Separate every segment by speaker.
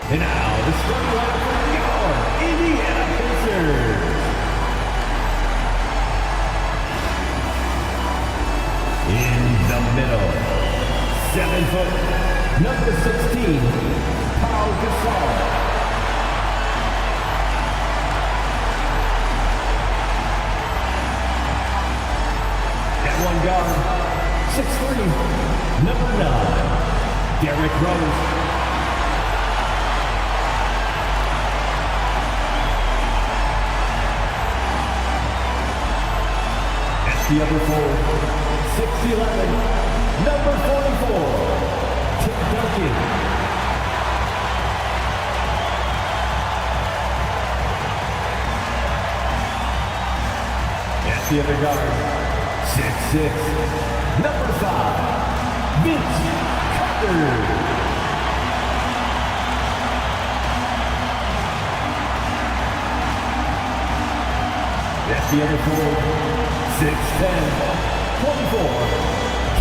Speaker 1: And now, the starting lineup for your Indiana Pacers. In the middle, 7 foot, number 16, Paul Gasol. At one guard, 6'3", number 9, Derrick Rose. The other four, 6'11", number 44, Tim Duncan. At the other guard, 6'6", number 5, Vince Carter. That's the other four. 6'10", 24,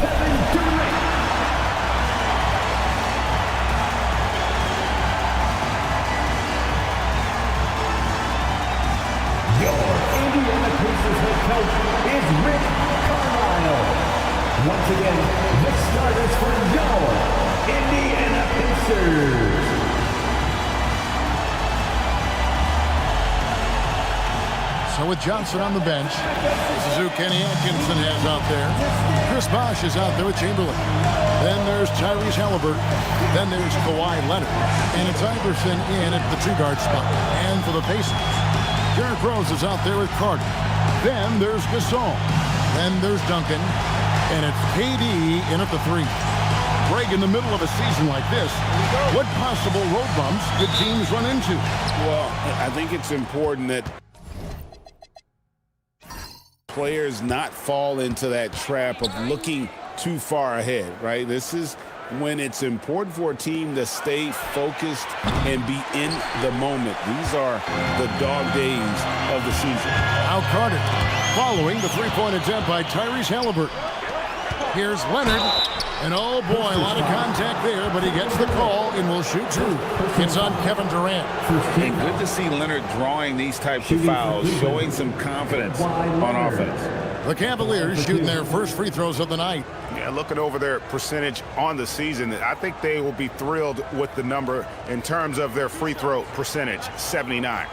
Speaker 1: Kevin Durant. Your Indiana Pacers head coach is Rick Carlisle. Once again, the starters for your Indiana Pacers.
Speaker 2: So with Johnson on the bench, this is who Kenny Atkinson has out there. Chris Bosh is out there with Chamberlain. Then there's Tyrese Halliburton. Then there's Kawhi Leonard. And it's Iverson in at the two-guard spot. And for the Pacers, Derrick Rose is out there with Carter. Then there's Gasol. Then there's Duncan. And it's KD in at the 3. Greg, in the middle of a season like this, what possible road bumps could teams run into?
Speaker 3: Well, I think it's important that players not fall into that trap of looking too far ahead, right? This is when it's important for a team to stay focused and be in the moment. These are the dog days of the season.
Speaker 2: Now Carter following the three-point attempt by Tyrese Halliburton. Here's Leonard. And oh boy, a lot of contact there, but he gets the call and will shoot 2. It's on Kevin Durant.
Speaker 3: And good to see Leonard drawing these types of fouls, showing some confidence on offense.
Speaker 2: The Cavaliers shooting their first free throws of the night.
Speaker 4: Yeah, looking over their percentage on the season, I think they will be thrilled with the number in terms of their free throw percentage, 79.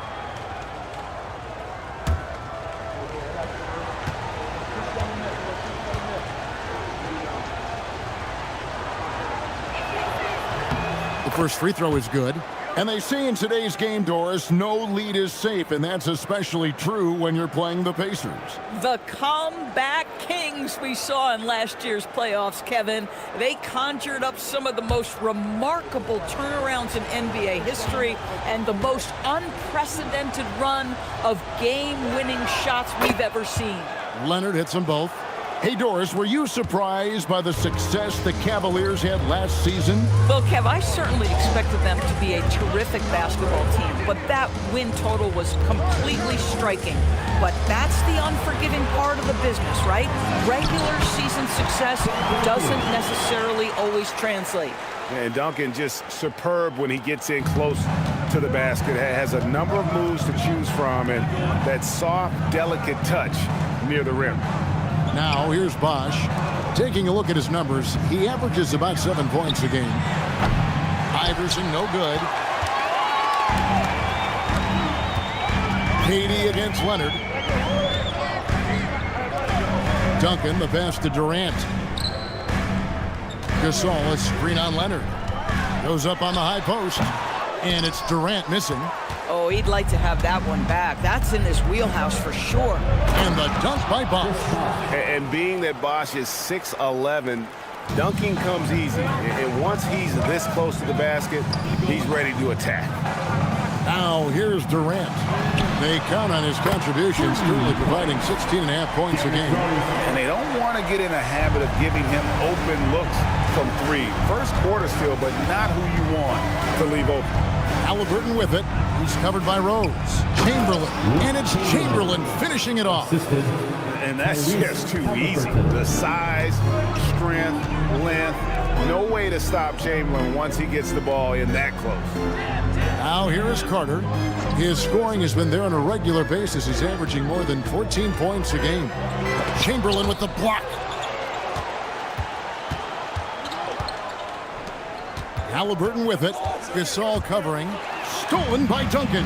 Speaker 2: First free throw is good. And they say in today's game, Doris, no lead is safe, and that's especially true when you're playing the Pacers.
Speaker 5: The comeback kings we saw in last year's playoffs, Kevin. They conjured up some of the most remarkable turnarounds in NBA history and the most unprecedented run of game-winning shots we've ever seen.
Speaker 2: Leonard hits them both. Hey, Doris, were you surprised by the success the Cavaliers had last season?
Speaker 5: Well, Kev, I certainly expected them to be a terrific basketball team, but that win total was completely striking. But that's the unforgiving part of the business, right? Regular season success doesn't necessarily always translate.
Speaker 4: And Duncan just superb when he gets in close to the basket. Has a number of moves to choose from, and that soft, delicate touch near the rim.
Speaker 2: Now, here's Bosh. Taking a look at his numbers, he averages about 7 points a game. Iverson, no good. KD against Leonard. Duncan, the pass to Durant. Gasol, a screen on Leonard. Goes up on the high post. And it's Durant missing.
Speaker 5: Oh, he'd like to have that one back. That's in his wheelhouse for sure.
Speaker 2: And the dunk by Bosh.
Speaker 4: And being that Bosh is 6'11", dunking comes easy. And once he's this close to the basket, he's ready to attack.
Speaker 2: Now here's Durant. They count on his contributions, truly providing 16.5 points a game.
Speaker 4: And they don't want to get in a habit of giving him open looks from 3. First quarter still, but not who you want to leave open.
Speaker 2: Halliburton with it. He's covered by Rose. Chamberlain. And it's Chamberlain finishing it off.
Speaker 4: And that's just too easy. The size, strength, length, No way to stop Chamberlain once he gets the ball in that close.
Speaker 2: Now here is Carter. His scoring has been there on a regular basis. He's averaging more than 14 points a game. Chamberlain with the block. Halliburton with it. Gasol covering. Stolen by Duncan.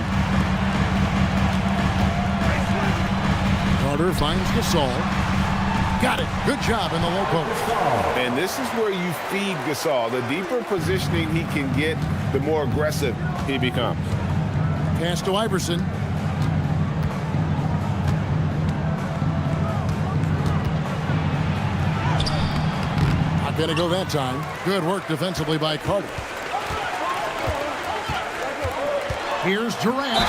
Speaker 2: Carter finds Gasol. Got it. Good job in the low post.
Speaker 4: And this is where you feed Gasol. The deeper positioning he can get, the more aggressive he becomes.
Speaker 2: Pass to Iverson. Not going to go that time. Good work defensively by Carter. Here's Durant.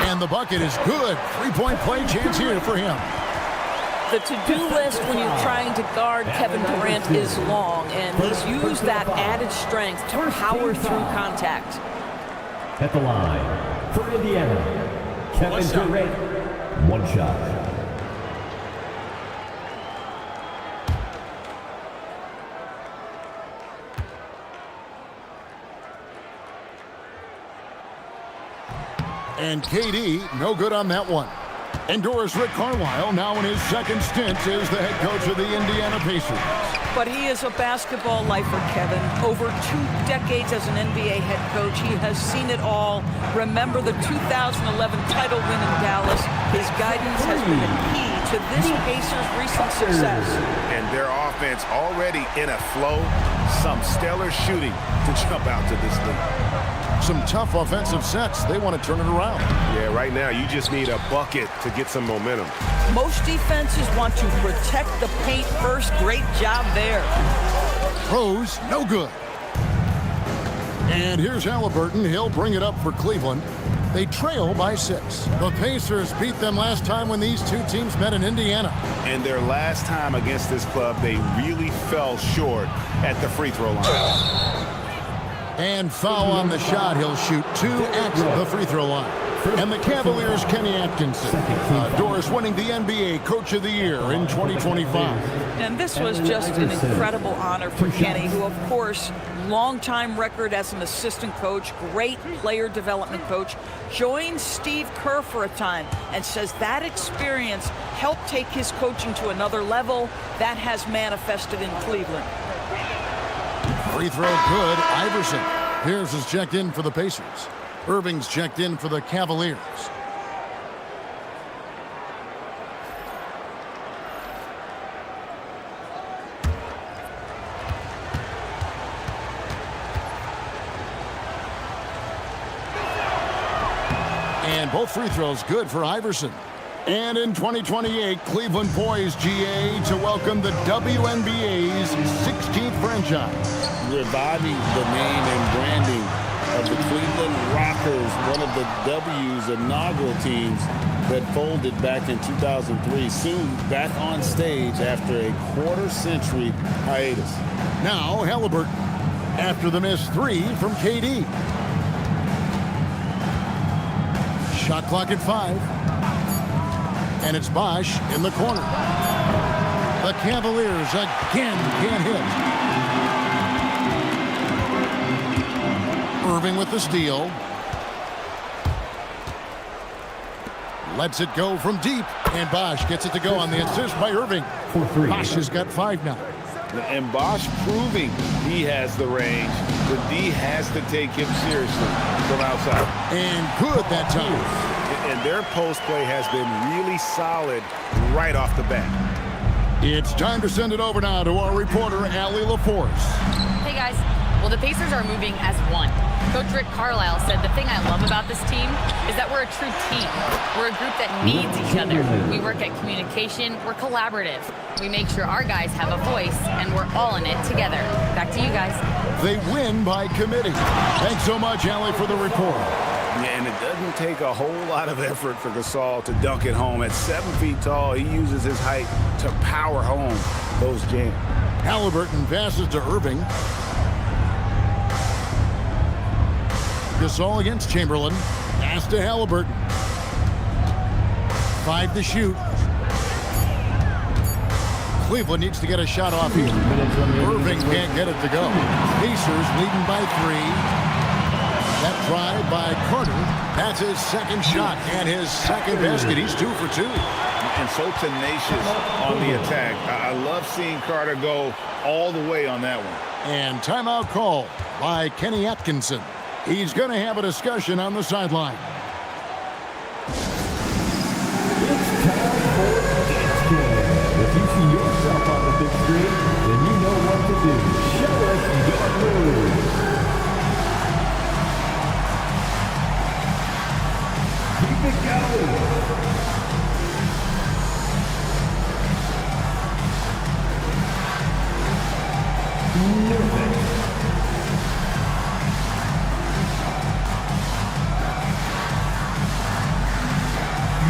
Speaker 2: And the bucket is good. Three-point play chance here for him.
Speaker 5: The to-do list when you're trying to guard Kevin Durant is long, and he's used that added strength to power through contact.
Speaker 1: At the line for Indiana, Kevin Durant. One shot.
Speaker 2: And KD, no good on that one. Endures Rick Carlisle, now in his second stint as the head coach of the Indiana Pacers.
Speaker 5: But he is a basketball lifer, Kevin. Over 2 decades as an NBA head coach, he has seen it all. Remember the 2011 title win in Dallas. His guidance has been a key to this Pacers' recent success.
Speaker 4: And their offense already in a flow. Some stellar shooting to jump out to this league.
Speaker 2: Some tough offensive sets. They want to turn it around.
Speaker 4: Yeah, right now you just need a bucket to get some momentum.
Speaker 5: Most defenses want to protect the paint first. Great job there.
Speaker 2: Rose, no good. And here's Halliburton. He'll bring it up for Cleveland. They trail by 6. The Pacers beat them last time when these two teams met in Indiana.
Speaker 4: And their last time against this club, they really fell short at the free throw line.
Speaker 2: And foul on the shot. He'll shoot 2 at the free throw line. And the Cavaliers' Kenny Atkinson. Doris winning the NBA Coach of the Year in 2025.
Speaker 5: And this was just an incredible honor for Kenny, who, of course, longtime record as an assistant coach, great player development coach, joined Steve Kerr for a time and says that experience helped take his coaching to another level. That has manifested in Cleveland.
Speaker 2: Free throw good. Iverson. Pierce is checked in for the Pacers. Irving's checked in for the Cavaliers. And both free throws good for Iverson. And in 2028, Cleveland poised, GA, to welcome the WNBA's 16th franchise.
Speaker 3: Reviving the name and branding of the Cleveland Rockers, one of the W's inaugural teams that folded back in 2003, soon back on stage after a quarter-century hiatus.
Speaker 2: Now Halliburton, after the missed 3 from KD. Shot clock at 5. And it's Bosh in the corner. The Cavaliers again can't hit. Irving with the steal. Lets it go from deep. And Bosh gets it to go on the assist by Irving. Bosh has got 5 now.
Speaker 3: And Bosh proving he has the range. The D has to take him seriously from outside.
Speaker 2: And good that time.
Speaker 4: And their post play has been really solid right off the bat.
Speaker 2: It's time to send it over now to our reporter, Allie LaForce.
Speaker 6: Hey guys, well the Pacers are moving as one. Coach Rick Carlisle said the thing I love about this team is that we're a true team. We're a group that needs each other. We work at communication, we're collaborative. We make sure our guys have a voice, and we're all in it together. Back to you guys.
Speaker 2: They win by committee. Thanks so much, Allie, for the report.
Speaker 4: Yeah, and it doesn't take a whole lot of effort for Gasol to dunk it home. At 7 feet tall, he uses his height to power home those jams.
Speaker 2: Halliburton passes to Irving. Gasol against Chamberlain. Pass to Halliburton. 5 to shoot. Cleveland needs to get a shot off here. Irving can't get it to go. Pacers leading by 3. That drive by Carter. That's his second shot and his second basket. He's 2 for 2.
Speaker 3: And so tenacious on the attack. I love seeing Carter go all the way on that one.
Speaker 2: And timeout call by Kenny Atkinson. He's going to have a discussion on the sideline.
Speaker 1: It's time for It's Game. If you see yourself on the big screen, then you know what to do. Show us your moves. Keep it going.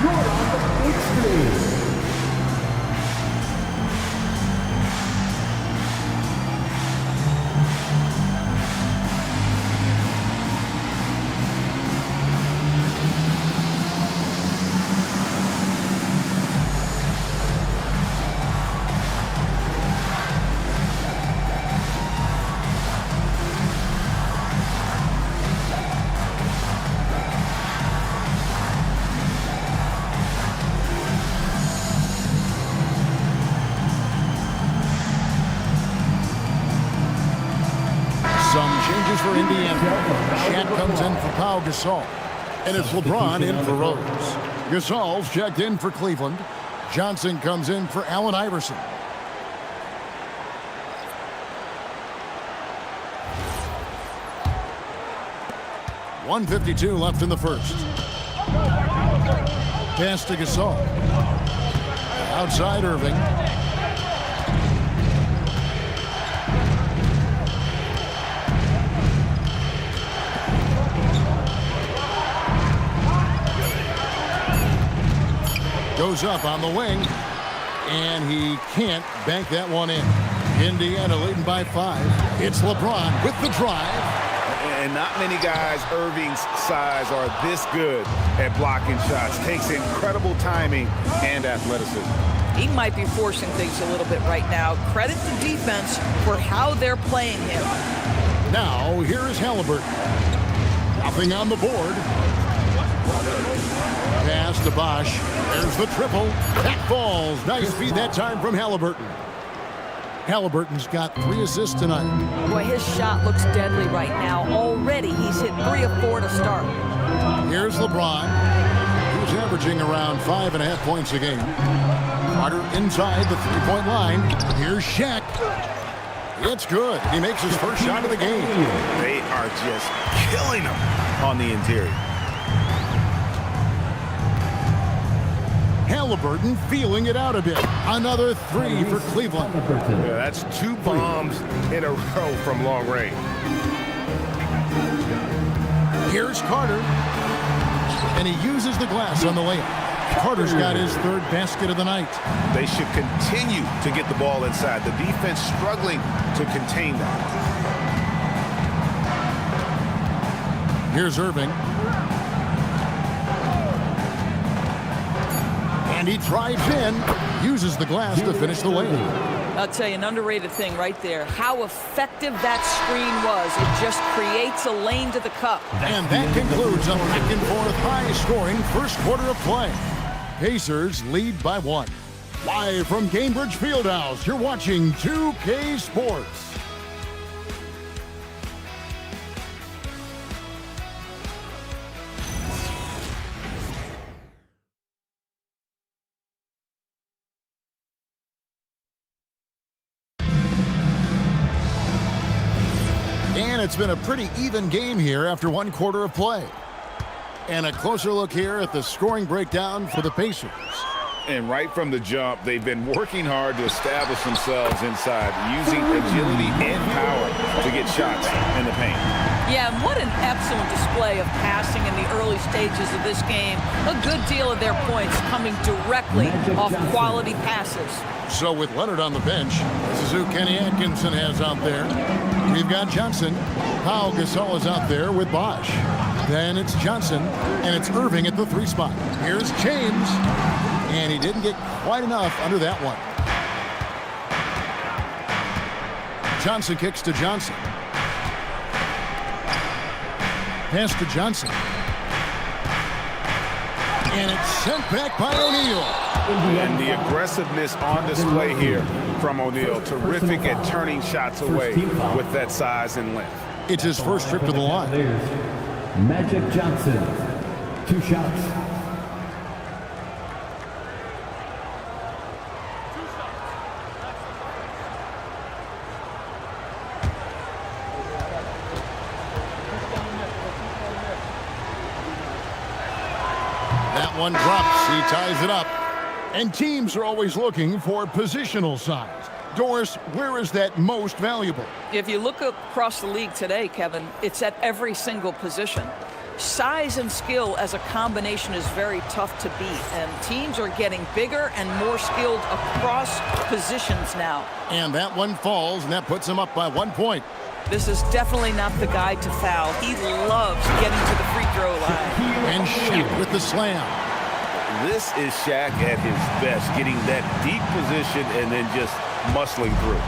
Speaker 1: You're on the big screen.
Speaker 2: Some changes for Indiana. Shat comes in for Pau Gasol. And it's LeBron in for Rose. Gasol's checked in for Cleveland. Johnson comes in for Allen Iverson. .152 left in the first. Pass to Gasol. Outside Irving. Goes up on the wing, and he can't bank that one in. Indiana leading by 5. It's LeBron with the drive.
Speaker 3: And not many guys Irving's size are this good at blocking shots. Takes incredible timing and athleticism.
Speaker 5: He might be forcing things a little bit right now. Credit the defense for how they're playing him.
Speaker 2: Now, here is Halliburton. Nothing on the board. Pass to Bosch. There's the triple. That falls. Nice feed that time from Halliburton. Halliburton's got 3 assists tonight.
Speaker 5: Boy, his shot looks deadly right now. Already, he's hit 3 of 4 to start.
Speaker 2: Here's LeBron. He's averaging around 5.5 points a game. Carter inside the 3-point line. Here's Shaq. It's good. He makes his first shot of the game.
Speaker 3: They are just killing him on the interior.
Speaker 2: Halliburton feeling it out a bit. Another 3 for Cleveland.
Speaker 4: Yeah, that's 2 bombs in a row from long range.
Speaker 2: Here's Carter. And he uses the glass on the layup. Carter's got his 3rd basket of the night.
Speaker 3: They should continue to get the ball inside. The defense struggling to contain that.
Speaker 2: Here's Irving. And he drives in, uses the glass to finish the layup.
Speaker 5: I'll tell you, an underrated thing right there. How effective that screen was. It just creates a lane to the cup.
Speaker 2: And that concludes a back-and-forth high-scoring first quarter of play. Pacers lead by 1. Live from Cambridge Fieldhouse, you're watching 2K Sports. And it's been a pretty even game here after 1 quarter of play. And a closer look here at the scoring breakdown for the Pacers.
Speaker 3: And right from the jump, they've been working hard to establish themselves inside, using agility and power to get shots in the paint.
Speaker 5: Yeah, and what an excellent display of passing in the early stages of this game. A good deal of their points coming directly off quality passes.
Speaker 2: So with Leonard on the bench, this is who Kenny Atkinson has out there. We've got Johnson. Pau Gasol is out there with Bosch. Then it's Johnson, and it's Irving at the 3 spot. Here's James, and he didn't get quite enough under that one. Johnson kicks to Johnson. Pass to Johnson. And it's sent back by O'Neal.
Speaker 4: And the aggressiveness on display here from O'Neal. Terrific at turning shots away with that size and length.
Speaker 2: It's his first trip to the line.
Speaker 1: Magic Johnson, 2 shots.
Speaker 2: That one drops. He ties it up. And teams are always looking for positional size. Doris, where is that most valuable?
Speaker 5: If you look across the league today, Kevin, it's at every single position. Size and skill as a combination is very tough to beat, and teams are getting bigger and more skilled across positions now.
Speaker 2: And that one falls, and that puts him up by 1 point.
Speaker 5: This is definitely not the guy to foul. He loves getting to the free throw line.
Speaker 2: And Shaq with the slam.
Speaker 4: This is Shaq at his best, getting that deep position and then just muscling through.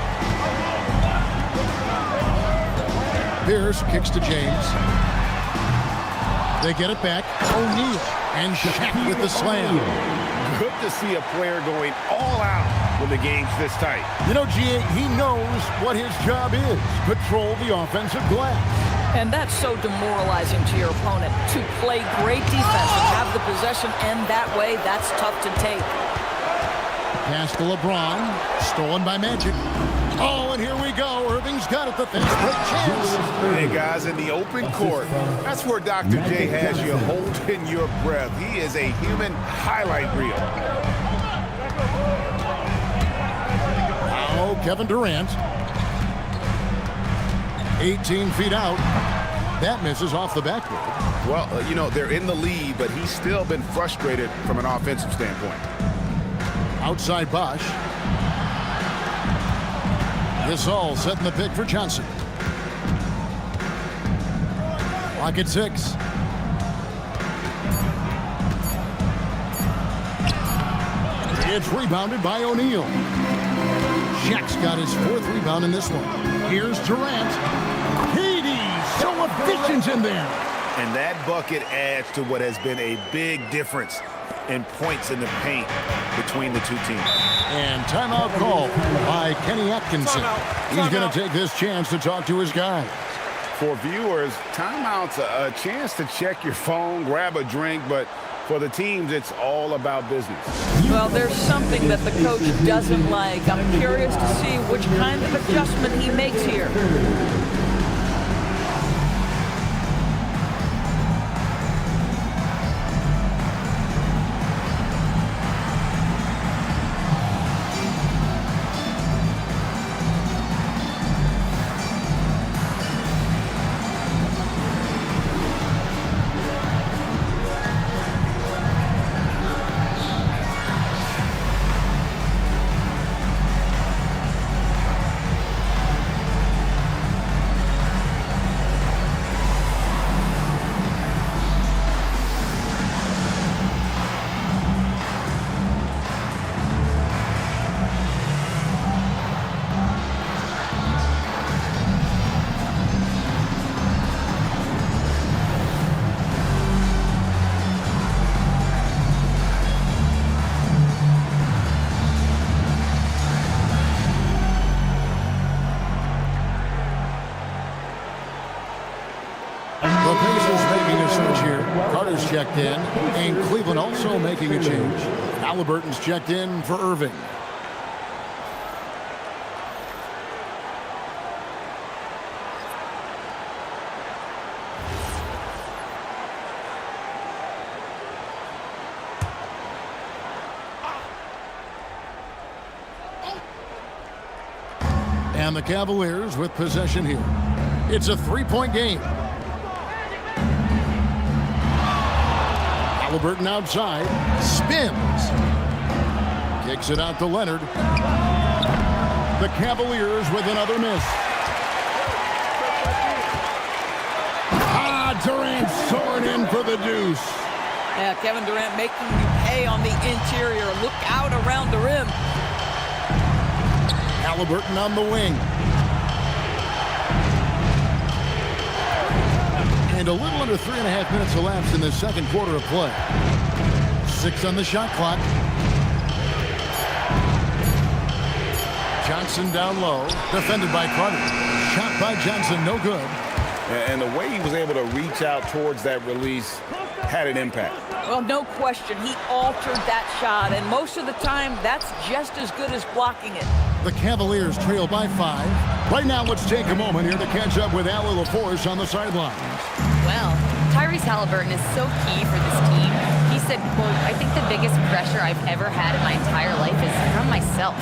Speaker 2: Pierce kicks to James. They get it back. O'Neal and Shaq with the slam.
Speaker 4: Good to see a player going all out when the game's this tight.
Speaker 2: You know, G.A., he knows what his job is. Control the offensive glass.
Speaker 5: And that's so demoralizing to your opponent. To play great defense and have the possession end that way, that's tough to take.
Speaker 2: Pass to LeBron. Stolen by Magic. Oh, and here we go. Irving's got it. The fast break chance.
Speaker 4: Hey, guys, in the open court, that's where Dr. J has you holding your breath. He is a human highlight reel.
Speaker 2: Now Kevin Durant. 18 feet out. That misses off the backboard.
Speaker 4: Well, you know, they're in the lead, but he's still been frustrated from an offensive standpoint.
Speaker 2: Outside Bosch. Gasol setting the pick for Johnson. Clock at 6. It's rebounded by O'Neal. Shaq's got his 4th rebound in this one. Here's Durant. Katie's so efficient in there.
Speaker 4: And that bucket adds to what has been a big difference in points in the paint between the two teams.
Speaker 2: And timeout call by Kenny Atkinson. He's going to take this chance to talk to his guys.
Speaker 4: For viewers, timeout's a chance to check your phone, grab a drink, but for the teams, it's all about business.
Speaker 5: Well, there's something that the coach doesn't like. I'm curious to see which kind of adjustment he makes here.
Speaker 2: The Pacers making a switch here. Carter's checked in, and Cleveland also making a change. Halliburton's checked in for Irving. And the Cavaliers with possession here. It's a 3-point game. Halliburton outside, spins, kicks it out to Leonard. The Cavaliers with another miss. Durant soaring in for the deuce.
Speaker 5: Yeah, Kevin Durant making you pay on the interior. Look out around the rim.
Speaker 2: Halliburton on the wing. And a little under 3.5 minutes elapsed in the second quarter of play. 6 on the shot clock. Johnson down low, defended by Carter. Shot by Johnson, no good.
Speaker 4: And the way he was able to reach out towards that release had an impact.
Speaker 5: Well, no question. He altered that shot, and most of the time, that's just as good as blocking it.
Speaker 2: The Cavaliers trail by 5. Right now, let's take a moment here to catch up with Allie LaForce on the sidelines.
Speaker 6: Well, Tyrese Halliburton is so key for this team. He said, quote, "I think the biggest pressure I've ever had in my entire life is from myself.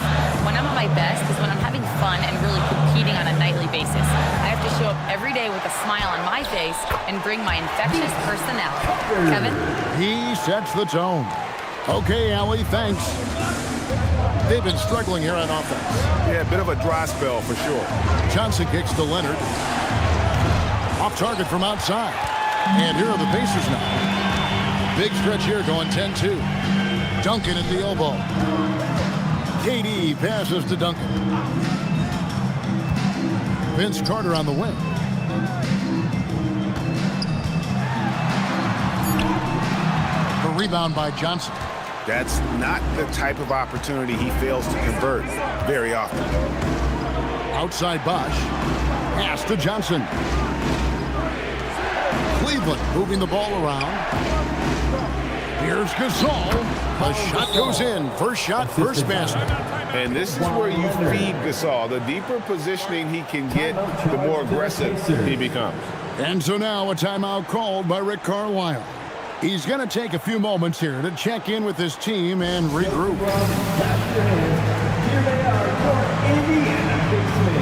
Speaker 6: When I'm at my best is when I'm having fun and really competing on a nightly basis. I have to show up every day with a smile on my face and bring my infectious personality." Kevin?
Speaker 2: He sets the tone. Okay, Allie, thanks. They've been struggling here on offense.
Speaker 4: Yeah, a bit of a dry spell for sure.
Speaker 2: Johnson kicks to Leonard. Off target from outside. And here are the Pacers now. Big stretch here going 10-2. Duncan at the elbow. KD passes to Duncan. Vince Carter on the wing. The rebound by Johnson.
Speaker 4: That's not the type of opportunity he fails to convert very often.
Speaker 2: Outside Bosch. Pass to Johnson. Cleveland moving the ball around. Here's Gasol. The shot goes in. First shot, first basket.
Speaker 4: And this is where you feed Gasol. The deeper positioning he can get, the more aggressive he becomes.
Speaker 2: And so now a timeout called by Rick Carlisle. He's going to take a few moments here to check in with his team and regroup.
Speaker 1: Here they are, your Indiana Pacers.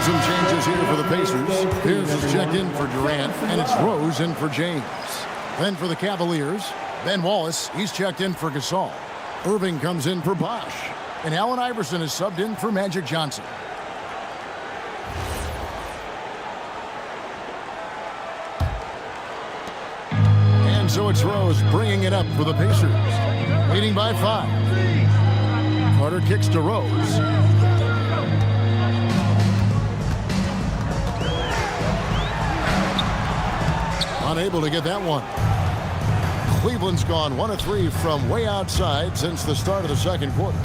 Speaker 2: Some changes here for the Pacers. Here's his check in for Durant, and it's Rose in for James. Then for the Cavaliers, Ben Wallace, he's checked in for Gasol. Irving comes in for Bosch. And Allen Iverson is subbed in for Magic Johnson. And so it's Rose bringing it up for the Pacers. Leading by 5. Carter kicks to Rose. Unable to get that one. Cleveland's gone 1 of 3 from way outside since the start of the second quarter.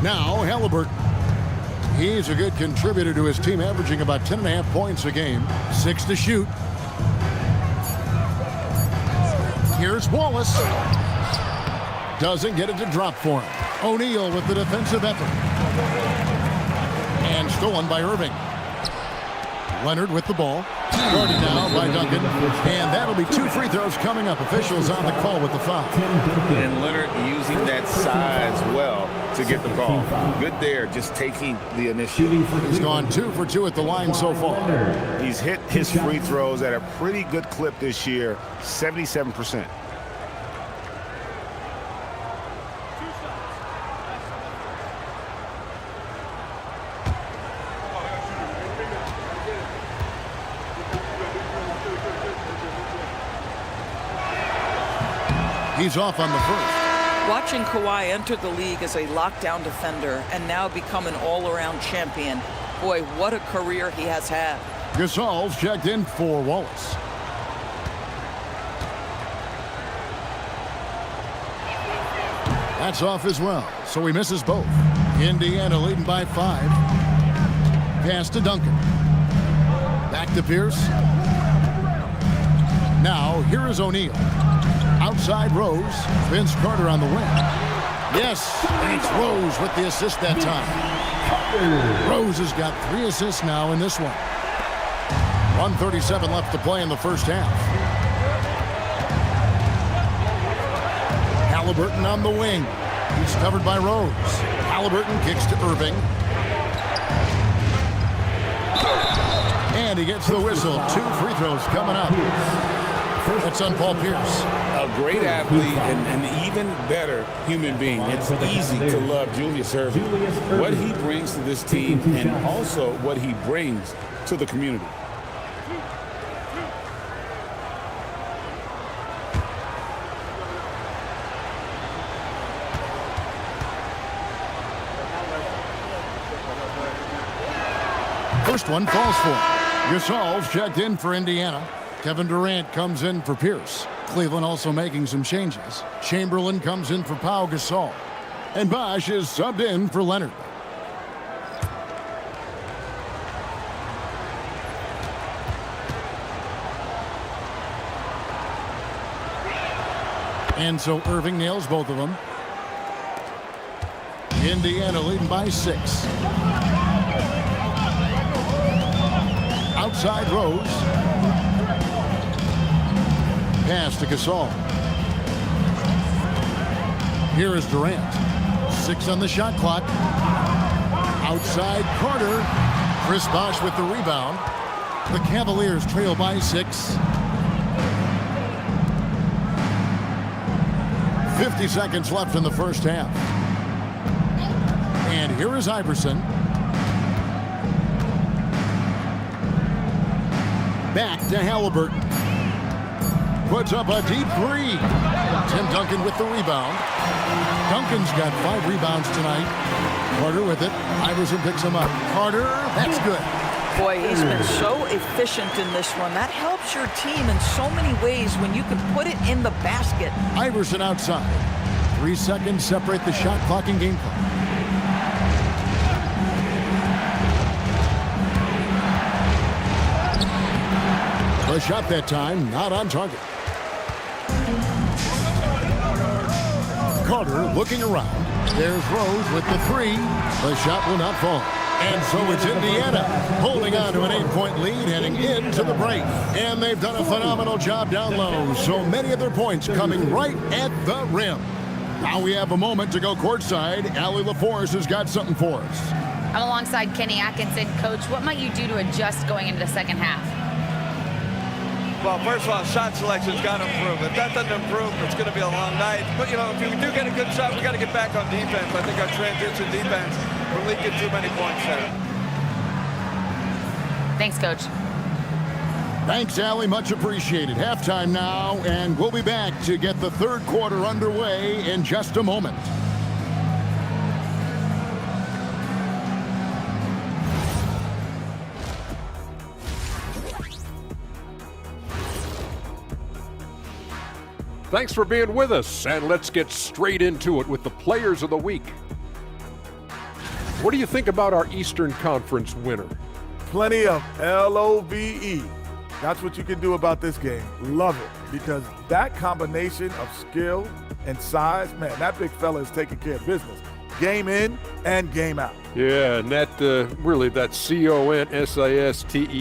Speaker 2: Now Halliburton. He's a good contributor to his team, averaging about 10.5 points a game. 6 to shoot. Here's Wallace. Doesn't get it to drop for him. O'Neal with the defensive effort. And stolen by Irving. Leonard with the ball. Guarded now by Duncan. And that'll be 2 free throws coming up. Officials on the call with the foul.
Speaker 4: And Leonard using that size well to get the call. Good there, just taking the initiative.
Speaker 2: He's gone 2 for 2 at the line so far.
Speaker 4: He's hit his free throws at a pretty good clip this year, 77%.
Speaker 2: He's off on the first.
Speaker 5: Watching Kawhi enter the league as a lockdown defender and now become an all-around champion. Boy, what a career he has had.
Speaker 2: Gasol's checked in for Wallace. That's off as well. so he misses both. Indiana leading by 5. Pass to Duncan. Back to Pierce. Now, here is O'Neal. Outside Rose. Vince Carter on the wing. Yes, and it's Rose with the assist that time. Rose has got 3 assists now in this one. 1:37 left to play in the first half. Halliburton on the wing. He's covered by Rose. Halliburton kicks to Irving. And he gets the whistle. 2 free throws coming up. That's on Paul Pierce.
Speaker 3: A great athlete and an even better human being. It's easy to love Julius Irving. What he brings to this team and also what he brings to the community.
Speaker 2: First one falls for him. Gasol's checked in for Indiana. Kevin Durant comes in for Pierce. Cleveland also making some changes. Chamberlain comes in for Pau Gasol. And Bosh is subbed in for Leonard. And so Irving nails both of them. Indiana leading by 6. Outside Rose. Pass to Gasol. Here is Durant. 6 on the shot clock. Outside Carter. Chris Bosh with the rebound. The Cavaliers trail by 6. 50 seconds left in the first half. And here is Iverson. Back to Halliburton. Puts up a deep 3. Tim Duncan with the rebound. Duncan's got 5 rebounds tonight. Carter with it. Iverson picks him up. Carter, that's good.
Speaker 5: Boy, he's been so efficient in this one. That helps your team in so many ways when you can put it in the basket.
Speaker 2: Iverson outside. 3 seconds separate the shot clock and game clock. The shot that time, not on target. Carter looking around. There's Rose with the 3. The shot will not fall. And so it's Indiana holding on to an 8-point lead heading into the break. And they've done a phenomenal job down low. So many of their points coming right at the rim. Now we have a moment to go courtside. Allie LaForce has got something for us.
Speaker 6: I'm alongside Kenny Atkinson. Coach, what might you do to adjust going into the second half?
Speaker 7: Well, first of all, shot selection's got to improve. If that doesn't improve, it's going to be a long night. But, you know, if we do get a good shot, we got to get back on defense. I think our transition defense, we're leaking too many points there.
Speaker 6: Thanks, Coach.
Speaker 2: Thanks, Allie. Much appreciated. Halftime now, and we'll be back to get the third quarter underway in just a moment.
Speaker 8: Thanks for being with us, and let's get straight into it with the Players of the Week. What do you think about our Eastern Conference winner?
Speaker 9: Plenty of LOVE. That's what you can do about this game. Love it, because that combination of skill and size, man, that big fella is taking care of business. Game in and game out.
Speaker 8: Yeah, and that really, that CONSISTEN,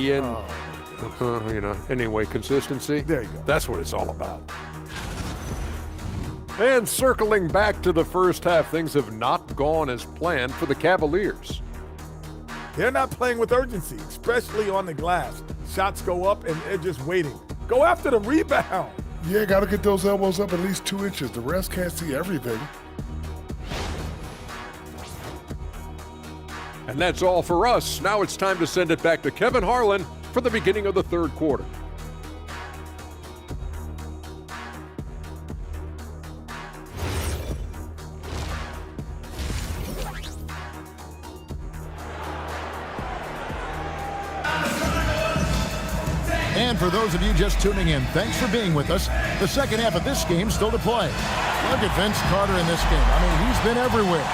Speaker 8: you know, anyway, consistency.
Speaker 9: There you go.
Speaker 8: That's what it's all about. And circling back to the first half, things have not gone as planned for the Cavaliers.
Speaker 9: They're not playing with urgency, especially on the glass. Shots go up and they're just waiting. Go after the rebound.
Speaker 10: Yeah, got to get those elbows up at least 2 inches. The rest can't see everything.
Speaker 8: And that's all for us. Now it's time to send it back to Kevin Harlan for the beginning of the third quarter.
Speaker 2: And for those of you just tuning in, thanks for being with us. The second half of this game still to play. Look at Vince Carter in this game. I mean, he's been everywhere.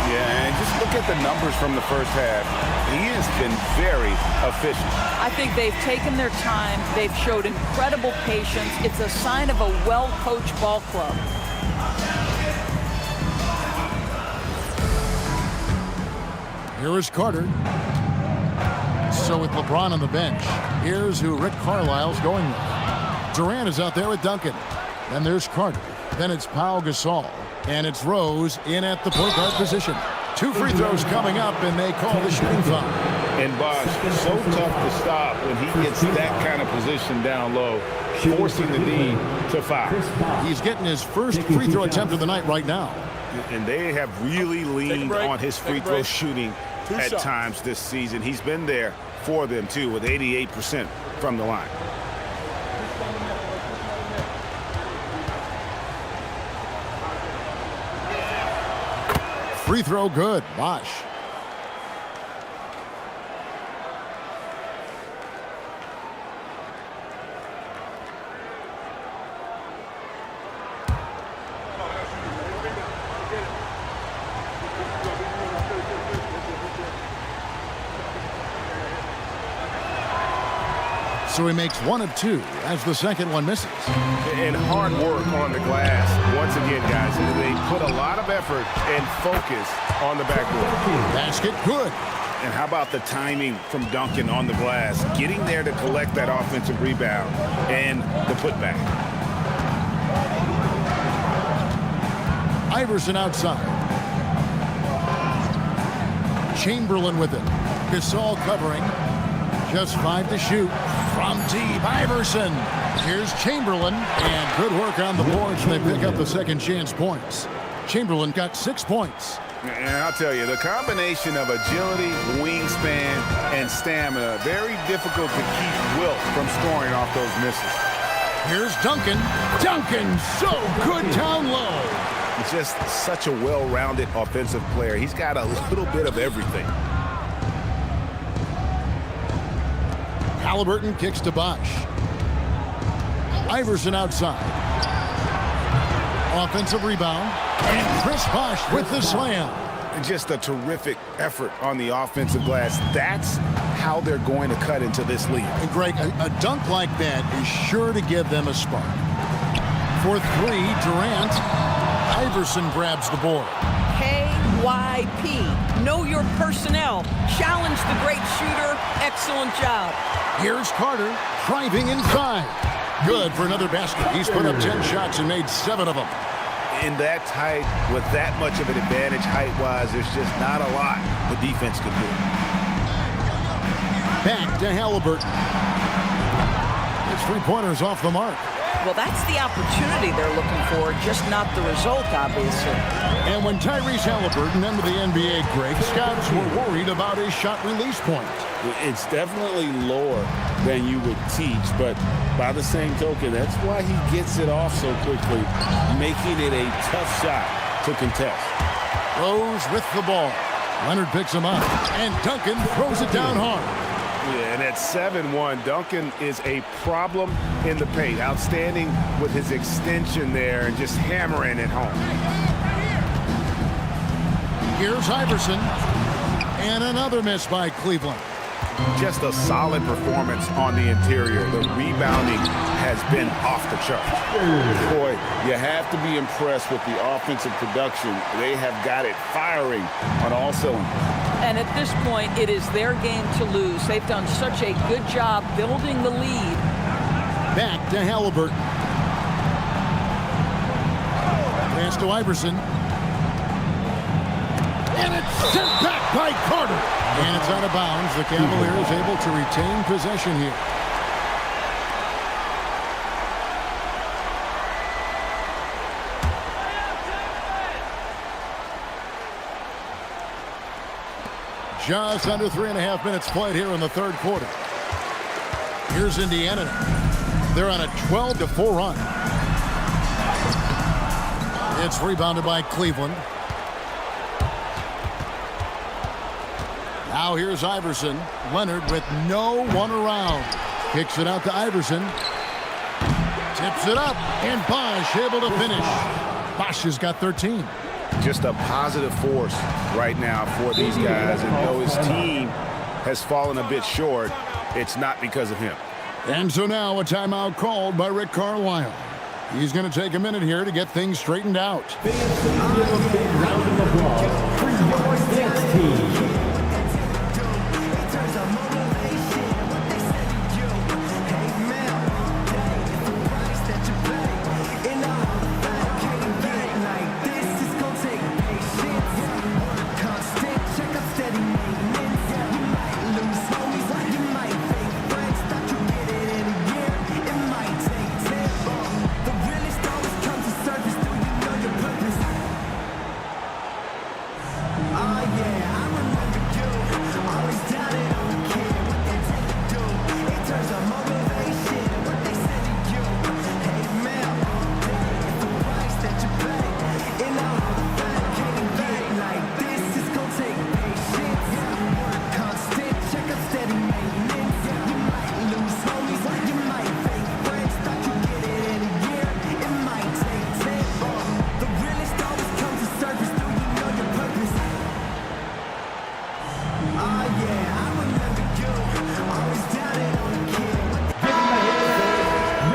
Speaker 3: Yeah, and just look at the numbers from the first half. He has been very efficient.
Speaker 5: I think they've taken their time. They've showed incredible patience. It's a sign of a well-coached ball club.
Speaker 2: Here is Carter. So with LeBron on the bench, here's who Rick Carlisle's going with. Durant is out there with Duncan. Then there's Carter. Then it's Pau Gasol. And it's Rose in at the point guard position. 2 free throws coming up, and they call the shooting foul.
Speaker 3: And Bosh, so tough to stop when he gets that kind of position down low, forcing the D to foul.
Speaker 2: He's getting his first free throw attempt of the night right now.
Speaker 3: And they have really leaned on his free throw shooting at times this season. He's been there for them, too, with 88% from the line.
Speaker 2: Free throw good. Bosh. So he makes 1 of 2 as the second one misses.
Speaker 4: And hard work on the glass. Once again, guys, they put a lot of effort and focus on the backboard.
Speaker 2: Basket good.
Speaker 3: And how about the timing from Duncan on the glass, getting there to collect that offensive rebound and the putback.
Speaker 2: Iverson outside. Chamberlain with it. Gasol covering. Just 5 to shoot. From deep, Iverson. Here's Chamberlain, and good work on the boards, and they pick up the second chance points. Chamberlain got 6 points.
Speaker 3: And I'll tell you, the combination of agility, wingspan, and stamina, very difficult to keep Wilt from scoring off those misses.
Speaker 2: Here's Duncan. Duncan, so good down low.
Speaker 3: Just such a well-rounded offensive player. He's got a little bit of everything.
Speaker 2: Halliburton kicks to Bosh. Iverson outside. Offensive rebound. And Chris Bosh with the slam.
Speaker 3: Just a terrific effort on the offensive glass. That's how they're going to cut into this league.
Speaker 2: And Greg, a dunk like that is sure to give them a spark. For 3, Durant. Iverson grabs the board.
Speaker 5: KYP. Know your personnel. Challenge the great shooter. Excellent job.
Speaker 2: Here's Carter driving inside. Good for another basket. He's put up 10 shots and made 7 of them.
Speaker 3: In that tight, with that much of an advantage height-wise, there's just not a lot the defense can do.
Speaker 2: Back to Halliburton. His 3-pointer's off the mark.
Speaker 5: Well, that's the opportunity they're looking for, just not the result, obviously.
Speaker 2: And when Tyrese Halliburton entered the NBA, Greg, scouts were worried about his shot release point.
Speaker 3: It's definitely lower than you would teach, but by the same token, that's why he gets it off so quickly, making it a tough shot to contest.
Speaker 2: Rose with the ball. Leonard picks him up, and Duncan throws it down hard.
Speaker 4: Yeah, and at 7-1, Duncan is a problem in the paint. Outstanding with his extension there and just hammering it home.
Speaker 2: Here's Iverson. And another miss by Cleveland.
Speaker 3: Just a solid performance on the interior. The rebounding has been off the charts. Boy, you have to be impressed with the offensive production. They have got it firing on all cylinders.
Speaker 5: And at this point, it is their game to lose. They've done such a good job building the lead.
Speaker 2: Back to Halliburton. Pass to Iverson. And it's sent back by Carter. And it's out of bounds. The Cavaliers able to retain possession here. Just under 3.5 minutes played here in the third quarter. Here's Indiana. They're on a 12-4 run. It's rebounded by Cleveland. Now here's Iverson. Leonard with no one around. Kicks it out to Iverson. Tips it up, and Bosh able to finish. Bosch has got 13.
Speaker 4: Just a positive force right now for these guys. And though his team has fallen a bit short, it's not because of him.
Speaker 2: And so now a timeout called by Rick Carlisle. He's going to take a minute here to get things straightened out.
Speaker 1: Fans, give a big round of applause for your dance team.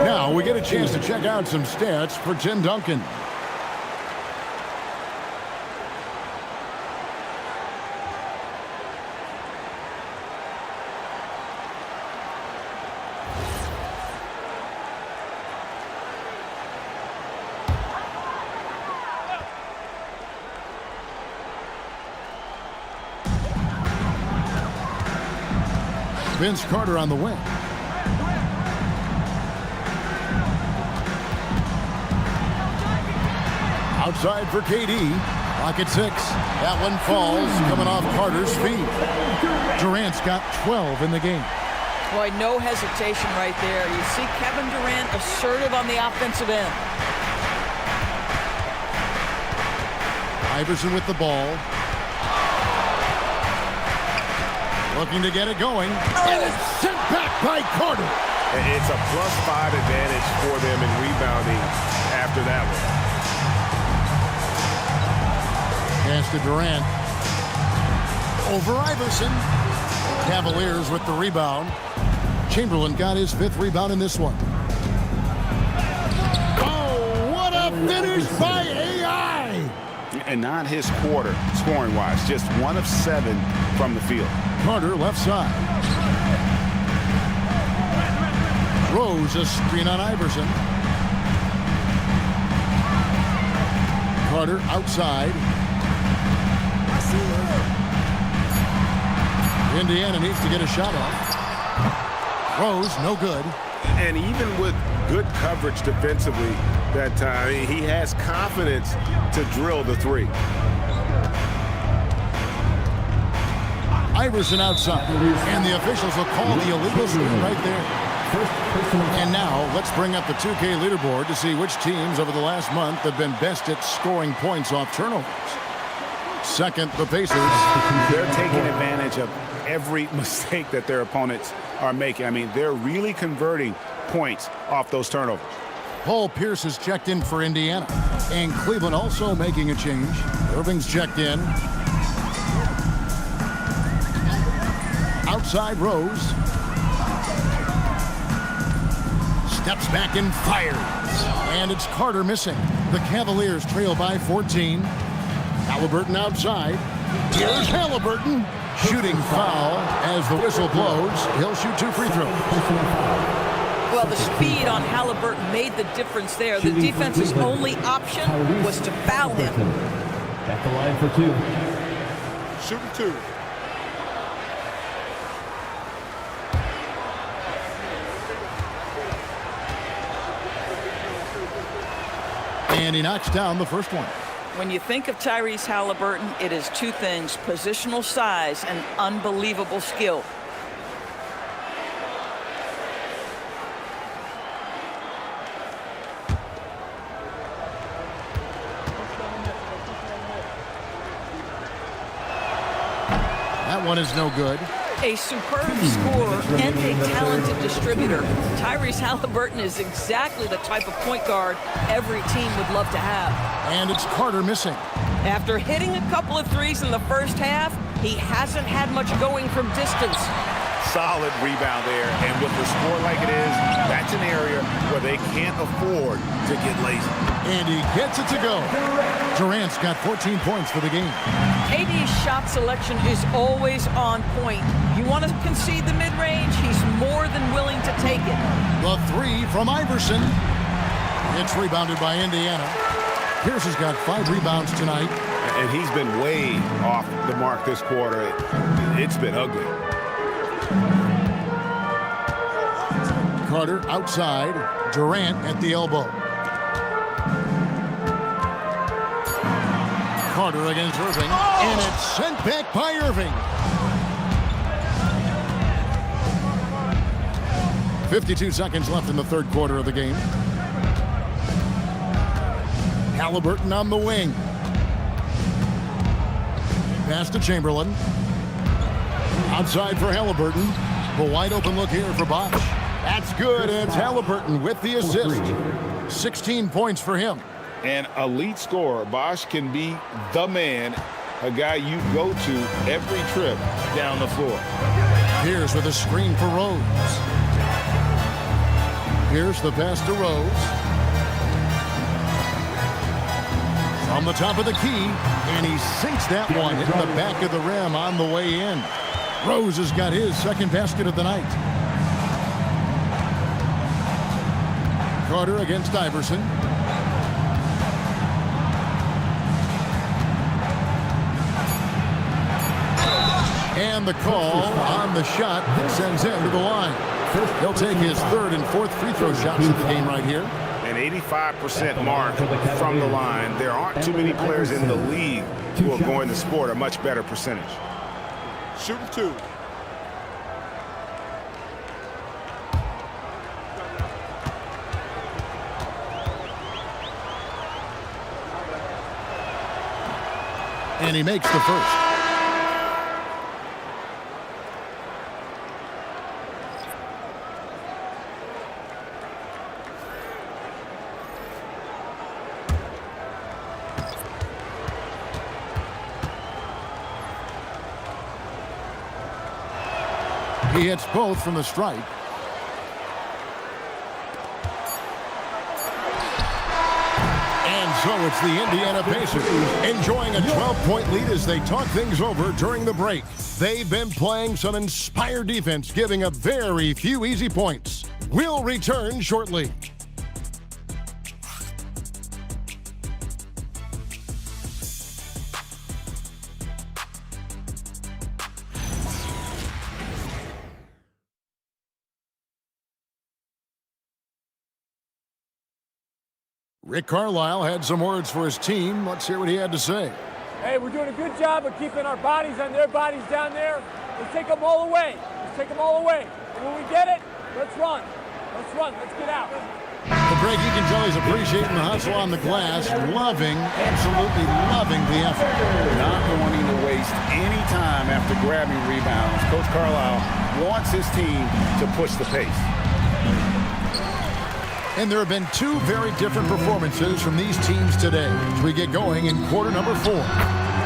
Speaker 2: Now we get a chance to check out some stats for Tim Duncan. Vince Carter on the wing. Outside for KD. Clock at 6. That one falls, coming off Carter's feet. Durant's got 12 in the game.
Speaker 5: Boy, no hesitation right there. You see Kevin Durant assertive on the offensive end.
Speaker 2: Iverson with the ball. Looking to get it going. And it's sent back by Carter.
Speaker 4: It's a +5 advantage for them in rebounding after that one.
Speaker 2: Pass to Durant. Over Iverson. Cavaliers with the rebound. Chamberlain got his 5th rebound in this one. Oh, what a finish by AI!
Speaker 4: And not his quarter, scoring-wise. Just 1 of 7 from the field.
Speaker 2: Carter left side. Rose a screen on Iverson. Carter outside. Indiana needs to get a shot off. Rose, no good.
Speaker 4: And even with good coverage defensively that time, he has confidence to drill the 3.
Speaker 2: Iverson outside. And the officials will call the illegal screen right there. And now let's bring up the 2K leaderboard to see which teams over the last month have been best at scoring points off turnovers. Second, the Pacers.
Speaker 4: They're taking advantage of every mistake that their opponents are making. I mean, they're really converting points off those turnovers.
Speaker 2: Paul Pierce has checked in for Indiana. And Cleveland also making a change. Irving's checked in. Outside Rose. Steps back and fires. And it's Carter missing. The Cavaliers trail by 14. Halliburton outside. Here's Halliburton. Shooting foul as the whistle blows. He'll shoot 2 free throws.
Speaker 5: Well, the speed on Halliburton made the difference there. The defense's only option was to foul him.
Speaker 1: At the line for 2.
Speaker 8: Shooting 2.
Speaker 2: And he knocks down the first one.
Speaker 5: When you think of Tyrese Halliburton, it is 2 things: positional size and unbelievable skill.
Speaker 2: That one is no good.
Speaker 5: A superb scorer and a talented distributor, Tyrese Halliburton is exactly the type of point guard every team would love to have.
Speaker 2: And it's Carter missing.
Speaker 5: After hitting a couple of threes in the first half, he hasn't had much going from distance.
Speaker 4: Solid rebound there, and with the score like it is, that's an area where they can't afford to get lazy.
Speaker 2: And he gets it to go. Durant's got 14 points for the game.
Speaker 5: KD's shot selection is always on point. You want to concede the mid-range, he's more than willing to take it.
Speaker 2: The three from Iverson. It's rebounded by Indiana. Pierce has got 5 rebounds tonight.
Speaker 4: And he's been way off the mark this quarter. It's been ugly.
Speaker 2: Carter outside. Durant at the elbow. Carter against Irving. And it's sent back by Irving. 52 seconds left in the third quarter of the game. Halliburton on the wing. Pass to Chamberlain. Outside for Halliburton. A wide open look here for Bosch. That's good. It's Halliburton with the assist. 16 points for him.
Speaker 3: An elite scorer. Bosch can be the man, a guy you go to every trip down the floor.
Speaker 2: Pierce with a screen for Rose. Pierce the pass to Rose. From the top of the key, and he sinks that one, hitting the back of the rim on the way in. Rose has got his second basket of the night. Carter against Iverson. And the call on the shot that sends him to the line. He'll take his third and fourth free throw shots of the game right here.
Speaker 4: An 85% mark from the line. There aren't too many players in the league who are going to score a much better percentage.
Speaker 7: Shooting 2.
Speaker 2: And he makes the first. He hits both from the stripe. And so it's the Indiana Pacers enjoying a 12-point lead as they talk things over during the break. They've been playing some inspired defense, giving up very few easy points. We'll return shortly. Rick Carlisle had some words for his team. Let's hear what he had to say.
Speaker 11: Hey, we're doing a good job of keeping our bodies on their bodies down there. Let's take them all away. Let's take them all away. And when we get it, let's run. Let's run. Let's get out.
Speaker 2: Well, Greg, you can tell he's appreciating the hustle on the glass, absolutely loving the effort.
Speaker 3: Not wanting to waste any time after grabbing rebounds. Coach Carlisle wants his team to push the pace.
Speaker 2: And there have been 2 very different performances from these teams today as we get going in quarter number 4.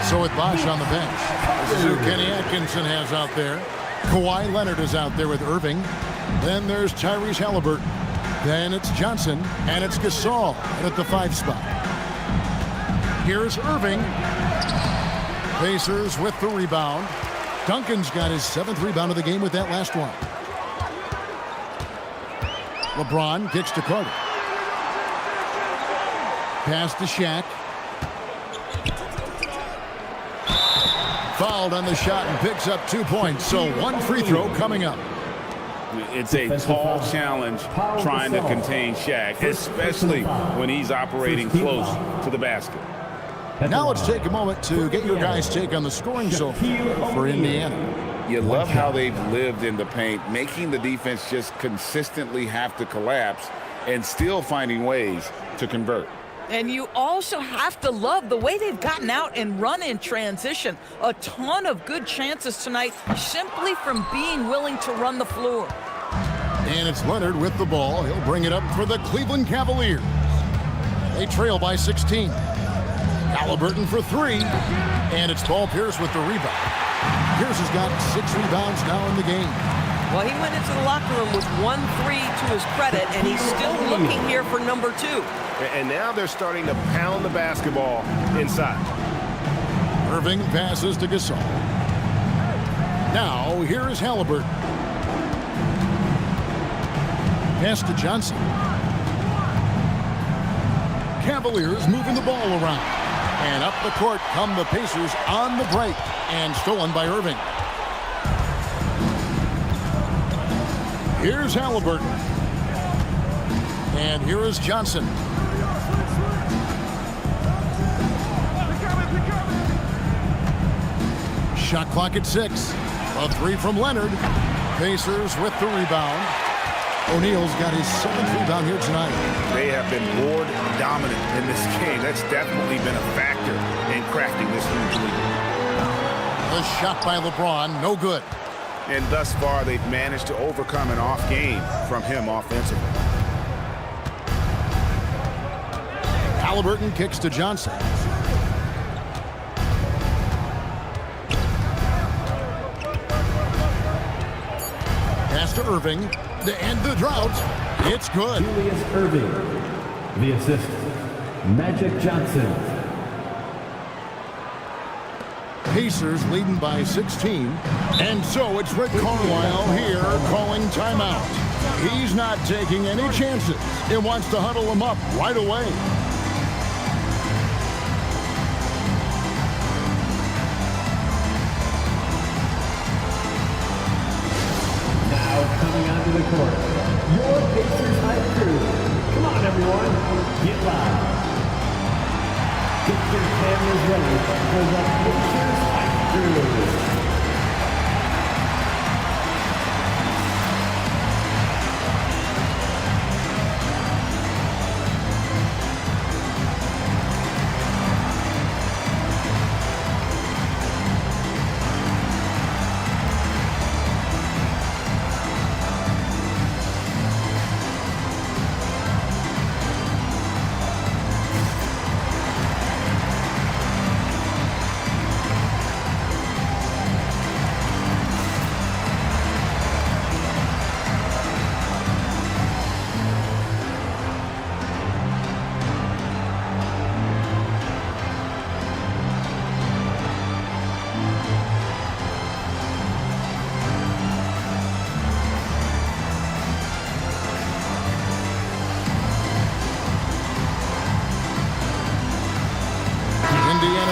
Speaker 2: So with Bosch on the bench, this is who Kenny Atkinson has out there. Kawhi Leonard is out there with Irving. Then there's Tyrese Halliburton. Then it's Johnson, and it's Gasol at the 5 spot. Here's Irving. Pacers with the rebound. Duncan's got his 7th rebound of the game with that last one. LeBron kicks to Carter. Pass to Shaq. Fouled on the shot and picks up 2 points. So 1 free throw coming up.
Speaker 3: It's a tall challenge trying to contain Shaq, especially when he's operating close to the basket.
Speaker 2: Now let's take a moment to get your guys' take on the scoring so far for Indiana.
Speaker 3: You love how they've lived in the paint, making the defense just consistently have to collapse and still finding ways to convert.
Speaker 5: And you also have to love the way they've gotten out and run in transition. A ton of good chances tonight simply from being willing to run the floor.
Speaker 2: And it's Leonard with the ball. He'll bring it up for the Cleveland Cavaliers. They trail by 16. Halliburton for 3. And it's Paul Pierce with the rebound. Pierce has got 6 rebounds now in the game.
Speaker 12: Well, he went into the locker room with 1 3 to his credit, and he's still looking here for number 2.
Speaker 4: And now they're starting to pound the basketball inside.
Speaker 2: Irving passes to Gasol. Now, here is Halliburton. Pass to Johnson. Cavaliers moving the ball around. And up the court come the Pacers on the break. And stolen by Irving. Here's Halliburton. And here is Johnson. Shot clock at 6. A 3 from Leonard. Pacers with the rebound. O'Neal's got his 7th rebound here tonight.
Speaker 4: They have been board dominant in this game. That's definitely been a factor in crafting this huge lead.
Speaker 2: The shot by LeBron, no good.
Speaker 4: And thus far, they've managed to overcome an off game from him offensively.
Speaker 2: Halliburton kicks to Johnson. Pass to Irving. To end the drought. It's good.
Speaker 1: Julius Irving. The assist, Magic Johnson.
Speaker 2: Pacers leading by 16. And so it's Rick Carlisle here calling timeout. He's not taking any chances. He wants to huddle them up right away.
Speaker 1: Now coming onto the court, your Pacers High crew. Come on, everyone, get live. Get your cameras ready for the Pacers High crew.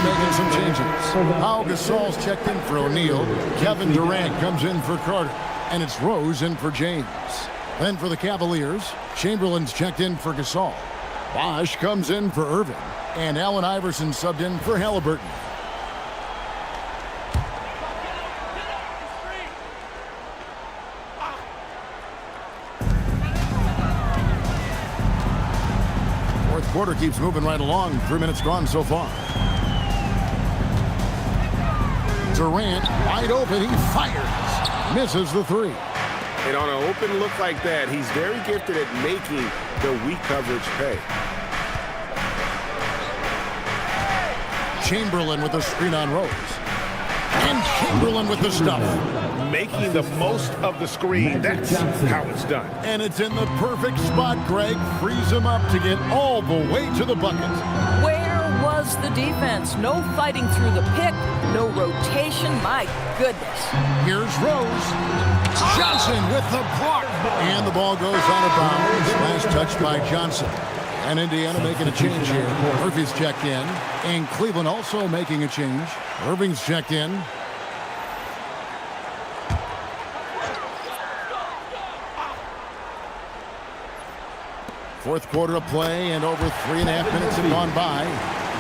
Speaker 2: Making some changes. Pau Gasol's checked in for O'Neal. Kevin Durant comes in for Carter. And it's Rose in for James. Then for the Cavaliers, Chamberlain's checked in for Gasol. Bosh comes in for Irving. And Allen Iverson subbed in for Halliburton. Fourth quarter keeps moving right along. 3 minutes gone so far. Durant, wide open, he fires. Misses the 3.
Speaker 4: And on an open look like that, he's very gifted at making the weak coverage pay.
Speaker 2: Chamberlain with a screen on Rose. And Chamberlain with the stuff.
Speaker 4: Making the most of the screen. That's how it's done.
Speaker 2: And it's in the perfect spot, Greg. Frees him up to get all the way to the bucket.
Speaker 5: Where was the defense? No fighting through the pick, no rotation. My goodness.
Speaker 2: Here's Rose. Johnson with the block. And the ball goes out of bounds. Last touch by Johnson. And Indiana making a change here. Murphy's checked in. And Cleveland also making a change. Irving's checked in. Fourth quarter of play, and over 3.5 minutes have gone by.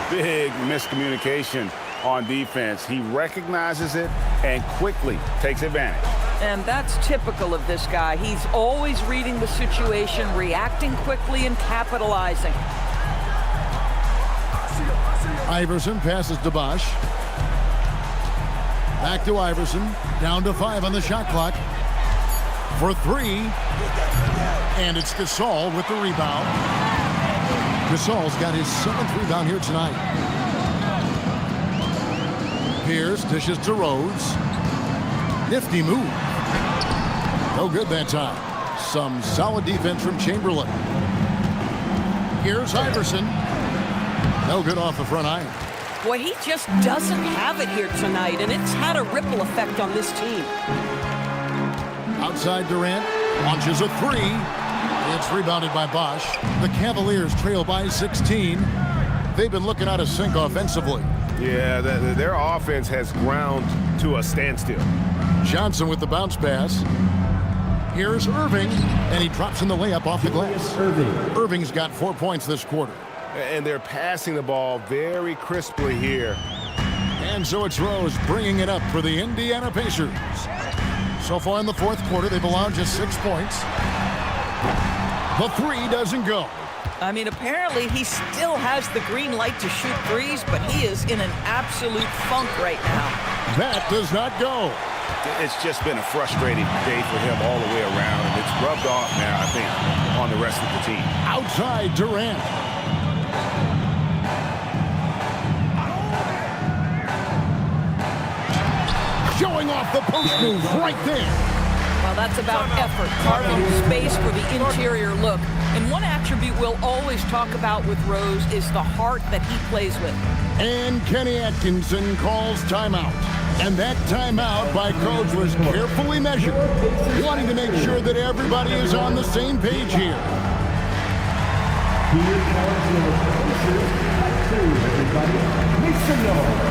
Speaker 4: Big miscommunication on defense. He recognizes it and quickly takes advantage.
Speaker 5: And that's typical of this guy. He's always reading the situation, reacting quickly, and capitalizing.
Speaker 2: Iverson passes to Bosch. Back to Iverson. Down to 5 on the shot clock. For 3. And it's Gasol with the rebound. Gasol's got his 7th rebound here tonight. Pierce dishes to Rhodes. Nifty move. No good that time. Some solid defense from Chamberlain. Here's Iverson. No good off the front iron.
Speaker 12: Boy, he just doesn't have it here tonight, and it's had a ripple effect on this team.
Speaker 2: Outside Durant. Launches a 3. It's rebounded by Bosch. The Cavaliers trail by 16. They've been looking out of sync offensively.
Speaker 4: Yeah, their offense has ground to a standstill.
Speaker 2: Johnson with the bounce pass. Here's Irving, and he drops in the layup off the glass. Irving's got 4 points this quarter.
Speaker 4: And they're passing the ball very crisply here.
Speaker 2: And so it's Rose bringing it up for the Indiana Pacers. So far in the fourth quarter, they've allowed just 6 points. The 3 doesn't go.
Speaker 5: I mean, apparently he still has the green light to shoot threes, but he is in an absolute funk right now.
Speaker 2: That does not go.
Speaker 4: It's just been a frustrating day for him all the way around, and it's rubbed off now, I think, on the rest of the team.
Speaker 2: Outside Durant. Showing off the post move right there.
Speaker 5: Well, that's about effort, carving space for the interior look. And one attribute we'll always talk about with Rose is the heart that he plays with.
Speaker 2: And Kenny Atkinson calls timeout. And that timeout by coach was carefully measured, wanting to make sure that everybody is on the same page here.
Speaker 1: Here comes your Pacers at 2, everybody. Make some noise.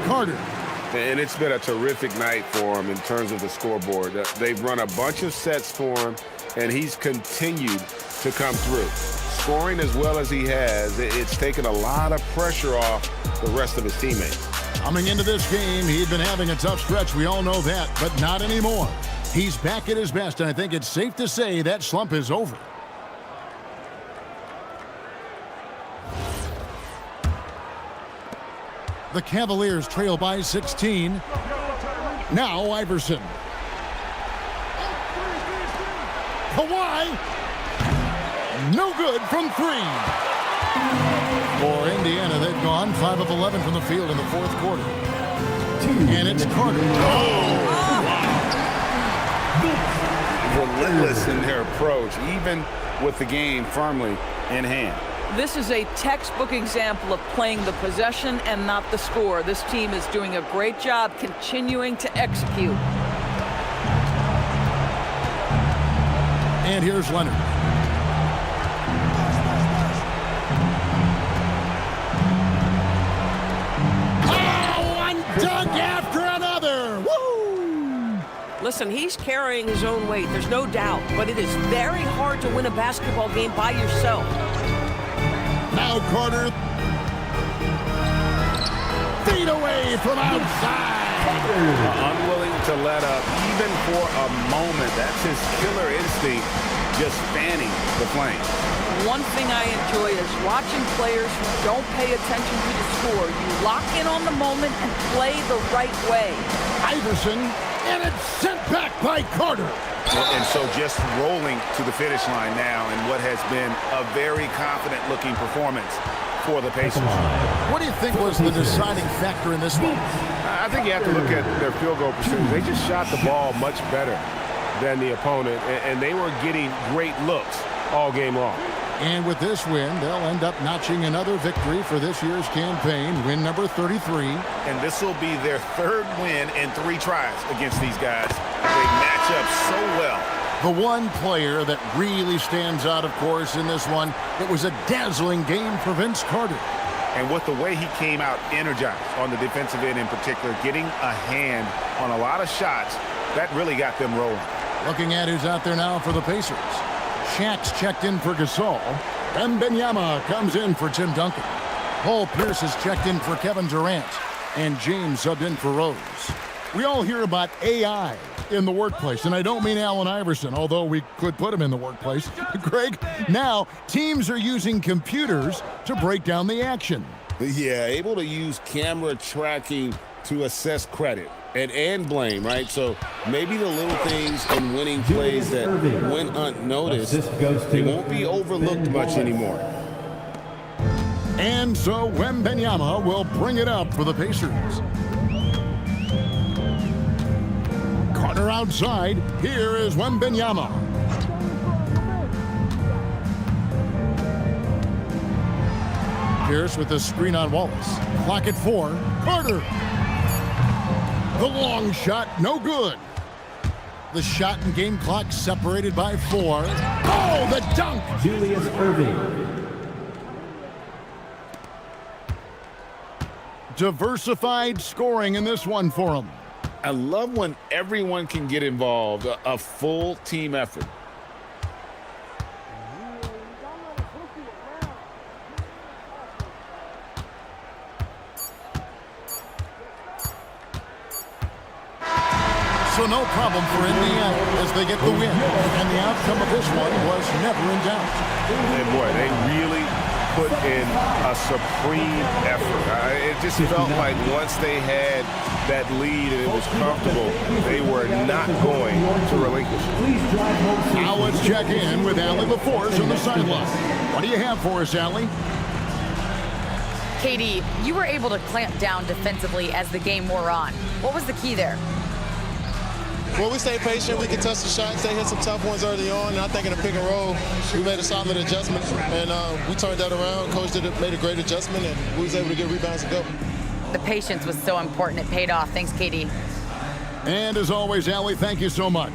Speaker 2: Carter.
Speaker 4: And it's been a terrific night for him in terms of the scoreboard. They've run a bunch of sets for him, and he's continued to come through. Scoring as well as he has, it's taken a lot of pressure off the rest of his teammates.
Speaker 2: Coming into this game, he'd been having a tough stretch. We all know that, but not anymore. He's back at his best, and I think it's safe to say that slump is over. The Cavaliers trail by 16. Now Iverson. Kawhi. No good from 3. For Indiana, they've gone 5 of 11 from the field in the fourth quarter. And it's Carter.
Speaker 4: Relentless in their approach, even with the game firmly in hand.
Speaker 5: This is a textbook example of playing the possession and not the score. This team is doing a great job continuing to execute.
Speaker 2: And here's Leonard. Oh, one dunk after another. Woo!
Speaker 12: Listen, he's carrying his own weight, there's no doubt, but it is very hard to win a basketball game by yourself.
Speaker 2: Now Carter. Feet away from outside.
Speaker 4: Unwilling to let up even for a moment. That's his killer instinct, just fanning the flame.
Speaker 5: One thing I enjoy is watching players who don't pay attention to the score. You lock in on the moment and play the right way.
Speaker 2: Iverson, and it's sent back by Carter.
Speaker 4: And so just rolling to the finish line now in what has been a very confident-looking performance for the Pacers.
Speaker 2: What do you think was the deciding factor in this one?
Speaker 4: I think you have to look at their field goal percentage. They just shot the ball much better than the opponent, and they were getting great looks all game long.
Speaker 2: And with this win, they'll end up notching another victory for this year's campaign, win number 33.
Speaker 3: And this will be their third win in 3 tries against these guys. They match up so well.
Speaker 2: The one player that really stands out, of course, in this one, it was a dazzling game for Vince Carter.
Speaker 3: And with the way he came out energized on the defensive end in particular, getting a hand on a lot of shots, that really got them rolling.
Speaker 2: Looking at who's out there now for the Pacers. Shaq's checked in for Gasol. Wembanyama comes in for Tim Duncan. Paul Pierce has checked in for Kevin Durant. And James subbed in for Rose. We all hear about AI in the workplace, and I don't mean Allen Iverson, although we could put him in the workplace. Greg, now teams are using computers to break down the action.
Speaker 3: Yeah, able to use camera tracking to assess credit and blame, right? So maybe the little things in winning plays that went unnoticed, they won't be overlooked much anymore.
Speaker 2: And so Wembanyama will bring it up for the Pacers. Carter outside. Here is Wembanyama. Pierce with the screen on Wallace. Clock at 4. Carter. The long shot, no good. The shot and game clock separated by 4. Oh, the dunk!
Speaker 1: Julius Irving.
Speaker 2: Diversified scoring in this one for him.
Speaker 3: I love when everyone can get involved, a full team effort.
Speaker 2: So no problem for Indiana as they get the win. And the outcome of this one was never in doubt.
Speaker 4: And boy, they really put in a supreme effort. It just felt like once they had that lead and it was comfortable, they were not going to relinquish.
Speaker 2: Now let's check in with Allie LaForce on the sideline. What do you have for us, Allie?
Speaker 6: Katie, you were able to clamp down defensively as the game wore on. What was the key there?
Speaker 13: Well, we stayed patient. We contested the shots. They hit some tough ones early on. And I think in the pick and roll, we made a solid adjustment. And we turned that around. Coach made a great adjustment, and we was able to get rebounds and go.
Speaker 6: The patience was so important. It paid off. Thanks, Katie.
Speaker 2: And as always, Allie, thank you so much.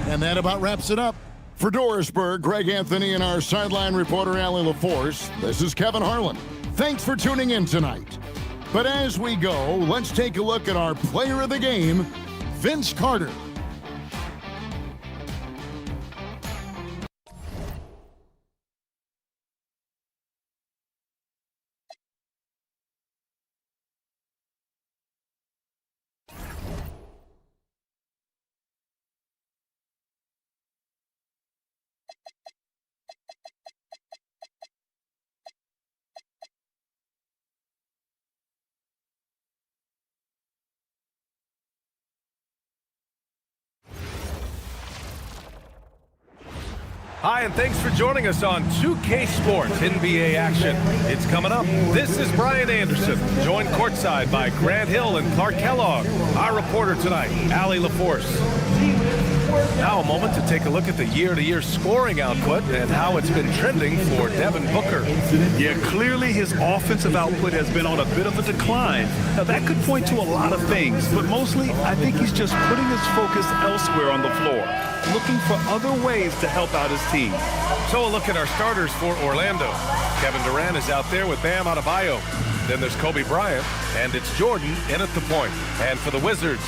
Speaker 2: And that about wraps it up. For Dorisburg, Greg Anthony and our sideline reporter, Allie LaForce, this is Kevin Harlan. Thanks for tuning in tonight. But as we go, let's take a look at our player of the game, Vince Carter.
Speaker 14: Hi, and thanks for joining us on 2K Sports NBA action. It's coming up. This is Brian Anderson, joined courtside by Grant Hill and Clark Kellogg. Our reporter tonight, Allie LaForce. Now a moment to take a look at the year-to-year scoring output and how it's been trending for Devin Booker.
Speaker 15: Yeah, clearly his offensive output has been on a bit of a decline. Now that could point to a lot of things, but mostly I think he's just putting his focus elsewhere on the floor, looking for other ways to help out his team.
Speaker 14: So a look at our starters for Orlando. Kevin Durant is out there with Bam Adebayo. Then there's Kobe Bryant, and it's Jordan in at the point. And for the Wizards,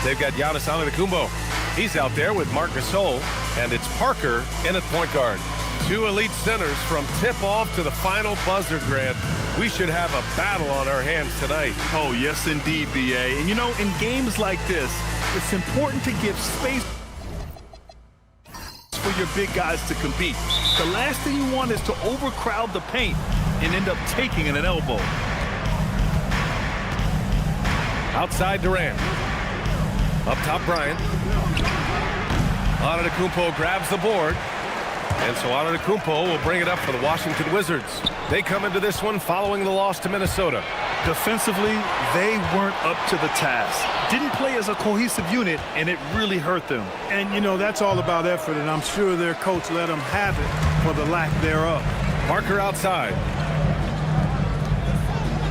Speaker 14: they've got Giannis Antetokounmpo. He's out there with Marc Gasol, and it's Parker in at point guard. Two elite centers from tip-off to the final buzzer, Grant. We should have a battle on our hands tonight.
Speaker 15: Oh, yes, indeed, B.A. And, you know, in games like this, it's important to give space for your big guys to compete. The last thing you want is to overcrowd the paint and end up taking an elbow.
Speaker 14: Outside Durant. Up top Bryant. Antetokounmpo grabs the board. And so Antetokounmpo will bring it up for the Washington Wizards. They come into this one following the loss to Minnesota.
Speaker 15: Defensively, they weren't up to the task. Didn't play as a cohesive unit, and it really hurt them.
Speaker 16: And, you know, that's all about effort, and I'm sure their coach let them have it for the lack thereof.
Speaker 14: Parker outside.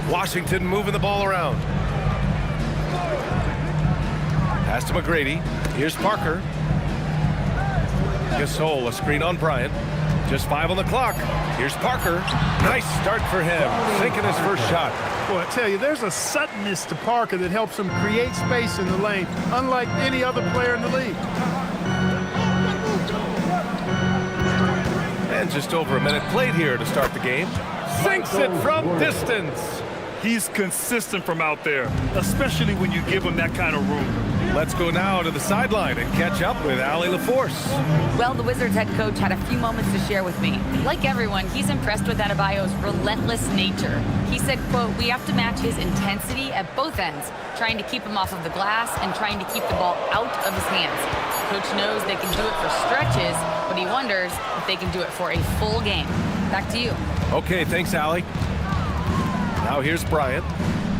Speaker 14: Washington moving the ball around. Pass to McGrady. Here's Parker. Gasol, a screen on Bryant. Just 5 on the clock. Here's Parker. Nice start for him. Sinking his first shot.
Speaker 16: Boy, I tell you, there's a suddenness to Parker that helps him create space in the lane, unlike any other player in the league.
Speaker 14: And just over a minute played here to start the game. Sinks it from distance.
Speaker 15: He's consistent from out there, especially when you give him that kind of room.
Speaker 14: Let's go now to the sideline and catch up with Allie LaForce.
Speaker 6: Well, the Wizards head coach had a few moments to share with me. Like everyone, he's impressed with Adebayo's relentless nature. He said, quote, "We have to match his intensity at both ends, trying to keep him off of the glass and trying to keep the ball out of his hands. Coach knows they can do it for stretches, but he wonders if they can do it for a full game." Back to you.
Speaker 14: Okay, thanks, Allie. Now here's Bryant.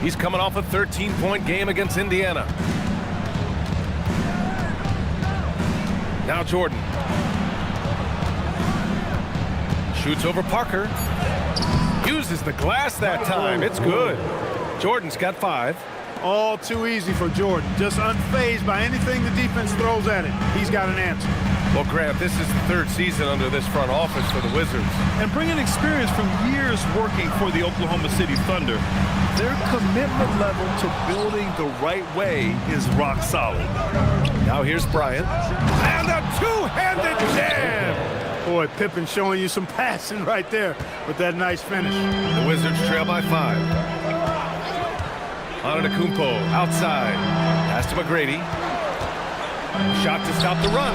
Speaker 14: He's coming off a 13-point game against Indiana. Now Jordan. Shoots over Parker. Uses the glass that time. It's good. Jordan's got 5.
Speaker 16: All too easy for Jordan. Just unfazed by anything the defense throws at him. He's got an answer.
Speaker 14: Well, Grant, this is the 3rd season under this front office for the Wizards.
Speaker 15: And bringing experience from years working for the Oklahoma City Thunder, their commitment level to building the right way is rock solid.
Speaker 14: Now here's Bryant. And a two-handed jam!
Speaker 16: Boy, Pippen showing you some passing right there with that nice finish.
Speaker 14: The Wizards trail by 5. Antetokounmpo outside. Pass to McGrady. Shot to stop the run.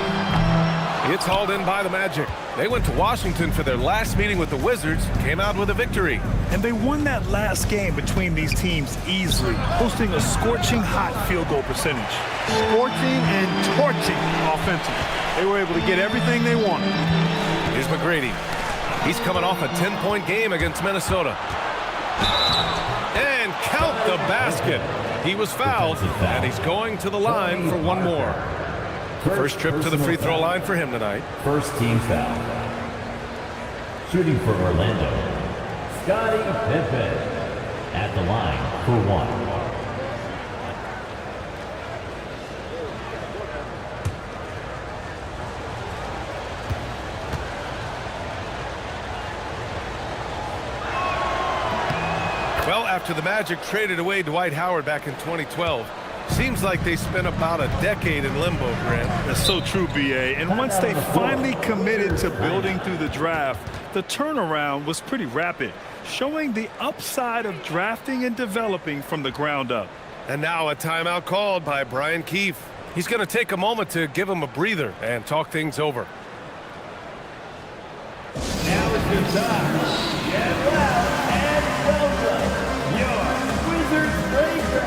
Speaker 14: It's hauled in by the Magic. They went to Washington for their last meeting with the Wizards, came out with a victory.
Speaker 15: And they won that last game between these teams easily, posting a scorching hot field goal percentage.
Speaker 16: Scorching and torching offensively. They were able to get everything they wanted.
Speaker 14: Here's McGrady. He's coming off a 10-point game against Minnesota. And count the basket. He was fouled, and he's going to the line for one more. First trip to the free throw line for him tonight.
Speaker 1: First team foul. Shooting for Orlando, Scottie Pippen at the line for 1.
Speaker 14: Well, after the Magic traded away Dwight Howard back in 2012, seems like they spent about a decade in limbo, Grant.
Speaker 15: That's so true, B.A. And once they finally committed to building through the draft, the turnaround was pretty rapid, showing the upside of drafting and developing from the ground up.
Speaker 14: And now a timeout called by Brian Keefe. He's going to take a moment to give him a breather and talk things over.
Speaker 1: Now it's your time. Get loud and welcome your Wizards Breaker.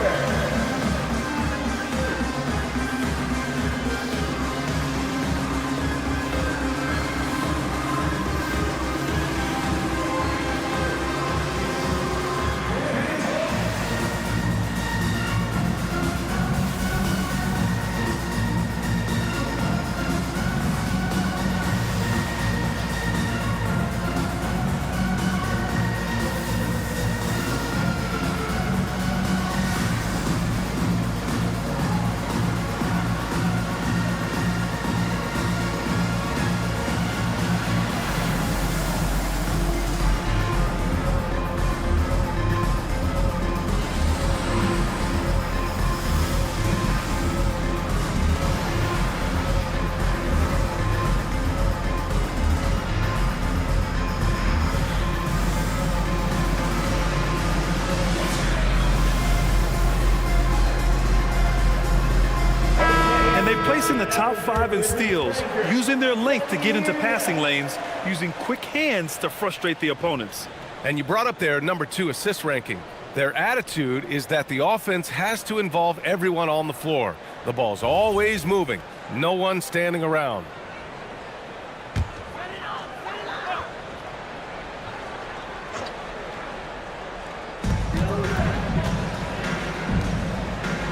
Speaker 15: Placing the top 5 in steals, using their length to get into passing lanes, using quick hands to frustrate the opponents.
Speaker 14: And you brought up their number 2 assist ranking. Their attitude is that the offense has to involve everyone on the floor. The ball's always moving, no one standing around.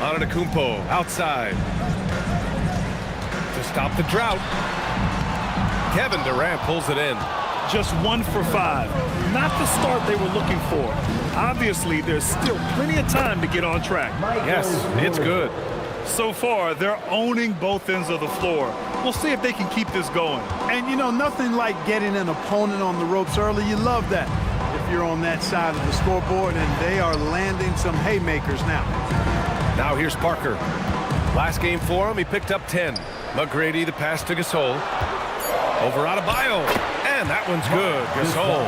Speaker 14: Antetokounmpo outside. To stop the drought. Kevin Durant pulls it in.
Speaker 15: Just 1 for 5. Not the start they were looking for. Obviously, there's still plenty of time to get on track.
Speaker 14: Yes, it's good.
Speaker 15: So far, they're owning both ends of the floor. We'll see if they can keep this going.
Speaker 16: And, you know, nothing like getting an opponent on the ropes early. You love that if you're on that side of the scoreboard, and they are landing some haymakers now.
Speaker 14: Now here's Parker. Last game for him, he picked up 10. McGrady, the pass to Gasol. Over Adebayo. And that one's good. Gasol.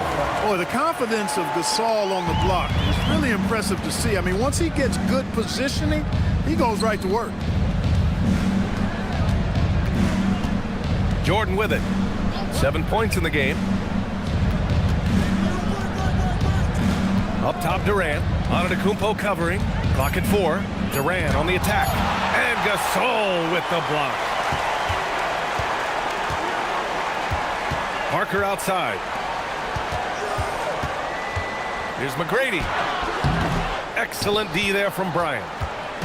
Speaker 16: Boy, the confidence of Gasol on the block is really impressive to see. I mean, once he gets good positioning, he goes right to work.
Speaker 14: Jordan with it. 7 points in the game. Up top, Durant. Antetokounmpo covering. Clock at 4. Durant on the attack. And Gasol with the block. Parker outside. Here's McGrady. Excellent D there from Bryant.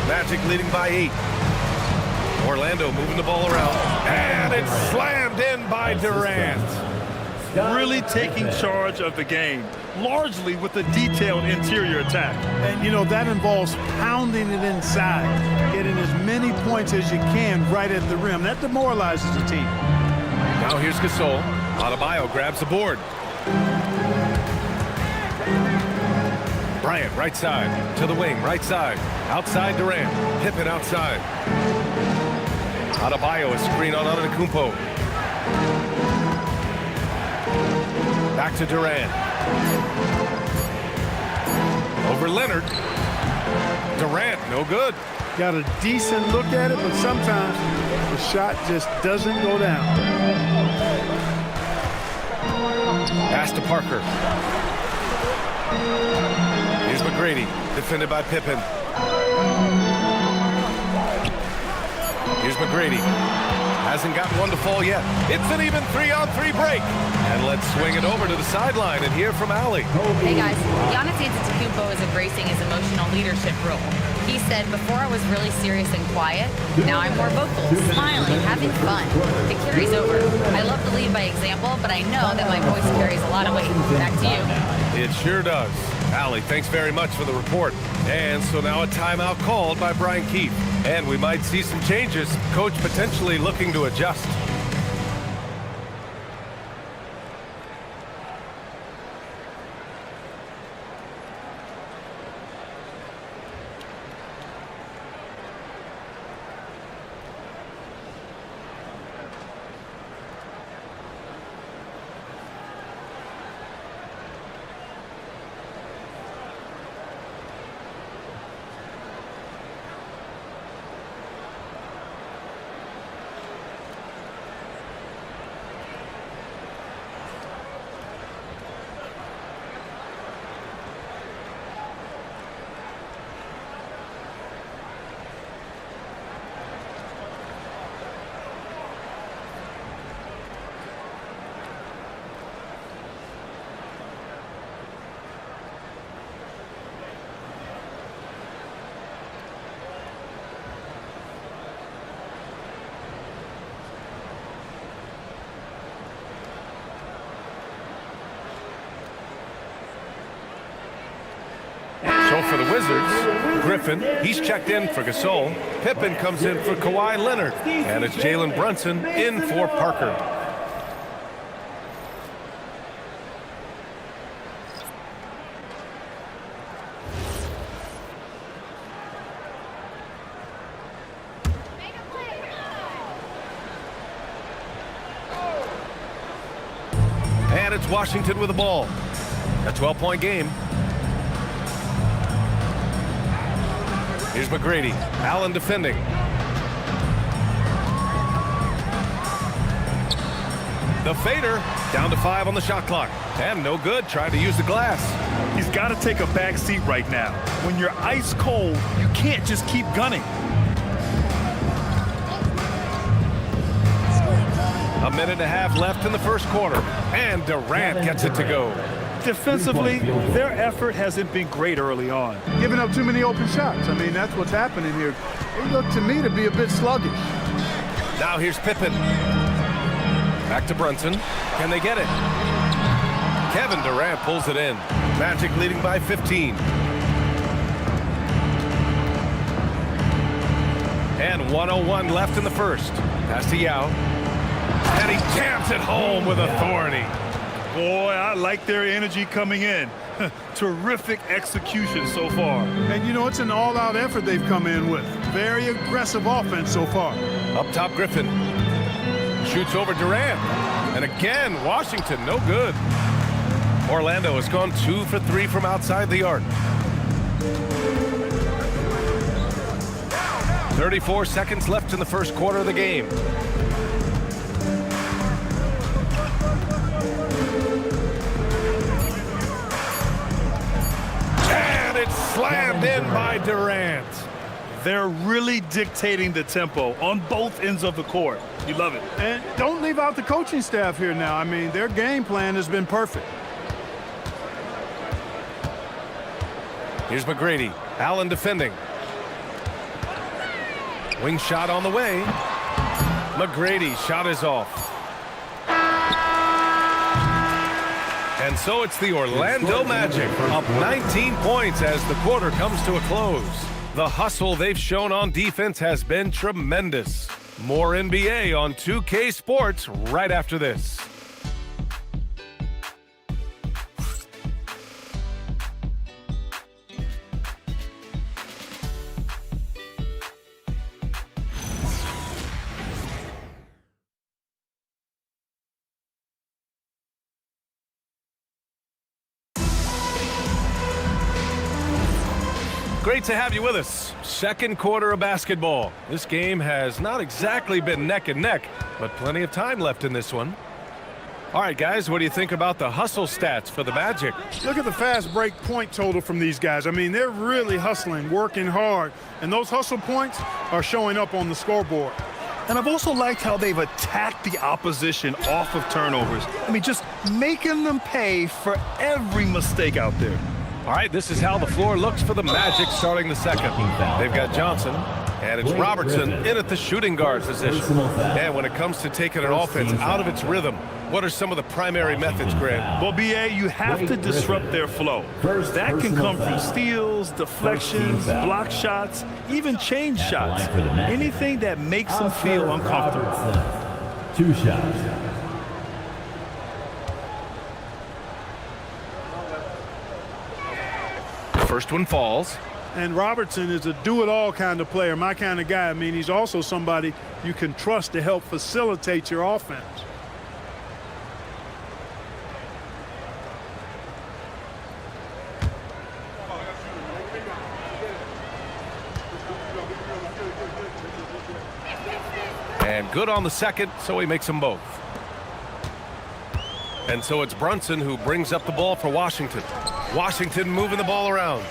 Speaker 14: Magic leading by 8. Orlando moving the ball around. And it's slammed in by Durant.
Speaker 15: Really taking charge of the game, largely with a detailed interior attack.
Speaker 16: And, you know, that involves pounding it inside, getting as many points as you can right at the rim. That demoralizes the team.
Speaker 14: Now here's Gasol. Adebayo grabs the board. Bryant right side to the wing, right side. Outside Durant. Pippen outside. Adebayo a screen on Antetokounmpo. Back to Durant. Over Leonard. Durant, no good.
Speaker 16: Got a decent look at it, but sometimes the shot just doesn't go down.
Speaker 14: Pass to Parker. Here's McGrady, defended by Pippen. Here's McGrady. Hasn't gotten one to fall yet. It's an even 3-on-3 break. And let's swing it over to the sideline and hear from Allie.
Speaker 6: Hey guys, Giannis Antetokounmpo is embracing his emotional leadership role. He said, before I was really serious and quiet, now I'm more vocal, smiling, having fun. It carries over. I love to lead by example, but I know that my voice carries a lot of weight. Back to you.
Speaker 14: It sure does. Allie, thanks very much for the report. And so now a timeout called by Brian Keefe. And we might see some changes. Coach potentially looking to adjust. So for the Wizards, Griffin, he's checked in for Gasol. Pippen comes in for Kawhi Leonard. And it's Jalen Brunson in for Parker. And it's Washington with the ball. A 12-point game. Here's McGrady. Allen defending. The fader. Down to 5 on the shot clock. And no good. Trying to use the glass.
Speaker 15: He's got to take a back seat right now. When you're ice cold, you can't just keep gunning.
Speaker 14: A minute and a half left in the first quarter. And Durant gets it to go.
Speaker 15: defensively, their effort hasn't been great early on.
Speaker 16: Giving up too many open shots. I mean, that's what's happening here. They look to me to be a bit sluggish.
Speaker 14: Now here's Pippen. Back to Brunson. Can they get it? Kevin Durant pulls it in. Magic leading by 15. And 1:01 left in the first. Pass to Yao. And he jams it home with authority.
Speaker 15: Boy, I like their energy coming in. Terrific execution so far.
Speaker 16: And you know, it's an all-out effort they've come in with. Very aggressive offense so far.
Speaker 14: Up top, Griffin. Shoots over Durant. And again, Washington, no good. Orlando has gone 2 for 3 from outside the arc. 34 seconds left in the first quarter of the game. And it's slammed in by Durant.
Speaker 15: They're really dictating the tempo on both ends of the court. You love it.
Speaker 16: And don't leave out the coaching staff here now. I mean, their game plan has been perfect.
Speaker 14: Here's McGrady. Allen defending. Wing shot on the way. McGrady's shot is off. And so it's the Orlando Magic up 19 points as the quarter comes to a close. The hustle they've shown on defense has been tremendous. More NBA on 2K Sports right after this. Great to have you with us. Second quarter of basketball. This game has not exactly been neck and neck, but plenty of time left in this one. All right, guys, what do you think about the hustle stats for the Magic?
Speaker 16: Look at the fast break point total from these guys. I mean, they're really hustling, working hard, and those hustle points are showing up on the scoreboard.
Speaker 15: And I've also liked how they've attacked the opposition off of turnovers. I mean, just making them pay for every mistake out there.
Speaker 14: All right, this is how the floor looks for the Magic starting the second. They've got Johnson, and it's Robertson in at the shooting guard position. And when it comes to taking an offense out of its rhythm, what are some of the primary methods, Grant?
Speaker 15: Well, B.A., you have to disrupt their flow. That can come from steals, deflections, block shots, even change shots. Anything that makes them feel uncomfortable.
Speaker 1: 2 shots.
Speaker 14: First one falls.
Speaker 16: And Robertson is a do-it-all kind of player, my kind of guy. I mean, he's also somebody you can trust to help facilitate your offense.
Speaker 14: And good on the second, so he makes them both. And so it's Brunson who brings up the ball for Washington. Washington moving the ball around.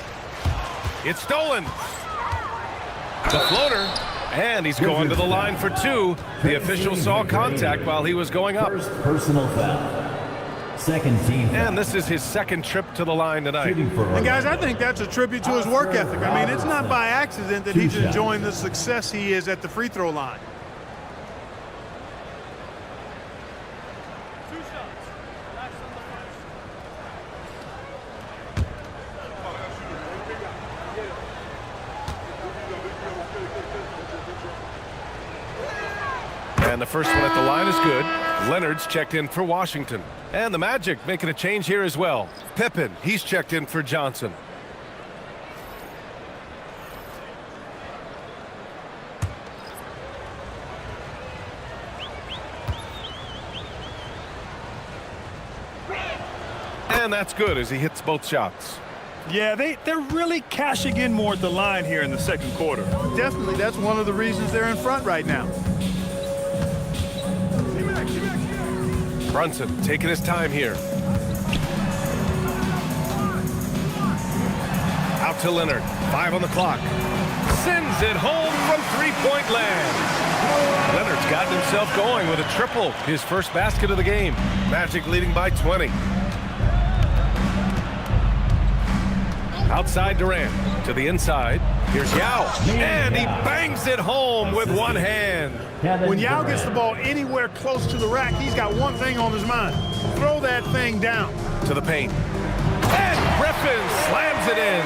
Speaker 14: It's stolen. The floater. And he's going to the line for 2. The official saw contact while he was going up.
Speaker 1: First personal foul. Second team foul.
Speaker 14: And this is his second trip to the line tonight.
Speaker 16: And guys, I think that's a tribute to his work ethic. I mean, it's not by accident that he's enjoying the success he is at the free throw line.
Speaker 14: And the first one at the line is good. Leonard's checked in for Washington. And the Magic making a change here as well. Pippen, he's checked in for Johnson. And that's good as he hits both shots.
Speaker 15: Yeah, they're really cashing in more at the line here in the second quarter.
Speaker 16: Definitely, that's one of the reasons they're in front right now.
Speaker 14: Brunson taking his time here. Out to Leonard. 5 on the clock. Sends it home from three-point land. Leonard's gotten himself going with a triple. His first basket of the game. Magic leading by 20. Outside Durant to the inside. Here's Yao, and he bangs it home with one hand.
Speaker 16: When Yao gets the ball anywhere close to the rack, he's got one thing on his mind. Throw that thing down.
Speaker 14: To the paint. And Griffin slams it in.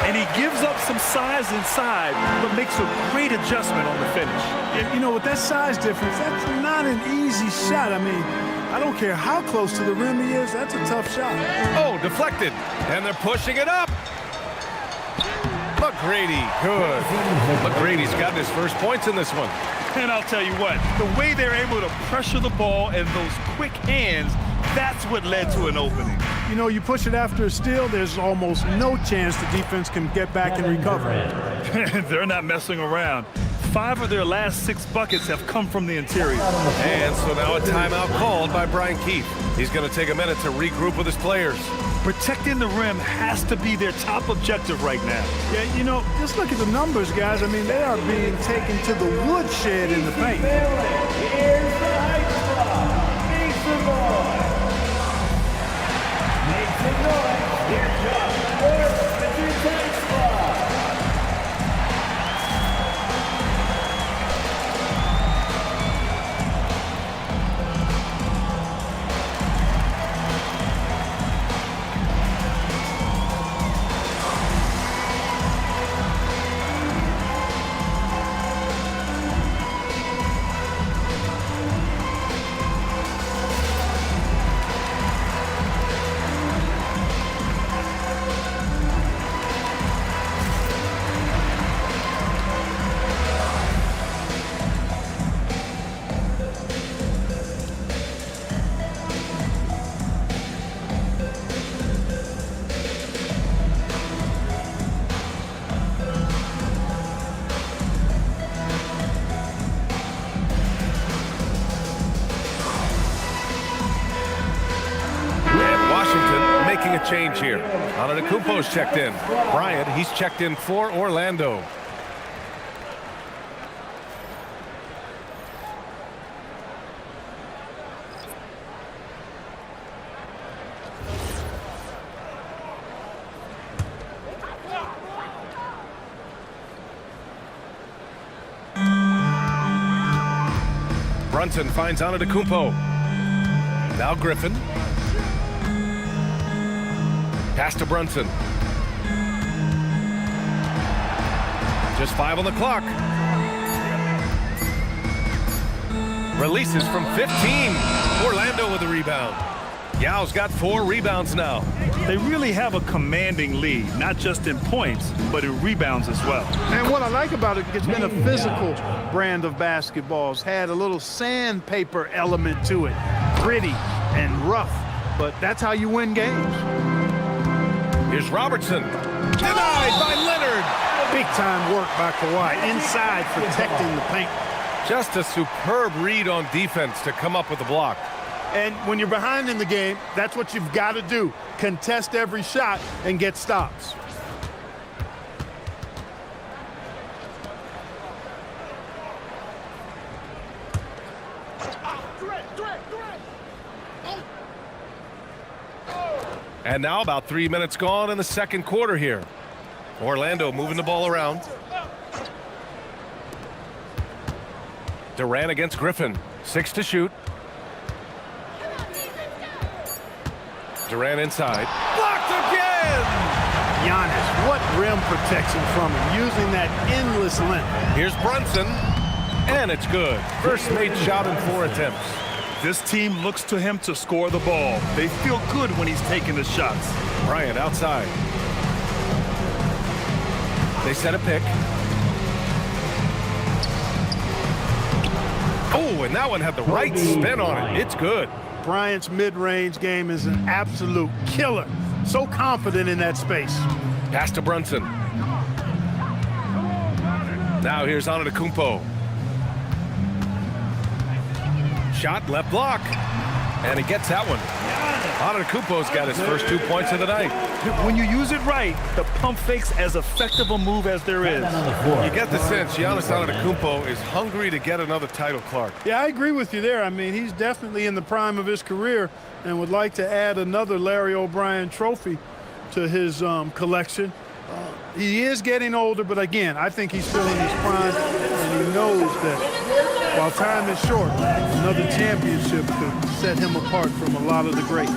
Speaker 15: And he gives up some size inside, but makes a great adjustment on the finish.
Speaker 16: And, you know, with that size difference, that's not an easy shot. I mean, I don't care how close to the rim he is, that's a tough shot.
Speaker 14: Oh, deflected. And they're pushing it up. McGrady, good. McGrady's got his first points in this one.
Speaker 15: And I'll tell you what, the way they're able to pressure the ball and those quick hands, that's what led to an opening.
Speaker 16: You know, you push it after a steal, there's almost no chance the defense can get back and recover.
Speaker 15: They're not messing around. 5 of their last 6 buckets have come from the interior.
Speaker 14: And so now a timeout called by Brian Keefe. He's going to take a minute to regroup with his players.
Speaker 15: Protecting the rim has to be their top objective right now.
Speaker 16: Yeah, you know, just look at the numbers, guys. I mean, they are being taken to the woodshed in the paint.
Speaker 1: Here's the high spot. Mason Boy. Mason Boy. Here's Josh Ward, the 2-10 spot.
Speaker 14: Change here. Antetokounmpo's checked in. Bryant, he's checked in for Orlando. Brunson finds Antetokounmpo. Now Griffin. Pass to Brunson. Just 5 on the clock. Releases from 15. Orlando with the rebound. Yao's got 4 rebounds now.
Speaker 15: They really have a commanding lead, not just in points, but in rebounds as well.
Speaker 16: And what I like about it, it's been a physical brand of basketball. It's had a little sandpaper element to it. Gritty and rough, but that's how you win games.
Speaker 14: Here's Robertson. Denied by Leonard.
Speaker 16: Big-time work by Kawhi. Inside, protecting the paint.
Speaker 14: Just a superb read on defense to come up with the block.
Speaker 16: And when you're behind in the game, that's what you've got to do. Contest every shot and get stops.
Speaker 14: And now about 3 minutes gone in the second quarter here. Orlando moving the ball around. Durant against Griffin. 6 to shoot. Durant inside. Blocked again!
Speaker 16: Giannis, what rim protection from him, using that endless length.
Speaker 14: Here's Brunson, and it's good. First made shot in 4 attempts.
Speaker 15: This team looks to him to score the ball. They feel good when he's taking the shots.
Speaker 14: Bryant outside. They set a pick. Oh, and that one had the right spin on it. It's good.
Speaker 16: Bryant's mid-range game is an absolute killer. So confident in that space.
Speaker 14: Pass to Brunson. Now here's Antetokounmpo. Shot, left block. And he gets that one. Antetokounmpo's got his first 2 points of the night.
Speaker 15: When you use it right, the pump fake's as effective a move as there is.
Speaker 14: You get the sense Giannis Antetokounmpo is hungry to get another title, Clark.
Speaker 16: Yeah, I agree with you there. I mean, he's definitely in the prime of his career and would like to add another Larry O'Brien trophy to his collection. He is getting older, but again, I think he's still in his prime, and he knows that while time is short, another championship could set him apart from a lot of the greats.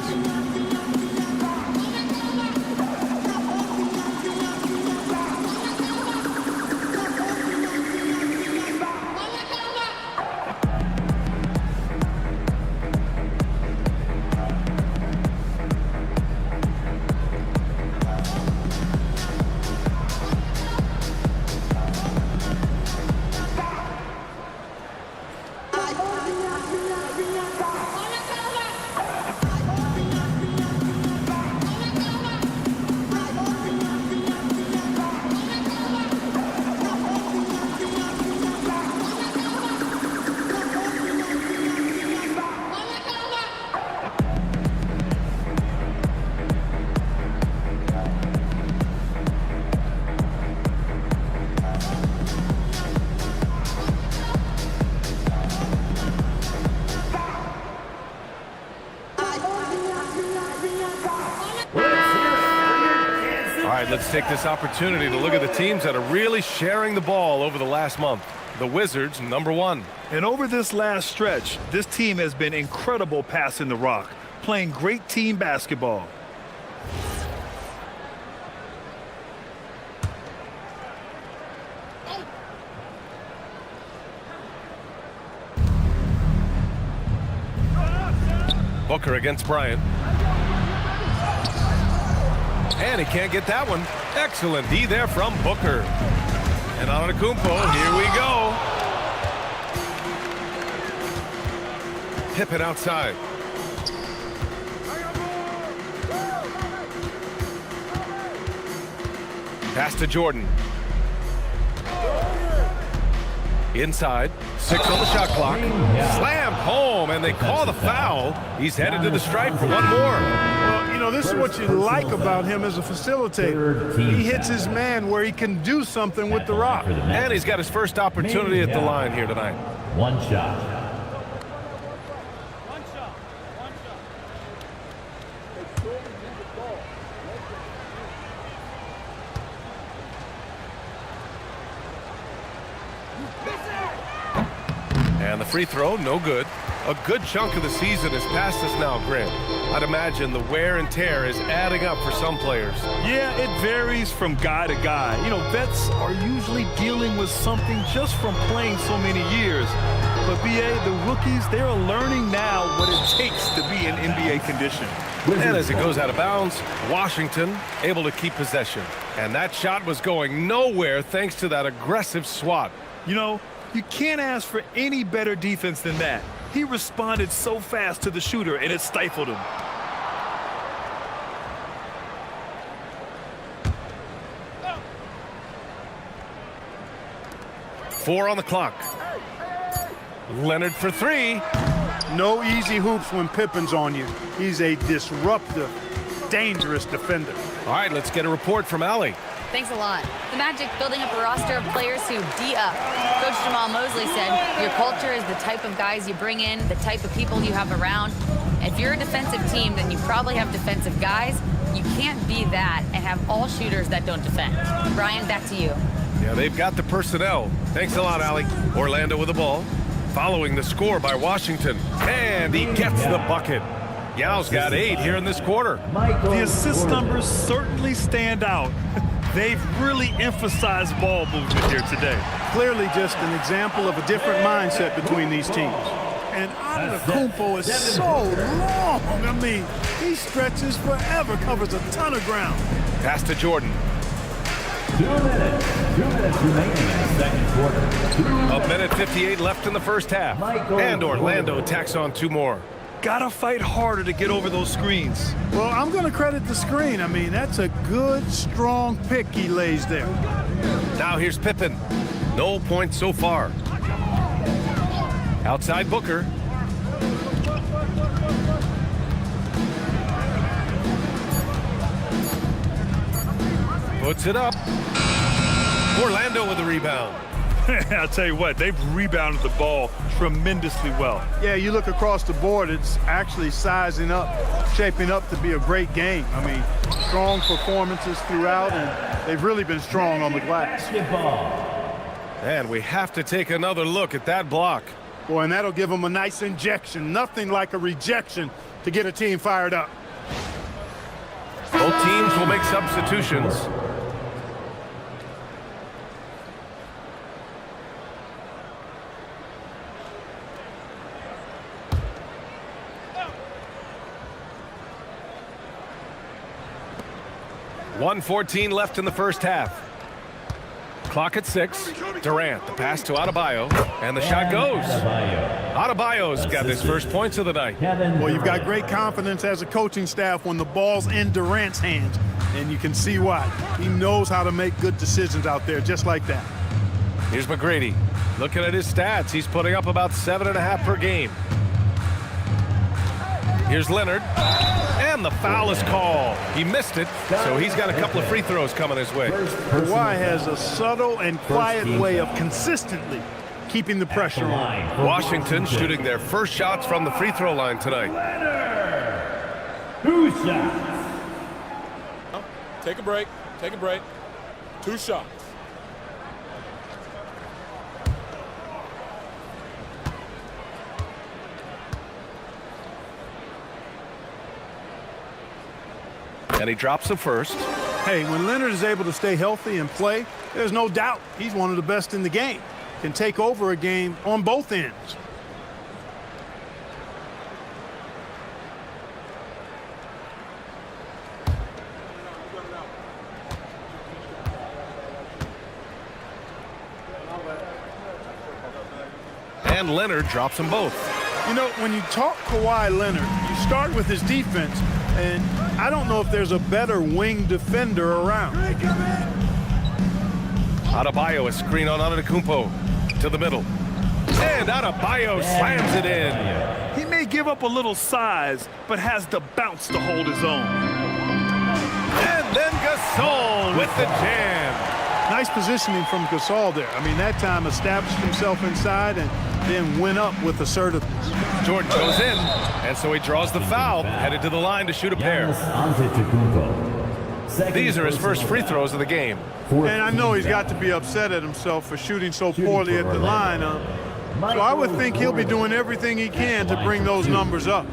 Speaker 14: Let's take this opportunity to look at the teams that are really sharing the ball over the last month. The Wizards, #1.
Speaker 15: And over this last stretch, this team has been incredible passing the rock, playing great team basketball.
Speaker 14: Booker against Bryant. And he can't get that one. Excellent D there from Booker. And Antetokounmpo, here we go. Pippen outside. Pass to Jordan. Inside. 6 on the shot clock. Slammed home, and they call the foul. He's headed to the stripe for one more.
Speaker 16: Well, you know, this is what you like about him as a facilitator. He hits his man where he can do something with the rock.
Speaker 14: And he's got his first opportunity at the line here tonight.
Speaker 1: One shot.
Speaker 14: And the free throw, no good. A good chunk of the season is past us now, Grant. I'd imagine the wear and tear is adding up for some players.
Speaker 15: Yeah, it varies from guy to guy. You know, vets are usually dealing with something just from playing so many years. But, B.A., the rookies, they're learning now what it takes to be in NBA condition.
Speaker 14: And as it goes out of bounds, Washington able to keep possession. And that shot was going nowhere thanks to that aggressive swat.
Speaker 15: You know, you can't ask for any better defense than that. He responded so fast to the shooter, and it stifled him.
Speaker 14: Four on the clock. Leonard for three.
Speaker 16: No easy hoops when Pippen's on you. He's a disruptive, dangerous defender.
Speaker 14: All right, let's get a report from Allie.
Speaker 6: Thanks a lot. The Magic building up a roster of players who D up. Coach Jamal Mosley said, your culture is the type of guys you bring in, the type of people you have around. If you're a defensive team, then you probably have defensive guys. You can't be that and have all shooters that don't defend. Brian, back to you.
Speaker 14: Yeah, they've got the personnel. Thanks a lot, Allie. Orlando with the ball. Following the score by Washington. And he gets the bucket. Yao's got 8 here in this quarter.
Speaker 15: The assist numbers certainly stand out. They've really emphasized ball movement here today.
Speaker 16: Clearly just an example of a different mindset between these teams. And Antetokounmpo is so long. I mean, he stretches forever, covers a ton of ground.
Speaker 14: Pass to Jordan.
Speaker 1: 2 minutes. 2 minutes remaining in the second quarter.
Speaker 14: A minute 58 left in the first half. And Orlando tacks on 2 more.
Speaker 15: Gotta fight harder to get over those screens.
Speaker 16: Well, I'm going to credit the screen. I mean, that's a good, strong pick he lays there.
Speaker 14: Now here's Pippen. No points so far. Outside Booker. Puts it up. Orlando with the rebound.
Speaker 15: I'll tell you what, they've rebounded the ball tremendously well.
Speaker 16: Yeah, you look across the board, it's actually sizing up, shaping up to be a great game. I mean, strong performances throughout, and they've really been strong on the glass.
Speaker 14: And we have to take another look at that block.
Speaker 16: Boy, and that'll give them a nice injection. Nothing like a rejection to get a team fired up.
Speaker 14: Both teams will make substitutions. .114 left in the first half. Clock at 6. Durant, the pass to Adebayo, and the shot goes. Adebayo's got his first points of the night.
Speaker 16: Well, you've got great confidence as a coaching staff when the ball's in Durant's hands, and you can see why. He knows how to make good decisions out there, just like that.
Speaker 14: Here's McGrady. Looking at his stats, he's putting up about 7.5 per game. Here's Leonard, and the foul is called. He missed it, so he's got a couple of free throws coming his way.
Speaker 16: Kawhi has a subtle and quiet way of consistently keeping the pressure on.
Speaker 14: Washington shooting their first shots from the free throw line tonight.
Speaker 1: Two shots.
Speaker 17: Take a break. Take a break. 2 shots.
Speaker 14: And he drops the first.
Speaker 16: Hey, when Leonard is able to stay healthy and play, there's no doubt he's one of the best in the game. Can take over a game on both ends.
Speaker 14: And Leonard drops them both.
Speaker 16: You know, when you talk Kawhi Leonard, you start with his defense, and I don't know if there's a better wing defender around.
Speaker 14: Adebayo, a screen on Antetokounmpo to the middle. And Adebayo slams it in.
Speaker 15: He may give up a little size, but has the bounce to hold his own.
Speaker 14: And then Gasol with the jam.
Speaker 16: Nice positioning from Gasol there. I mean, that time established himself inside and then went up with assertiveness.
Speaker 14: Jordan goes in, and so he draws the foul, headed to the line to shoot a pair. These are his first free throws of the game.
Speaker 16: And I know he's got to be upset at himself for shooting so poorly at the line. So I would think he'll be doing everything he can to bring those numbers up.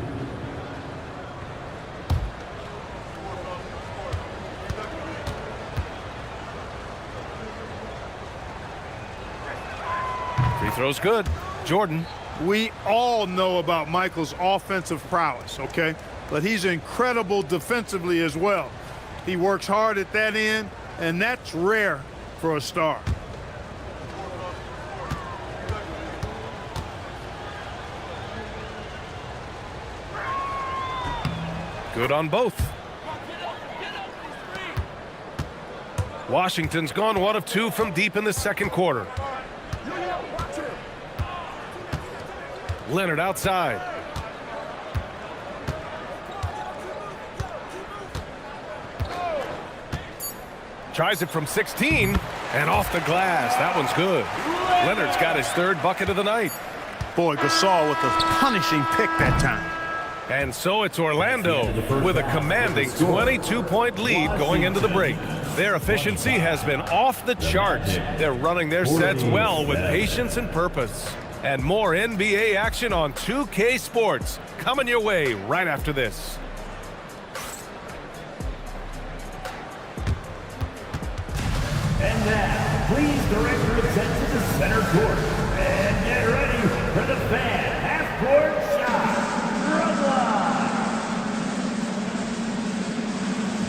Speaker 14: Free throw's good. Jordan.
Speaker 16: We all know about Michael's offensive prowess, okay? But he's incredible defensively as well. He works hard at that end, and that's rare for a star.
Speaker 14: Good on both. Washington's gone 1 of 2 from deep in the second quarter. Leonard outside. Tries it from 16 and off the glass. That one's good. Leonard's got his 3rd bucket of the night.
Speaker 16: Boy, Gasol with a punishing pick that time.
Speaker 14: And so it's Orlando with a commanding 22-point lead going into the break. Their efficiency has been off the charts. They're running their sets well with patience and purpose. And more NBA action on 2K Sports coming your way right after this.
Speaker 1: And now, please direct your attention to center court. And get ready for the fan half-court shot from line.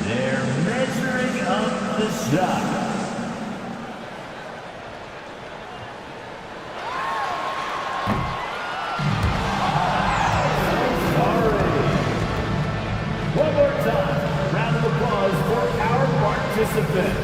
Speaker 1: They're measuring up the shot. One more time, round of applause for our participant.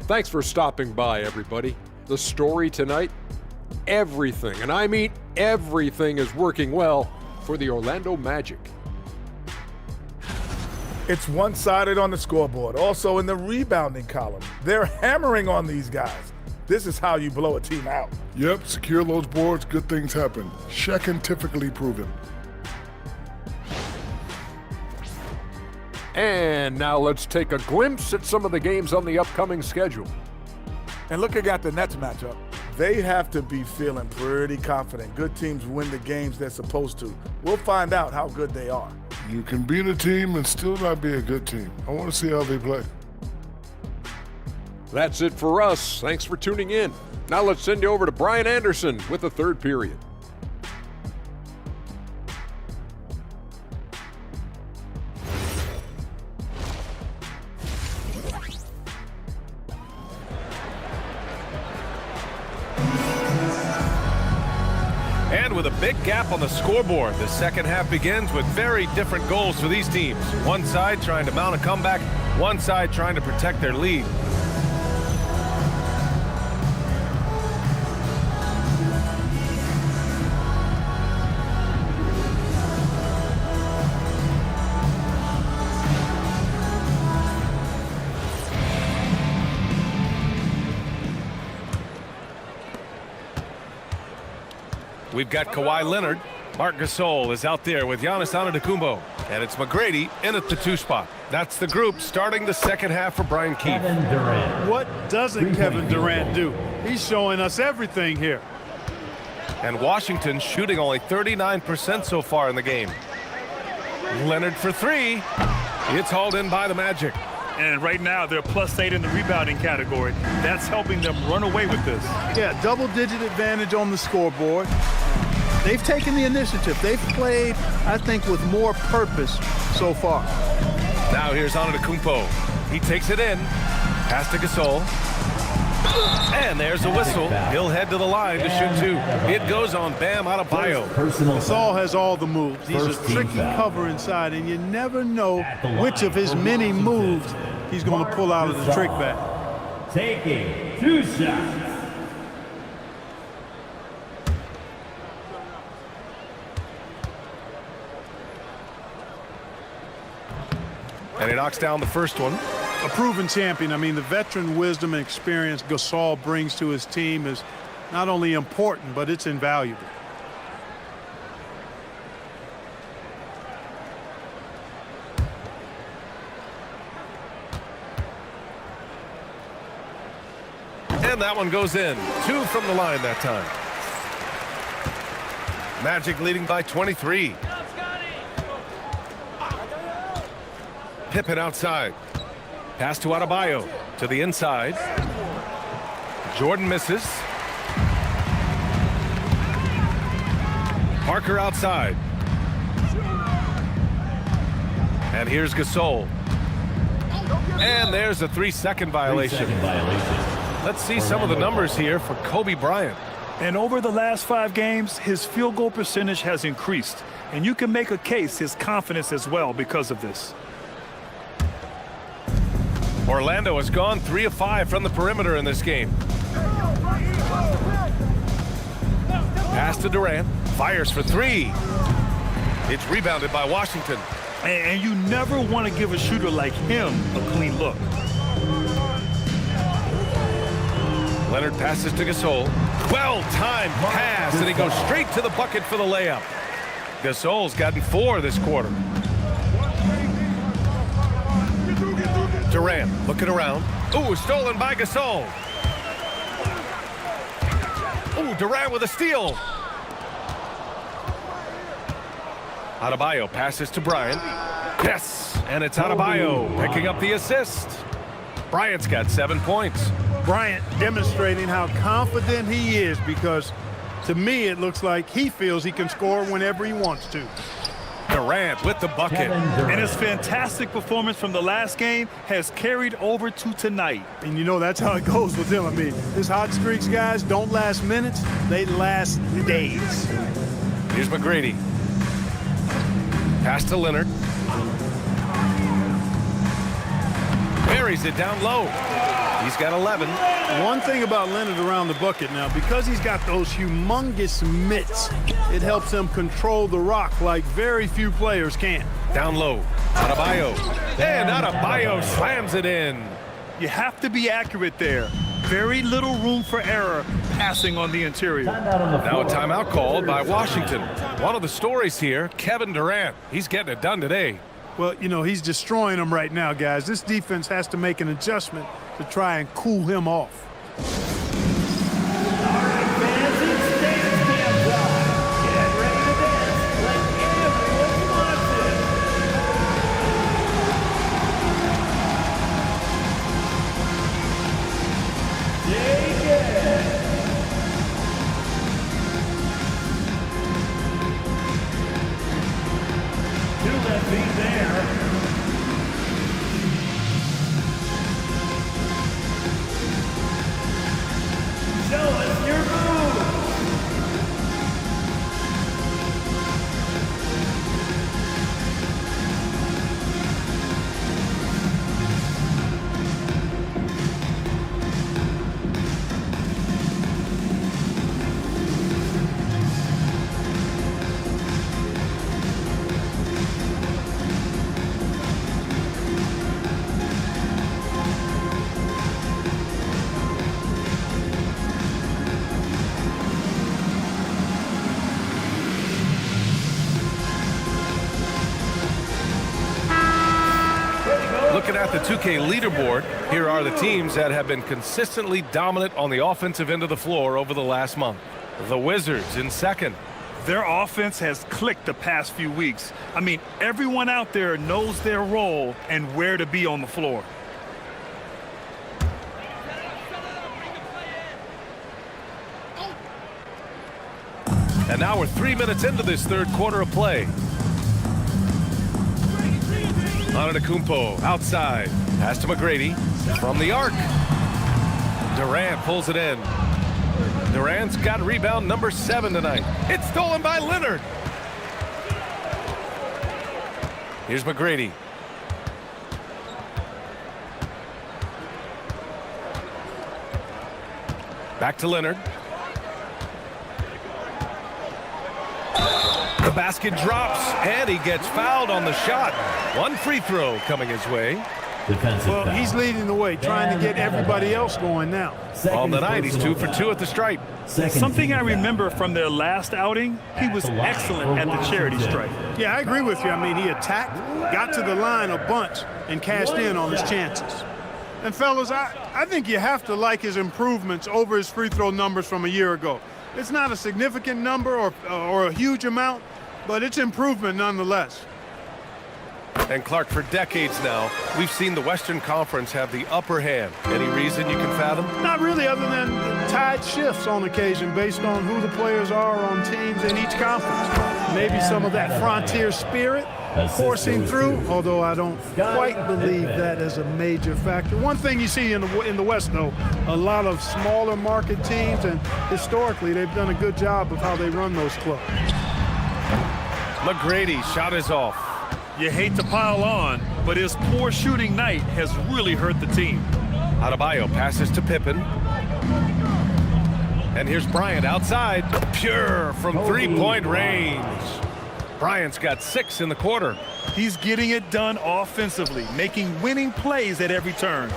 Speaker 8: Thanks for stopping by, everybody. The story tonight, everything, and I mean everything, is working well for the Orlando Magic.
Speaker 9: It's one-sided on the scoreboard. Also in the rebounding column, they're hammering on these guys. This is how you blow a team out.
Speaker 10: Yep, secure those boards, good things happen. Scientifically proven.
Speaker 8: And now let's take a glimpse at some of the games on the upcoming schedule.
Speaker 9: And looking at the Nets matchup, they have to be feeling pretty confident. Good teams win the games they're supposed to. We'll find out how good they are.
Speaker 10: You can beat a team and still not be a good team. I want to see how they play.
Speaker 8: That's it for us. Thanks for tuning in. Now let's send you over to Brian Anderson with the third period.
Speaker 14: And with a big gap on the scoreboard, the second half begins with very different goals for these teams. One side trying to mount a comeback, one side trying to protect their lead. We've got Kawhi Leonard. Marc Gasol is out there with Giannis Antetokounmpo. And it's McGrady in at the 2 spot. That's the group starting the second half for Brian Keefe.
Speaker 16: What doesn't Kevin Durant do? He's showing us everything here.
Speaker 14: And Washington shooting only 39% so far in the game. Leonard for 3. It's hauled in by the Magic.
Speaker 15: And right now, they're +8 in the rebounding category. That's helping them run away with this.
Speaker 16: Yeah, double-digit advantage on the scoreboard. They've taken the initiative. They've played, I think, with more purpose so far.
Speaker 14: Now here's Antetokounmpo. He takes it in. Pass to Gasol. And there's a whistle. He'll head to the line to shoot 2. It goes on Bam Adebayo.
Speaker 16: Gasol has all the moves. He's a tricky cover inside, and you never know which of his many moves he's going to pull out of the trick bag.
Speaker 1: Taking 2 shots.
Speaker 14: And he knocks down the first one.
Speaker 16: A proven champion. I mean, the veteran wisdom and experience Gasol brings to his team is not only important, but it's invaluable.
Speaker 14: And that one goes in. 2 from the line that time. Magic leading by 23. Pippen outside. Pass to Adebayo. To the inside. Jordan misses. Parker outside. And here's Gasol. And there's a 3-second violation. Let's see some of the numbers here for Kobe Bryant.
Speaker 15: And over the last 5 games, his field goal percentage has increased. And you can make a case his confidence as well because of this.
Speaker 14: Orlando has gone 3 of 5 from the perimeter in this game. Pass to Durant. Fires for 3. It's rebounded by Washington.
Speaker 15: And you never want to give a shooter like him a clean look.
Speaker 14: Leonard passes to Gasol. Well-timed pass, and he goes straight to the bucket for the layup. Gasol's gotten 4 this quarter. Durant looking around. Ooh, stolen by Gasol. Ooh, Durant with a steal. Adebayo passes to Bryant. Yes, and it's Adebayo picking up the assist. Bryant's got 7 points.
Speaker 16: Bryant demonstrating how confident he is, because to me it looks like he feels he can score whenever he wants to.
Speaker 14: Durant with the bucket.
Speaker 15: And his fantastic performance from the last game has carried over to tonight.
Speaker 16: And you know that's how it goes with him. I mean, his hot streaks, guys, don't last minutes, they last days.
Speaker 14: Here's McGrady. Pass to Leonard. Buries it down low. He's got 11.
Speaker 16: One thing about Leonard around the bucket now, because he's got those humongous mitts, it helps him control the rock like very few players can.
Speaker 14: Down low, Adebayo. And Adebayo slams it in.
Speaker 15: You have to be accurate there. Very little room for error passing on the interior.
Speaker 14: Now a timeout called by Washington. One of the stories here, Kevin Durant. He's getting it done today.
Speaker 16: Well, you know, he's destroying them right now, guys. This defense has to make an adjustment to try and cool him off.
Speaker 14: Looking at the 2K leaderboard, here are the teams that have been consistently dominant on the offensive end of the floor over the last month. The Wizards in second.
Speaker 15: Their offense has clicked the past few weeks. I mean, everyone out there knows their role and where to be on the floor.
Speaker 14: And now we're 3 minutes into this third quarter of play. Antetokounmpo outside. Pass to McGrady from the arc. Durant pulls it in. Durant's got rebound number 7 tonight. It's stolen by Leonard. Here's McGrady. Back to Leonard. The basket drops, and he gets fouled on the shot. One free throw coming his way.
Speaker 16: Well, he's leading the way, trying to get everybody else going now.
Speaker 14: On the night, he's 2 for 2 at the stripe.
Speaker 15: Something I remember from their last outing, he was excellent at the charity stripe.
Speaker 16: Yeah, I agree with you. I mean, he attacked, got to the line a bunch, and cashed in on his chances. And, fellas, I think you have to like his improvements over his free throw numbers from a year ago. It's not a significant number or a huge amount, but it's improvement nonetheless.
Speaker 14: And Clark, for decades now, we've seen the Western Conference have the upper hand. Any reason you can fathom?
Speaker 16: Not really, other than tide shifts on occasion based on who the players are on teams in each conference. Maybe some of that frontier spirit coursing through, although I don't quite believe that as a major factor. One thing you see in the West, though, a lot of smaller market teams, and historically they've done a good job of how they run those clubs.
Speaker 14: McGrady shot is off.
Speaker 15: You hate to pile on, but his poor shooting night has really hurt the team.
Speaker 14: Adebayo passes to Pippen. And here's Bryant outside. Pure from three-point range. Bryant's got 6 in the quarter.
Speaker 15: He's getting it done offensively, making winning plays at every turn.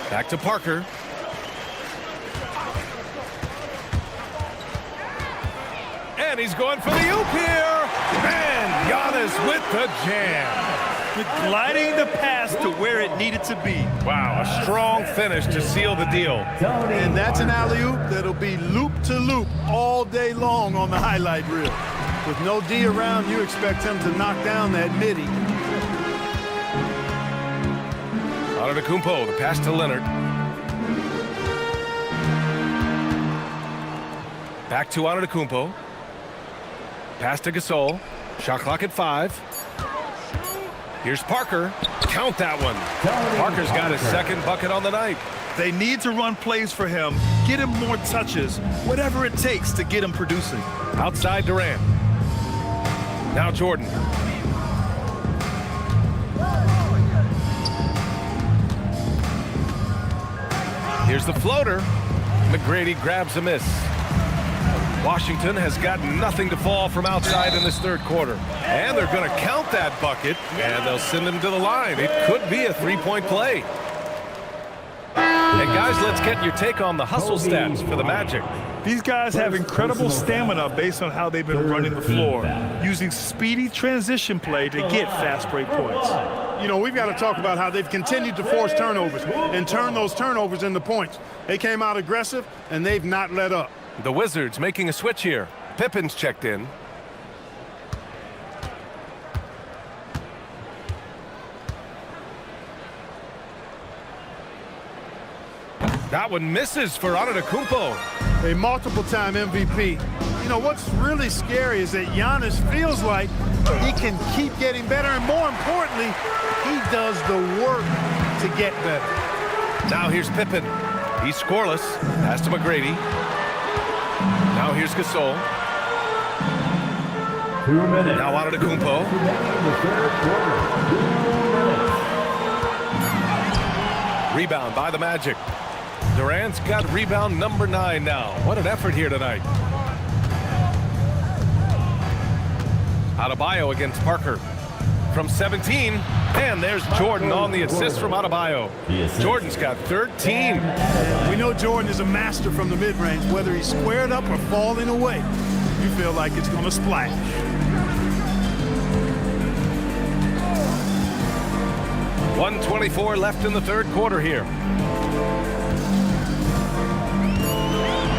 Speaker 14: Back to Parker. And he's going for the oop here. And Giannis with the jam.
Speaker 15: Gliding the pass to where it needed to be.
Speaker 14: Wow, a strong finish to seal the deal.
Speaker 16: And that's an alley-oop that'll be loop to loop all day long on the highlight reel. With no D around, you expect him to knock down that midi.
Speaker 14: Antetokounmpo, the pass to Leonard. Back to Antetokounmpo. Pass to Gasol. Shot clock at 5. Here's Parker. Count that one. Parker's got his second bucket on the night.
Speaker 15: They need to run plays for him, get him more touches, whatever it takes to get him producing.
Speaker 14: Outside Durant. Now Jordan. Here's the floater. McGrady grabs a miss. Washington has got nothing to fall from outside in this third quarter. And they're going to count that bucket, and they'll send him to the line. It could be a three-point play. And guys, let's get your take on the hustle stats for the Magic.
Speaker 15: These guys have incredible stamina based on how they've been running the floor, using speedy transition play to get fast break points.
Speaker 16: You know, we've got to talk about how they've continued to force turnovers and turn those turnovers into points. They came out aggressive, and they've not let up.
Speaker 14: The Wizards making a switch here. Pippen's checked in. That one misses for Antetokounmpo.
Speaker 16: A multiple-time MVP. You know, what's really scary is that Giannis feels like he can keep getting better, and more importantly, he does the work to get better.
Speaker 14: Now here's Pippen. He's scoreless. Pass to McGrady. Now here's Gasol.
Speaker 1: 2 minutes.
Speaker 14: Now Antetokounmpo. Rebound by the Magic. Durant's got rebound number 9 now. What an effort here tonight. Adebayo against Parker. From 17, and there's Jordan on the assist from Adebayo. Jordan's got 13.
Speaker 16: We know Jordan is a master from the mid-range. Whether he's squared up or falling away, you feel like it's going to splash.
Speaker 14: .124 left in the third quarter here.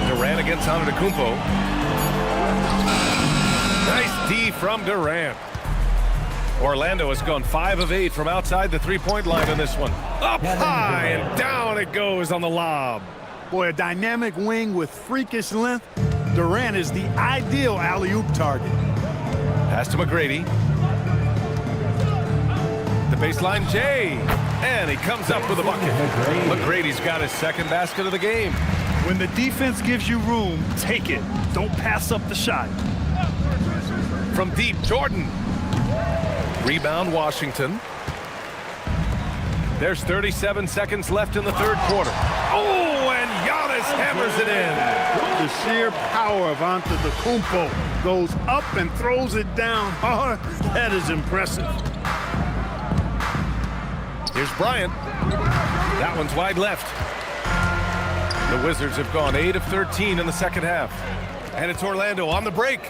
Speaker 14: Durant against Antetokounmpo. Nice D from Durant. Orlando has gone 5 of 8 from outside the three-point line in this one. Up high and down it goes on the lob.
Speaker 16: Boy, a dynamic wing with freakish length. Durant is the ideal alley-oop target.
Speaker 14: Pass to McGrady. The baseline Jay. And he comes up with a bucket. McGrady's got his second basket of the game.
Speaker 15: When the defense gives you room, take it. Don't pass up the shot.
Speaker 14: From deep, Jordan. Rebound, Washington. There's 37 seconds left in the third quarter. Oh, and Giannis hammers it in.
Speaker 16: The sheer power of Antetokounmpo goes up and throws it down hard. That is impressive.
Speaker 14: Here's Bryant. That one's wide left. The Wizards have gone 8 of 13 in the second half. And it's Orlando on the break.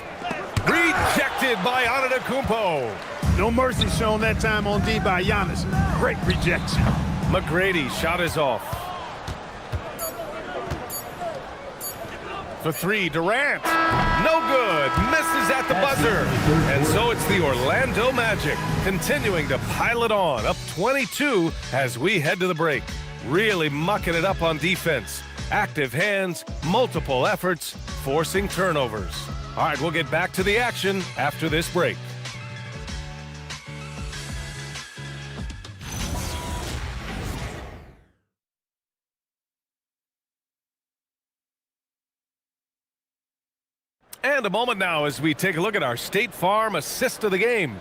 Speaker 14: Rejected by Antetokounmpo.
Speaker 16: No mercy shown that time on D by Giannis. Great rejection.
Speaker 14: McGrady shot is off. For 3, Durant. No good. Misses at the buzzer. And so it's the Orlando Magic continuing to pile it on. Up 22 as we head to the break. Really mucking it up on defense. Active hands, multiple efforts, forcing turnovers. All right, we'll get back to the action after this break. And a moment now as we take a look at our State Farm assist of the game.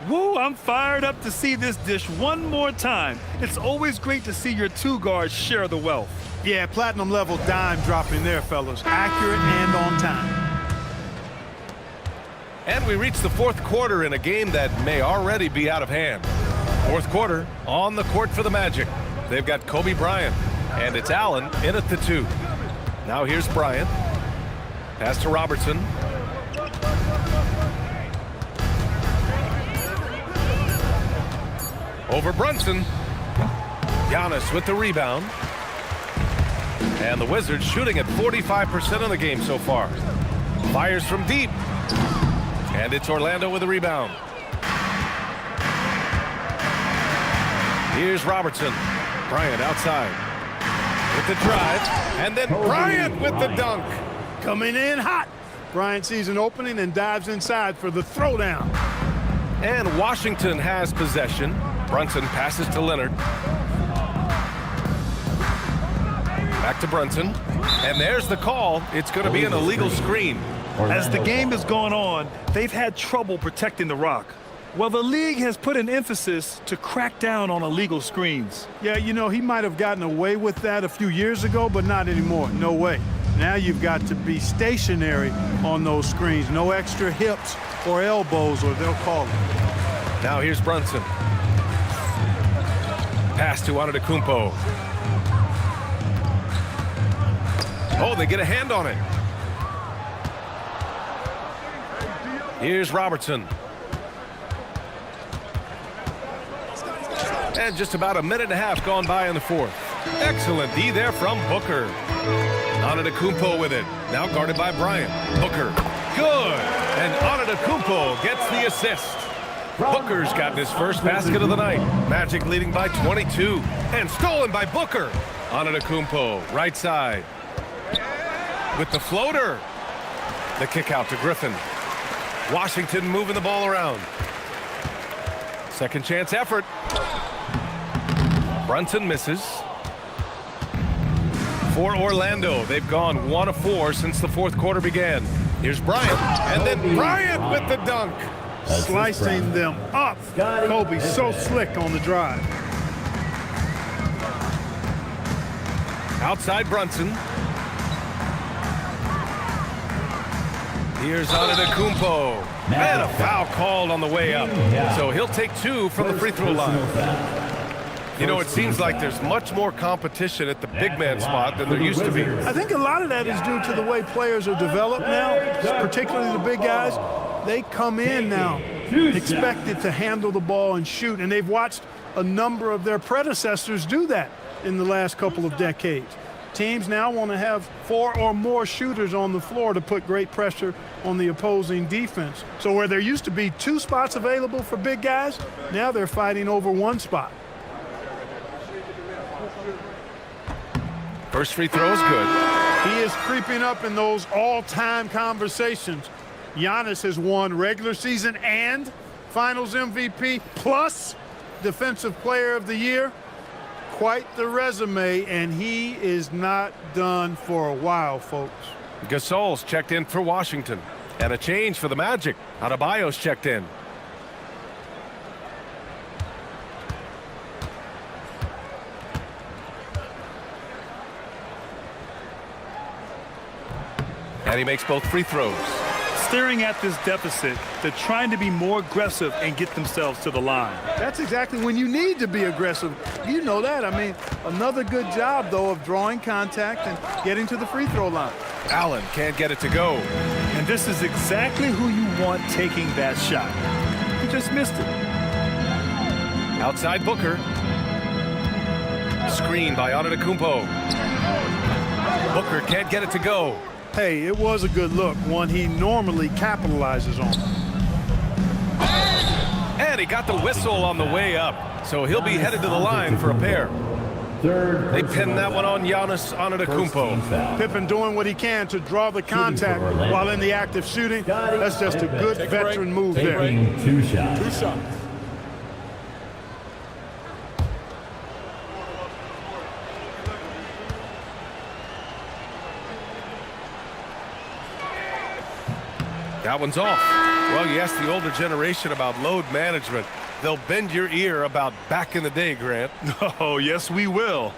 Speaker 15: Woo, I'm fired up to see this dish one more time. It's always great to see your two guards share the wealth.
Speaker 16: Yeah, platinum level dime dropping there, fellas. Accurate and on time.
Speaker 14: And we reach the fourth quarter in a game that may already be out of hand. Fourth quarter on the court for the Magic. They've got Kobe Bryant, and it's Allen in at the 2. Now here's Bryant. Pass to Robertson. Over Brunson. Giannis with the rebound. And the Wizards shooting at 45% of the game so far. Fires from deep. And it's Orlando with the rebound. Here's Robertson. Bryant outside. With the drive. And then Bryant with the dunk.
Speaker 16: Coming in hot. Bryant sees an opening and dives inside for the throwdown.
Speaker 14: And Washington has possession. Brunson passes to Leonard. Back to Brunson. And there's the call. It's going to be an illegal screen.
Speaker 15: As the game has gone on, they've had trouble protecting the rock. Well, the league has put an emphasis to crack down on illegal screens.
Speaker 16: Yeah, you know, he might have gotten away with that a few years ago, but not anymore. No way. Now you've got to be stationary on those screens. No extra hips or elbows, or they'll call it.
Speaker 14: Now here's Brunson. Pass to Antetokounmpo. Oh, they get a hand on it. Here's Robertson. And just about a minute and a half gone by in the fourth. Excellent D there from Booker. Antetokounmpo with it. Now guarded by Bryant. Booker. Good. And Antetokounmpo gets the assist. Booker's gotten his first basket of the night. Magic leading by 22. And stolen by Booker. Antetokounmpo, right side. With the floater. The kick out to Griffin. Washington moving the ball around. Second chance effort. Brunson misses. For Orlando, they've gone 1 of 4 since the fourth quarter began. Here's Bryant, and then Bryant with the dunk.
Speaker 16: Slicing them up. Kobe so slick on the drive.
Speaker 14: Outside Brunson. Here's Antetokounmpo. And a foul called on the way up. So he'll take 2 from the free throw line. You know, it seems like there's much more competition at the big man spot than there used to be.
Speaker 16: I think a lot of that is due to the way players are developed now, particularly the big guys. They come in now expected to handle the ball and shoot, and they've watched a number of their predecessors do that in the last couple of decades. Teams now want to have 4 or more shooters on the floor to put great pressure on the opposing defense. So where there used to be 2 spots available for big guys, now they're fighting over 1 spot.
Speaker 14: First free throw is good.
Speaker 16: He is creeping up in those all-time conversations. Giannis has won regular season and Finals MVP plus Defensive Player of the Year. Quite the resume, and he is not done for a while, folks.
Speaker 14: Gasol's checked in for Washington. And a change for the Magic. Adebayo's checked in. And he makes both free throws.
Speaker 15: Staring at this deficit, they're trying to be more aggressive and get themselves to the line.
Speaker 16: That's exactly when you need to be aggressive. You know that. I mean, another good job, though, of drawing contact and getting to the free throw line.
Speaker 14: Allen can't get it to go.
Speaker 15: And this is exactly who you want taking that shot. He just missed it.
Speaker 14: Outside Booker. Screen by Antetokounmpo. Booker can't get it to go.
Speaker 16: Hey, it was a good look, one he normally capitalizes on.
Speaker 14: And he got the whistle on the way up, so he'll be headed to the line for a pair. They pinned that one on Giannis Antetokounmpo.
Speaker 16: Pippen doing what he can to draw the contact while in the act of shooting. That's just a good veteran move there.
Speaker 1: 2 shots.
Speaker 17: 2 shots.
Speaker 14: That one's off. Well, you ask the older generation about load management. They'll bend your ear about back in the day, Grant.
Speaker 15: Oh, yes, we will.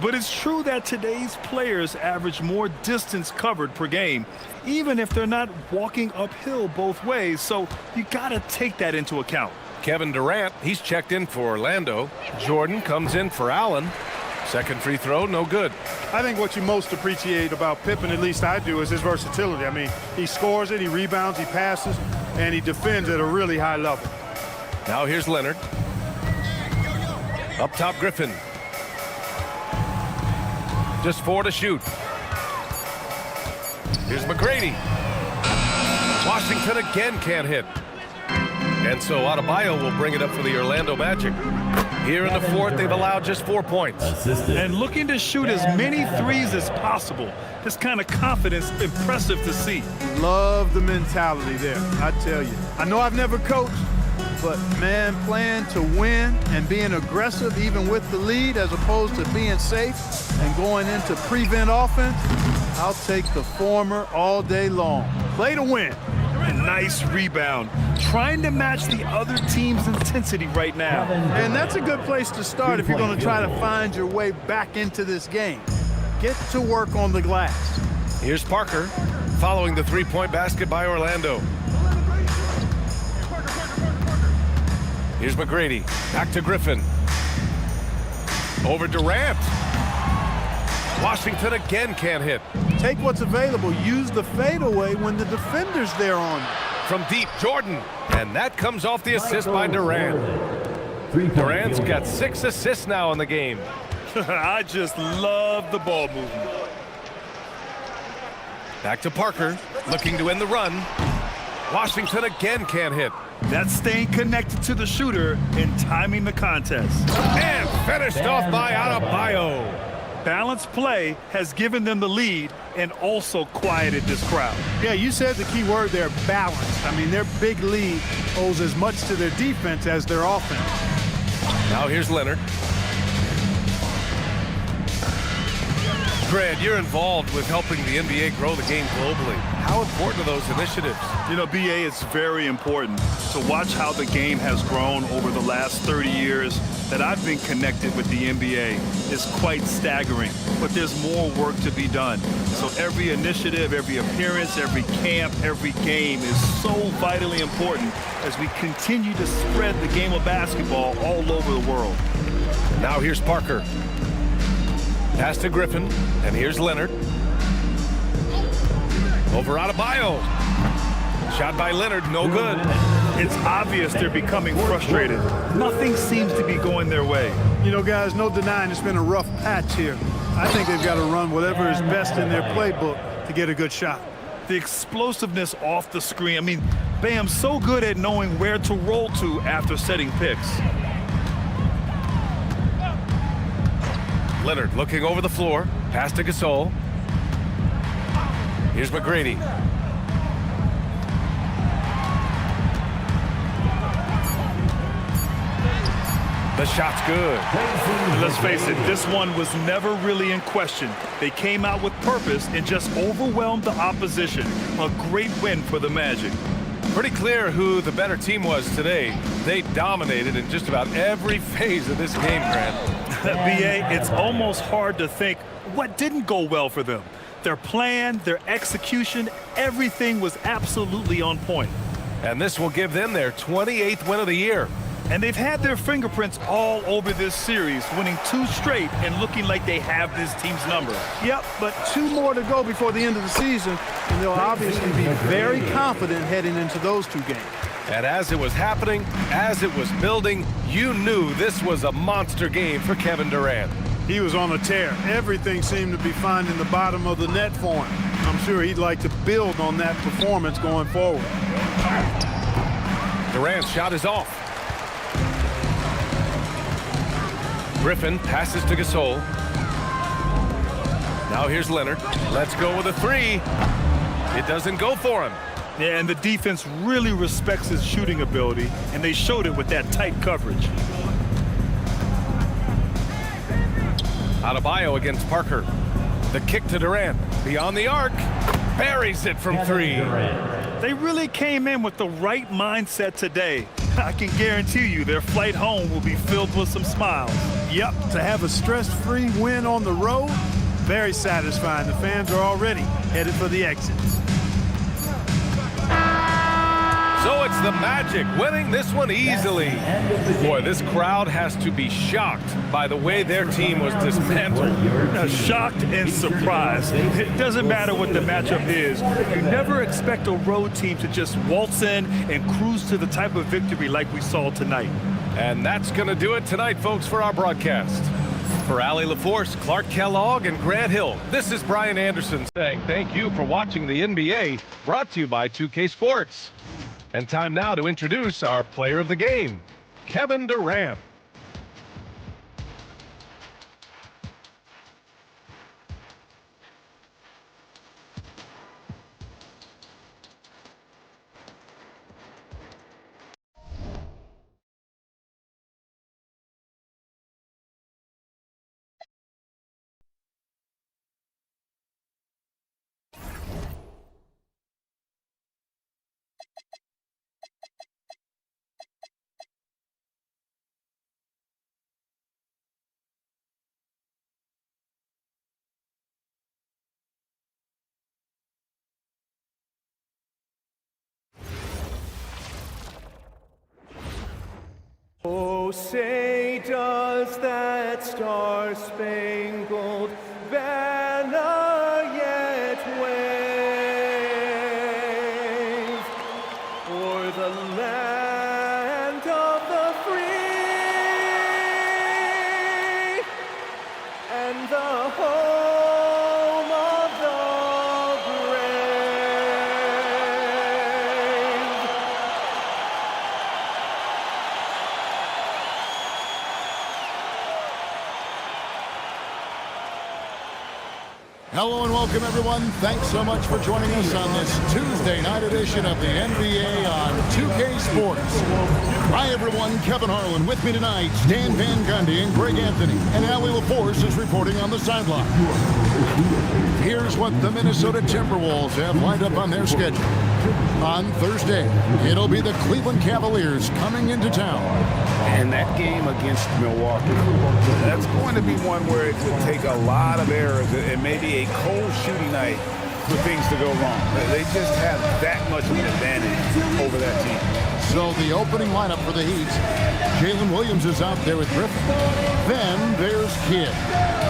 Speaker 15: But it's true that today's players average more distance covered per game, even if they're not walking uphill both ways. So you got to take that into account.
Speaker 14: Kevin Durant, he's checked in for Orlando. Jordan comes in for Allen. Second free throw, no good.
Speaker 16: I think what you most appreciate about Pippen, at least I do, is his versatility. I mean, he scores it, he rebounds, he passes, and he defends at a really high level.
Speaker 14: Now here's Leonard. Up top, Griffin. Just 4 to shoot. Here's McGrady. Washington again can't hit. And so Adebayo will bring it up for the Orlando Magic. Here in the fourth, they've allowed just 4 points.
Speaker 15: And looking to shoot as many threes as possible. This kind of confidence, impressive to see.
Speaker 16: Love the mentality there, I tell you. I know I've never coached, but, man, playing to win and being aggressive even with the lead as opposed to being safe and going into prevent offense, I'll take the former all day long. Play to win and not
Speaker 15: Nice rebound. Trying to match the other team's intensity right now.
Speaker 16: And that's a good place to start if you're going to try to find your way back into this game. Get to work on the glass.
Speaker 14: Here's Parker following the three-point basket by Orlando. Here's McGrady. Back to Griffin. Over Durant. Washington again can't hit.
Speaker 16: Take what's available. Use the fadeaway when the defender's there on you.
Speaker 14: From deep, Jordan. And that comes off the assist by Durant. Durant's got 6 assists now in the game.
Speaker 15: I just love the ball movement.
Speaker 14: Back to Parker, looking to end the run. Washington again can't hit.
Speaker 15: That's staying connected to the shooter and timing the contest.
Speaker 14: And finished off by Adebayo.
Speaker 15: Balanced play has given them the lead and also quieted this crowd.
Speaker 16: Yeah, you said the key word there, balanced. I mean, their big lead owes as much to their defense as their offense.
Speaker 14: Now here's Leonard. Grant, you're involved with helping the NBA grow the game globally. How important are those initiatives?
Speaker 15: You know, BA, it's very important to watch how the game has grown over the last 30 years that I've been connected with the NBA. It's quite staggering, but there's more work to be done. So every initiative, every appearance, every camp, every game is so vitally important as we continue to spread the game of basketball all over the world.
Speaker 14: Now here's Parker. Pass to Griffin, and here's Leonard. Over Adebayo. Shot by Leonard, no good.
Speaker 15: It's obvious they're becoming frustrated. Nothing seems to be going their way.
Speaker 16: You know, guys, no denying it's been a rough patch here. I think they've got to run whatever is best in their playbook to get a good shot.
Speaker 15: The explosiveness off the screen. I mean, Bam's so good at knowing where to roll to after setting picks.
Speaker 14: Leonard looking over the floor. Pass to Gasol. Here's McGrady. The shot's good.
Speaker 15: Let's face it, this one was never really in question. They came out with purpose and just overwhelmed the opposition. A great win for the Magic.
Speaker 14: Pretty clear who the better team was today. They dominated in just about every phase of this game, Grant.
Speaker 15: BA, it's almost hard to think what didn't go well for them. Their plan, their execution, everything was absolutely on point.
Speaker 14: And this will give them their 28th win of the year.
Speaker 15: And they've had their fingerprints all over this series, winning 2 straight and looking like they have this team's number.
Speaker 16: Yep, but 2 more to go before the end of the season, and they'll obviously be very confident heading into those 2 games.
Speaker 14: And as it was happening, as it was building, you knew this was a monster game for Kevin Durant.
Speaker 16: He was on a tear. Everything seemed to be finding the bottom of the net for him. I'm sure he'd like to build on that performance going forward.
Speaker 14: Durant's shot is off. Griffin passes to Gasol. Now here's Leonard. Let's go with a 3. It doesn't go for him.
Speaker 15: Yeah, and the defense really respects his shooting ability, and they showed it with that tight coverage.
Speaker 14: Adebayo against Parker. The kick to Durant. Beyond the arc. Buries it from 3.
Speaker 15: They really came in with the right mindset today. I can guarantee you their flight home will be filled with some smiles.
Speaker 16: Yep, to have a stress-free win on the road, very satisfying. The fans are already headed for the exits.
Speaker 14: So it's the Magic winning this one easily. Boy, this crowd has to be shocked by the way their team was dismantled.
Speaker 15: Shocked and surprised. It doesn't matter what the matchup is. You never expect a road team to just waltz in and cruise to the type of victory like we saw tonight.
Speaker 14: And that's going to do it tonight, folks, for our broadcast. For Allie LaForce, Clark Kellogg, and Grant Hill, this is Brian Anderson saying thank you for watching the NBA, brought to you by 2K Sports. And time now to introduce our player of the game, Kevin Durant.
Speaker 18: Oh, say does that star-spangled banner yet wave o'er the land of the free and the home of the
Speaker 2: Hello and welcome, everyone. Thanks so much for joining us on this Tuesday night edition of the NBA on 2K Sports. Hi, everyone. Kevin Harlan with me tonight. Stan Van Gundy and Greg Anthony. And Allie LaForce is reporting on the sideline. Here's what the Minnesota Timberwolves have lined up on their schedule. On Thursday, it'll be the Cleveland Cavaliers coming into town.
Speaker 3: And that game against Milwaukee, that's going to be one where it would take a lot of errors and maybe a cold shooting night for things to go wrong. They just have that much of an advantage over that team.
Speaker 2: So the opening lineup for the Heat, Jalen Williams is out there with Griffin. Then there's Kidd.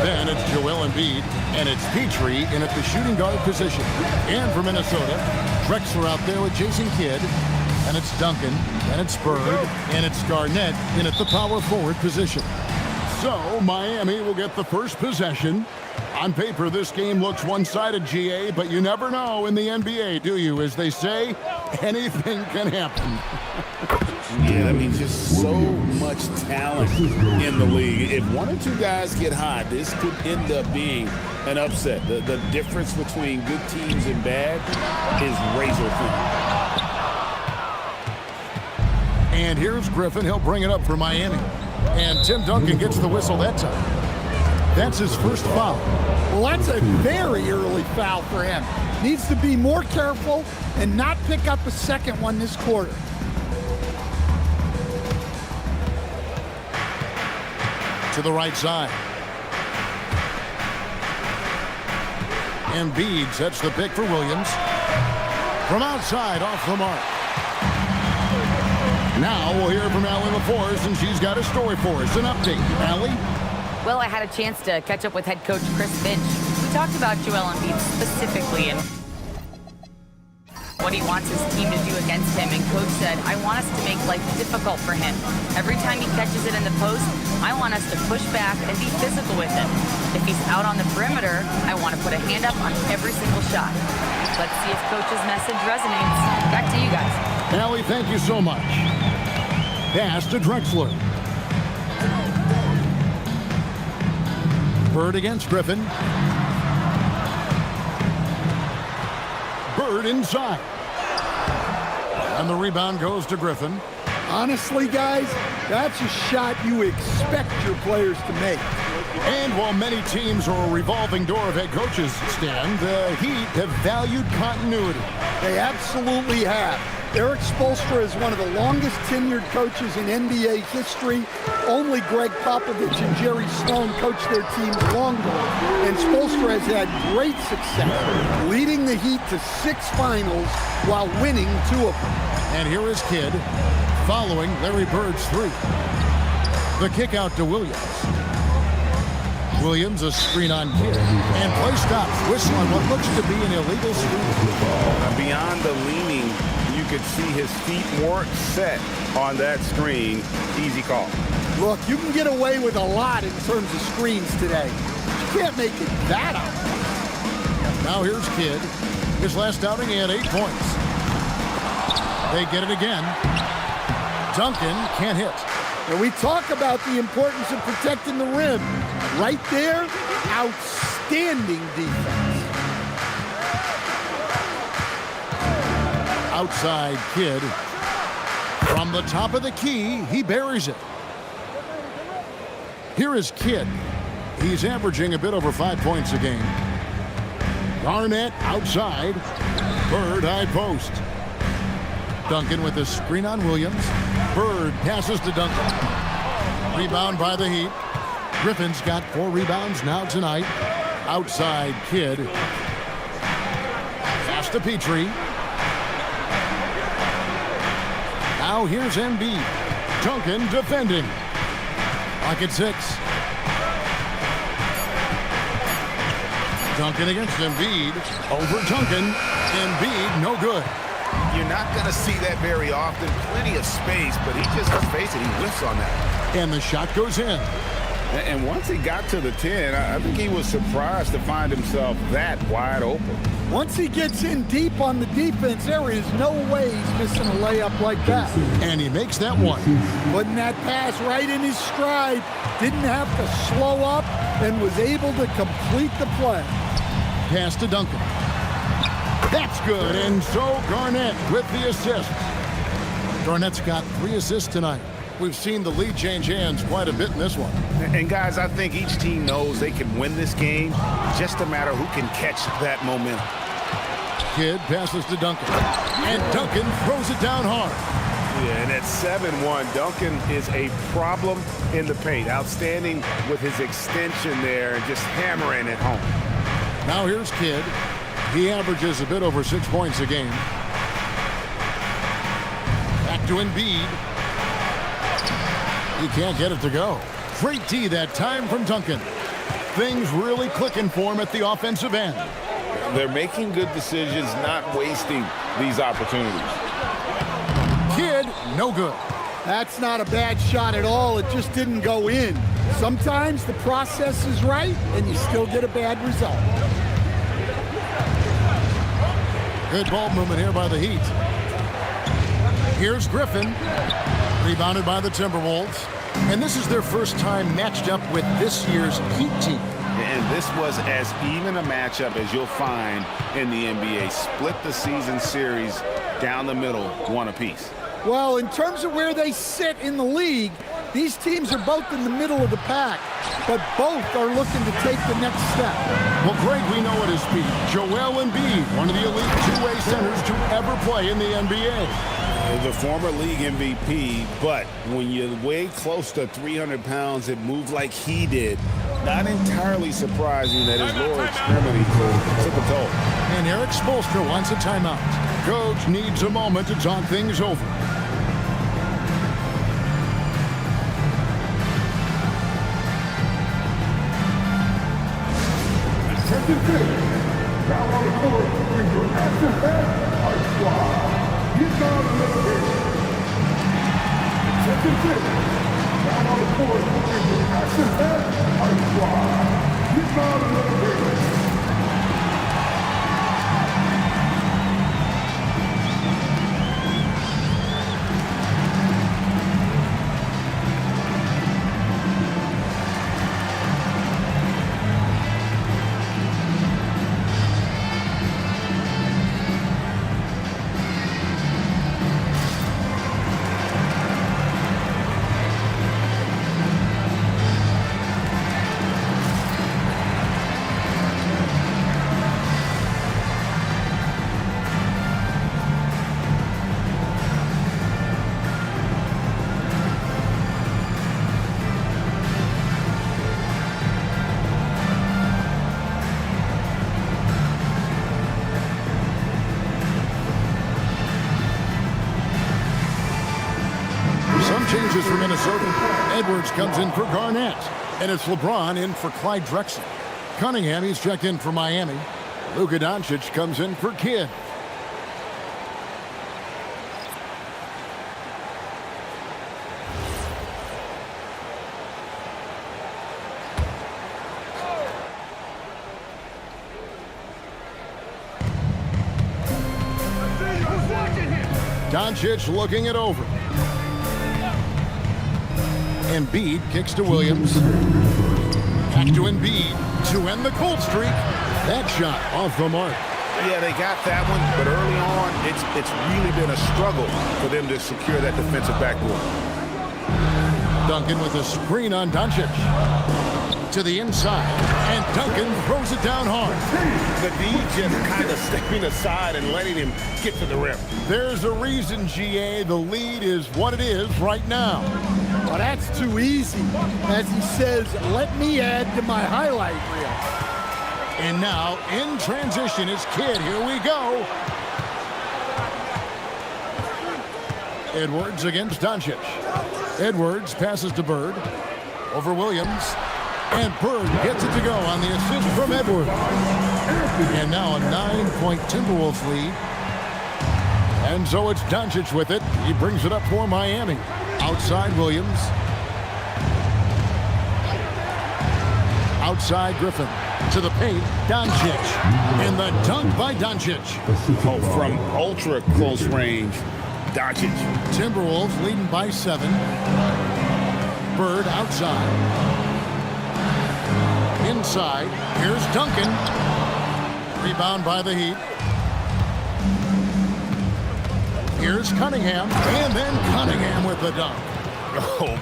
Speaker 2: Then it's Joel Embiid, and it's Petrie in at the shooting guard position. And for Minnesota, Drexler out there with Jason Kidd. And it's Duncan, and it's Bird, and it's Garnett in at the power forward position. So Miami will get the first possession. On paper, this game looks one-sided, GA, but you never know in the NBA, do you? As they say, anything can happen.
Speaker 3: Yeah, I mean, just so much talent in the league. If one or two guys get hot, this could end up being an upset. The difference between good teams and bad is razor thin.
Speaker 2: And here's Griffin. He'll bring it up for Miami. And Tim Duncan gets the whistle that time. That's his first foul.
Speaker 19: Well, that's a very early foul for him. Needs to be more careful and not pick up a second one this quarter.
Speaker 2: To the right side. Embiid sets the pick for Williams. From outside, off the mark. Now we'll hear from Allie LaForce, and she's got a story for us. An update. Allie?
Speaker 6: Well, I had a chance to catch up with head coach Chris Finch. We talked about Joel Embiid specifically and what he wants his team to do against him. And coach said, I want us to make life difficult for him. Every time he catches it in the post, I want us to push back and be physical with him. If he's out on the perimeter, I want to put a hand up on every single shot. Let's see if coach's message resonates. Back to you guys.
Speaker 2: Allie, thank you so much. Pass to Drexler. Bird against Griffin. Bird inside. And the rebound goes to Griffin.
Speaker 19: Honestly, guys, that's a shot you expect your players to make.
Speaker 2: And while many teams are a revolving door of head coaches, Stan, the Heat have valued continuity.
Speaker 19: They absolutely have. Eric Spoelstra is one of the longest tenured coaches in NBA history. Only Greg Popovich and Jerry Sloan coached their teams longer. And Spoelstra has had great success, leading the Heat to 6 finals while winning 2 of them.
Speaker 2: And here is Kidd, following Larry Bird's 3. The kick out to Williams. Williams, a screen on Kidd. And play stops. Whistle on what looks to be an illegal screen.
Speaker 3: Beyond the leaning, you could see his feet more set on that screen. Easy call.
Speaker 19: Look, you can get away with a lot in terms of screens today. You can't make it that out.
Speaker 2: Now here's Kidd. His last outing, he had 8 points. They get it again. Duncan can't hit.
Speaker 19: And we talk about the importance of protecting the rim. Right there, outstanding defense.
Speaker 2: Outside Kidd. From the top of the key, he buries it. Here is Kidd. He's averaging a bit over 5 points a game. Garnett outside. Bird high post. Duncan with a screen on Williams. Bird passes to Duncan. Rebound by the Heat. Griffin's got 4 rebounds now tonight. Outside Kidd. Pass to Petrie. Now here's Embiid. Duncan defending. Clock at 6. Duncan against Embiid. Over Duncan. Embiid, no good.
Speaker 3: You're not going to see that very often. Plenty of space, but he just, let's face it, he whiffs on that.
Speaker 2: And the shot goes in.
Speaker 3: And once he got to the 10, I think he was surprised to find himself that wide open.
Speaker 19: Once he gets in deep on the defense, there is no way he's missing a layup like that.
Speaker 2: And he makes that one.
Speaker 19: Putting that pass right in his stride, didn't have to slow up, and was able to complete the play.
Speaker 2: Pass to Duncan. That's good, and so Garnett with the assist. Garnett's got 3 assists tonight. We've seen the lead change hands quite a bit in this one.
Speaker 3: And guys, I think each team knows they can win this game. Just a matter who can catch that momentum.
Speaker 2: Kidd passes to Duncan. And Duncan throws it down hard.
Speaker 3: Yeah, and at 7-1, Duncan is a problem in the paint. Outstanding with his extension there and just hammering it home.
Speaker 2: Now here's Kidd. He averages a bit over 6 points a game. Back to Embiid. He can't get it to go. Great D that time from Duncan. Things really clicking for him at the offensive end.
Speaker 3: They're making good decisions, not wasting these opportunities.
Speaker 2: Kidd, no good.
Speaker 19: That's not a bad shot at all. It just didn't go in. Sometimes the process is right, and you still get a bad result.
Speaker 2: Good ball movement here by the Heat. Here's Griffin. Rebounded by the Timberwolves. And this is their first time matched up with this year's Heat team.
Speaker 3: And this was as even a matchup as you'll find in the NBA. Split the season series down the middle, one apiece.
Speaker 19: Well, in terms of where they sit in the league, these teams are both in the middle of the pack, but both are looking to take the next step.
Speaker 2: Well, Greg, we know at his feet, Joel Embiid, one of the elite two-way centers to ever play in the NBA.
Speaker 3: The former league MVP, but when you weigh close to 300 pounds and move like he did, not entirely surprising that his lower extremity took a toll.
Speaker 2: And Eric Spoelstra wants a timeout. Coach needs a moment to talk things over.
Speaker 10: Down on the court, bring your action back, our squad. Get down a little bit. Second pick. Down on the court, bring your action back, our squad. Get down a little bit.
Speaker 2: Changes for Minnesota. Edwards comes in for Garnett. And it's LeBron in for Clyde Drexler. Cunningham, he's checked in for Miami. Luka Doncic comes in for Kidd. Doncic looking it over. Embiid kicks to Williams. Back to Embiid to end the cold streak. That shot off the mark.
Speaker 3: Yeah, they got that one, but early on, it's really been a struggle for them to secure that defensive backboard.
Speaker 2: Duncan with a screen on Doncic. To the inside, and Duncan throws it down hard.
Speaker 3: The D just kind of stepping aside and letting him get to the rim.
Speaker 2: There's a reason, GA, the lead is what it is right now.
Speaker 19: Well, that's too easy. As he says, let me add to my highlight reel.
Speaker 2: And now, in transition is Kidd. Here we go. Edwards against Doncic. Edwards passes to Bird. over Williams. And Bird gets it to go on the assist from Edwards. And now a 9-point Timberwolves lead. And so it's Doncic with it. He brings it up for Miami. Outside Williams. Outside Griffin. To the paint. Doncic. And the dunk by Doncic.
Speaker 3: Oh, from ultra close range. Doncic.
Speaker 2: Timberwolves leading by 7. Bird outside. Inside, here's Duncan. Rebound by the Heat. Here's Cunningham, and then Cunningham with the dunk.
Speaker 14: Oh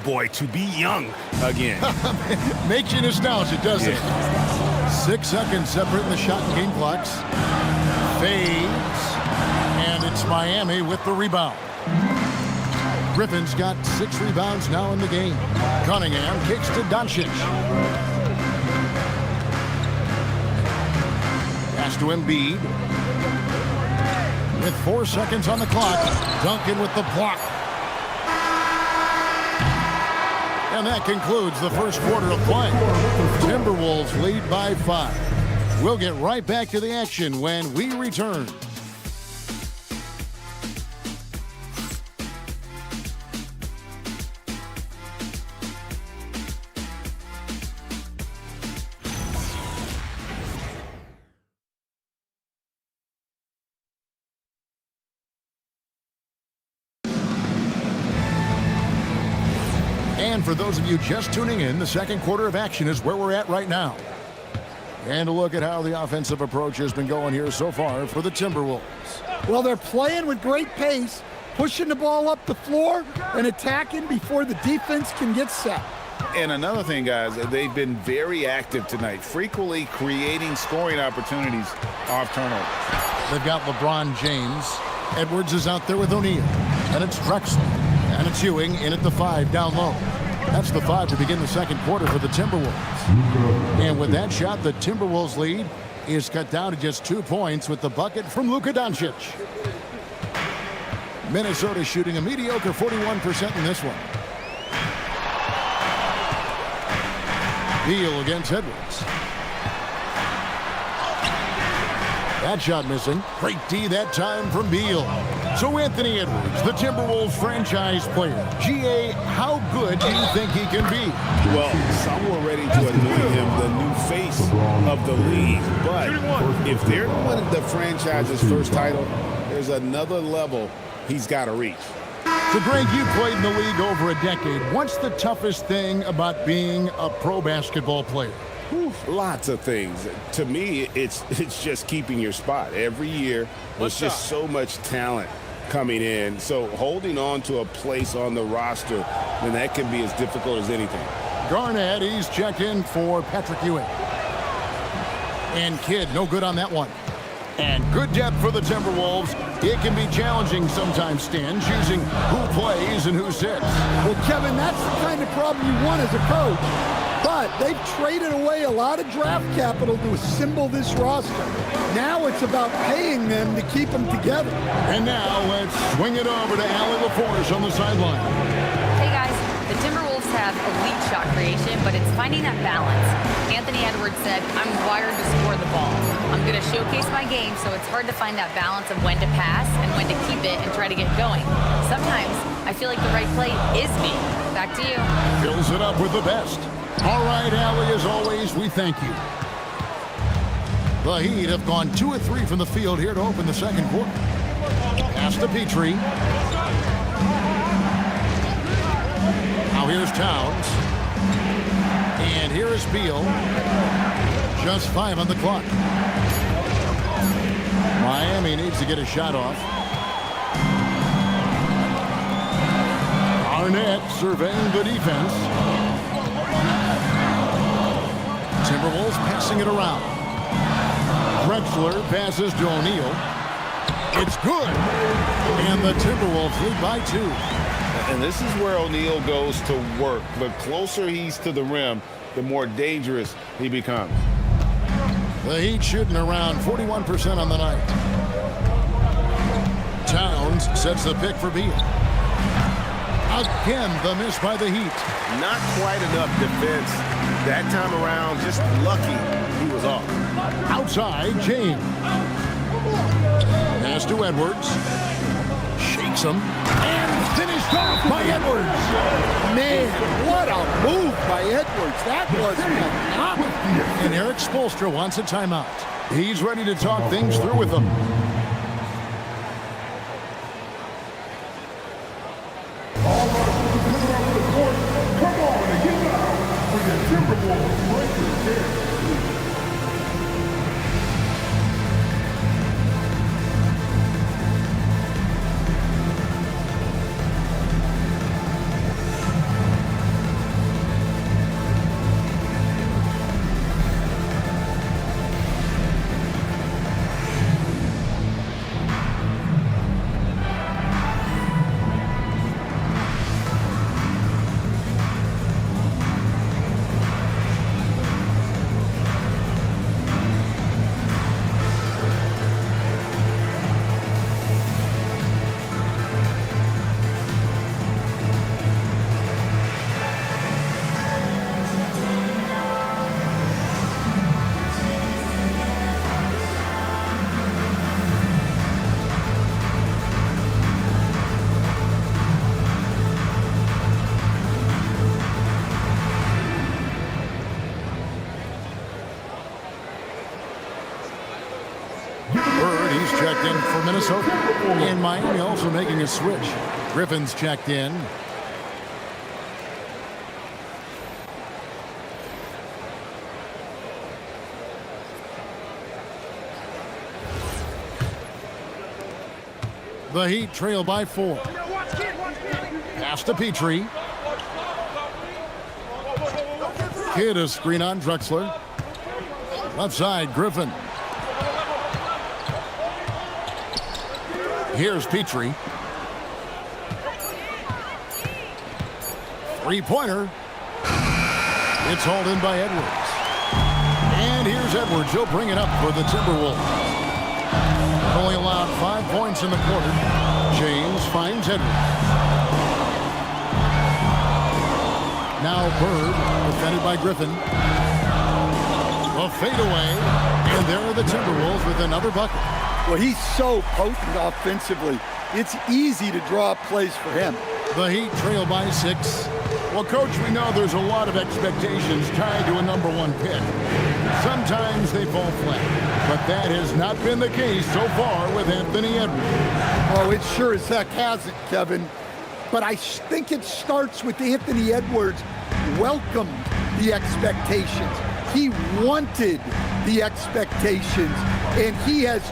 Speaker 14: boy, to be young again.
Speaker 2: Makes you nostalgic, doesn't it? 6 seconds separating the shot and game clocks. Fades, and it's Miami with the rebound. Griffin's got 6 rebounds now in the game. Cunningham kicks to Doncic. Pass to Embiid. With 4 seconds on the clock, Duncan with the block. And that concludes the first quarter of play. Timberwolves lead by 5. We'll get right back to the action when we return. And for those of you just tuning in, the second quarter of action is where we're at right now. And a look at how the offensive approach has been going here so far for the Timberwolves.
Speaker 19: Well, they're playing with great pace, pushing the ball up the floor and attacking before the defense can get set.
Speaker 3: And another thing, guys, they've been very active tonight, frequently creating scoring opportunities off turnovers.
Speaker 2: They've got LeBron James. Edwards is out there with O'Neal. And it's Drexler. And it's Ewing in at the 5 down low. That's the 5 to begin the second quarter for the Timberwolves. And with that shot, the Timberwolves lead is cut down to just 2 points with the bucket from Luka Doncic. Minnesota shooting a mediocre 41% in this one. Beal against Edwards. That shot missing. Great D that time from Beal. So Anthony Edwards, the Timberwolves franchise player. G.A., how good do you think he can be?
Speaker 3: Well, some were ready to anoint him the new face of the league. But if they're winning the franchise's first title, there's another level he's got to reach.
Speaker 2: So, Greg, you played in the league over a decade. What's the toughest thing about being a pro basketball player?
Speaker 3: Lots of things. To me, it's just keeping your spot. Every year, there's just so much talent coming in. So holding on to a place on the roster, then that can be as difficult as anything.
Speaker 2: Garnett, he's checked in for Patrick Ewing. And Kidd, no good on that one. And good depth for the Timberwolves. It can be challenging sometimes, Stan, choosing who plays and who sits.
Speaker 19: Well, Kevin, that's the kind of problem you want as a coach. But they've traded away a lot of draft capital to assemble this roster. Now it's about paying them to keep them together.
Speaker 2: And now let's swing it over to Allie LaForce on the sideline.
Speaker 6: Hey, guys. The Timberwolves have elite shot creation, but it's finding that balance. Anthony Edwards said, I'm wired to score the ball. I'm going to showcase my game, so it's hard to find that balance of when to pass and when to keep it and try to get going. Sometimes I feel like the right play is me. Back to you.
Speaker 2: Fills it up with the best. All right, Allie, as always, we thank you. The Heat have gone 2 of 3 from the field here to open the second quarter. Pass to Petrie. Now here's Towns. And here is Beal. Just 5 on the clock. Miami needs to get a shot off. Arnett surveying the defense. Timberwolves passing it around. Drexler passes to O'Neal. It's good. And the Timberwolves lead by 2.
Speaker 3: And this is where O'Neal goes to work. The closer he's to the rim, the more dangerous he becomes.
Speaker 2: The Heat shooting around 41% on the night. Towns sets the pick for Beal. Again, the miss by the Heat.
Speaker 4: Not quite enough defense that time around. Just lucky he was off.
Speaker 2: Outside, James. Pass to Edwards. Shakes him. And finished off by Edwards.
Speaker 19: Man, what a move by Edwards. That was phenomenal.
Speaker 2: And Eric Spoelstra wants a timeout. He's ready to talk things through with them.
Speaker 10: Come on and get down for the Timberwolves Lakers game.
Speaker 2: He's checked in for Minnesota. And Miami also making a switch. Griffin's checked in. The Heat trail by 4. Pass to Petrie. Kidd a screen on Drexler. Left side, Griffin. Here's Petrie. Three-pointer. It's hauled in by Edwards. And here's Edwards. He'll bring it up for the Timberwolves. Only allowed 5 points in the quarter. James finds Edwards. Now Bird, defended by Griffin. A fadeaway. And there are the Timberwolves with another bucket.
Speaker 19: Well, he's so potent offensively. It's easy to draw up plays for him.
Speaker 2: The Heat trail by 6. Well, Coach, we know there's a lot of expectations tied to a #1 pick. Sometimes they fall flat, but that has not been the case so far with Anthony Edwards.
Speaker 19: Oh, it sure as heck hasn't, Kevin. But I think it starts with Anthony Edwards welcomed the expectations. He wanted the expectations, and he has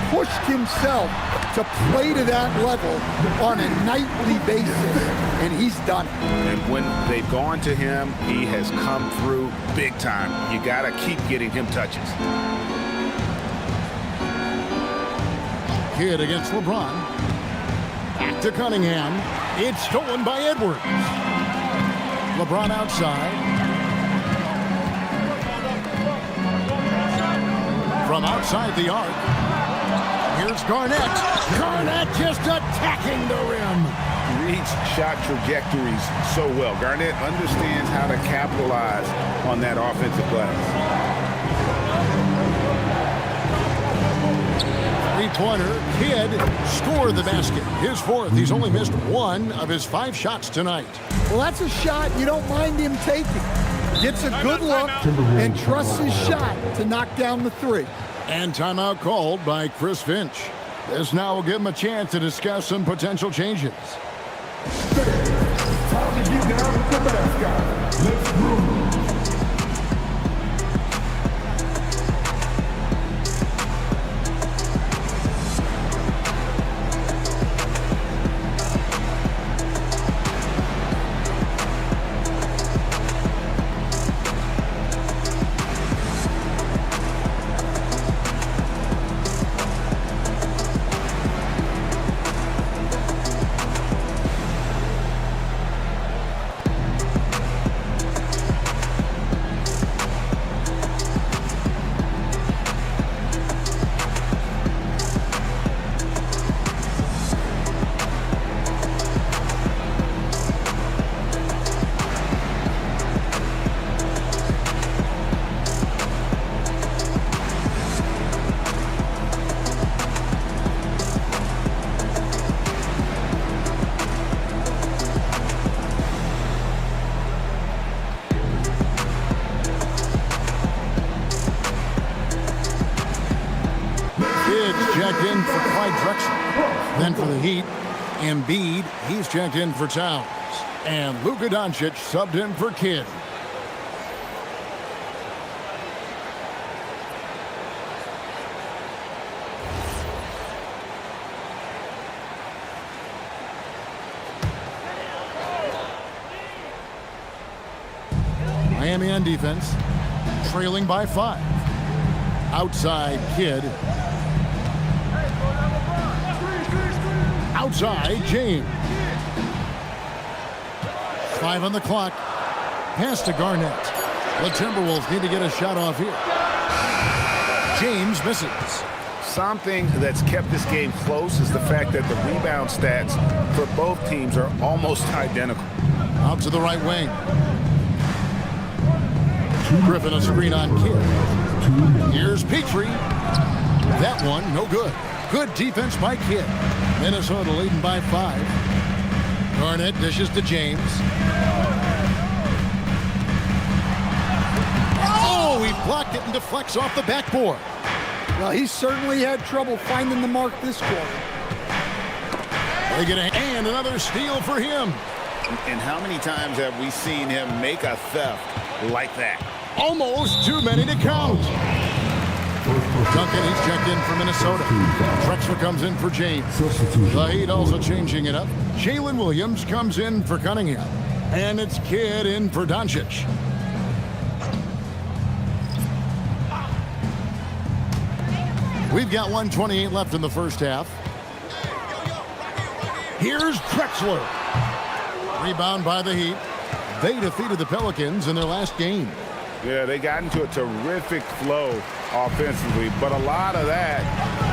Speaker 19: pushed himself to play to that level on a nightly basis, and he's done it.
Speaker 3: And when they've gone to him, he has come through big time. You got to keep getting him touches.
Speaker 2: Kidd against LeBron. Back to Cunningham. It's stolen by Edwards. LeBron outside. From outside the arc. Here's Garnett. Garnett just attacking the rim.
Speaker 3: Reads shot trajectories so well. Garnett understands how to capitalize on that offensive glass.
Speaker 2: Three-pointer. Kidd scored the basket. His 4th. He's only missed 1 of his 5 shots tonight.
Speaker 19: Well, that's a shot you don't mind him taking. Gets a good look and trusts his shot to knock down the 3.
Speaker 2: And timeout called by Chris Finch. This now will give him a chance to discuss some potential changes.
Speaker 10: Time to get down with the mascot. Let's move.
Speaker 2: Embiid, he's checked in for Towns. And Luka Doncic subbed in for Kidd. Miami on defense, trailing by 5. Outside Kidd. Outside James. 5 on the clock. Pass to Garnett. The Timberwolves need to get a shot off here. James misses.
Speaker 3: Something that's kept this game close is the fact that the rebound stats for both teams are almost identical.
Speaker 2: Out to the right wing. Griffin a screen on Kidd. Here's Petrie. That one no good. Good defense by Kidd. Minnesota leading by 5. Garnett dishes to James. Oh, he blocked it and deflects off the backboard.
Speaker 19: Well, he certainly had trouble finding the mark this quarter.
Speaker 2: They get a hand, another steal for him.
Speaker 3: And how many times have we seen him make a theft like that?
Speaker 2: Almost too many to count. Duncan, he's checked in for Minnesota. Drexler comes in for James. The Heat also changing it up. Jalen Williams comes in for Cunningham. And it's Kidd in for Doncic. We've got 1:28 left in the first half. Here's Drexler. Rebound by the Heat. They defeated the Pelicans in their last game.
Speaker 3: Yeah, they got into a terrific flow offensively, but a lot of that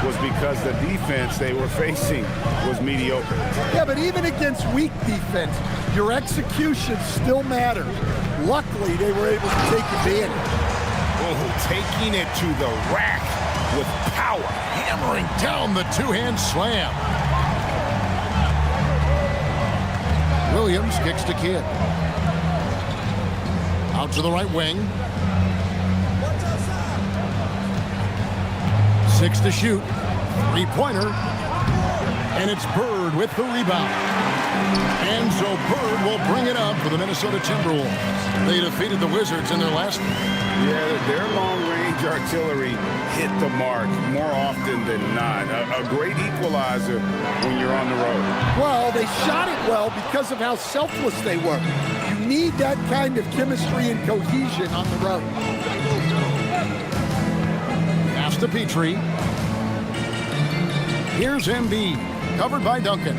Speaker 3: was because the defense they were facing was mediocre.
Speaker 19: Yeah, but even against weak defense, your execution still matters. Luckily, they were able to take advantage.
Speaker 3: Oh, taking it to the rack with power.
Speaker 2: Hammering down the two-hand slam. Williams kicks to Kidd. Out to the right wing. 6 to shoot. Three-pointer. And it's Bird with the rebound. And so Bird will bring it up for the Minnesota Timberwolves. They defeated the Wizards in their last game.
Speaker 3: Yeah, their long-range artillery hit the mark more often than not. A great equalizer when you're on the road.
Speaker 19: Well, they shot it well because of how selfless they were. You need that kind of chemistry and cohesion on the road.
Speaker 2: Pass to Petrie. Here's Embiid, covered by Duncan.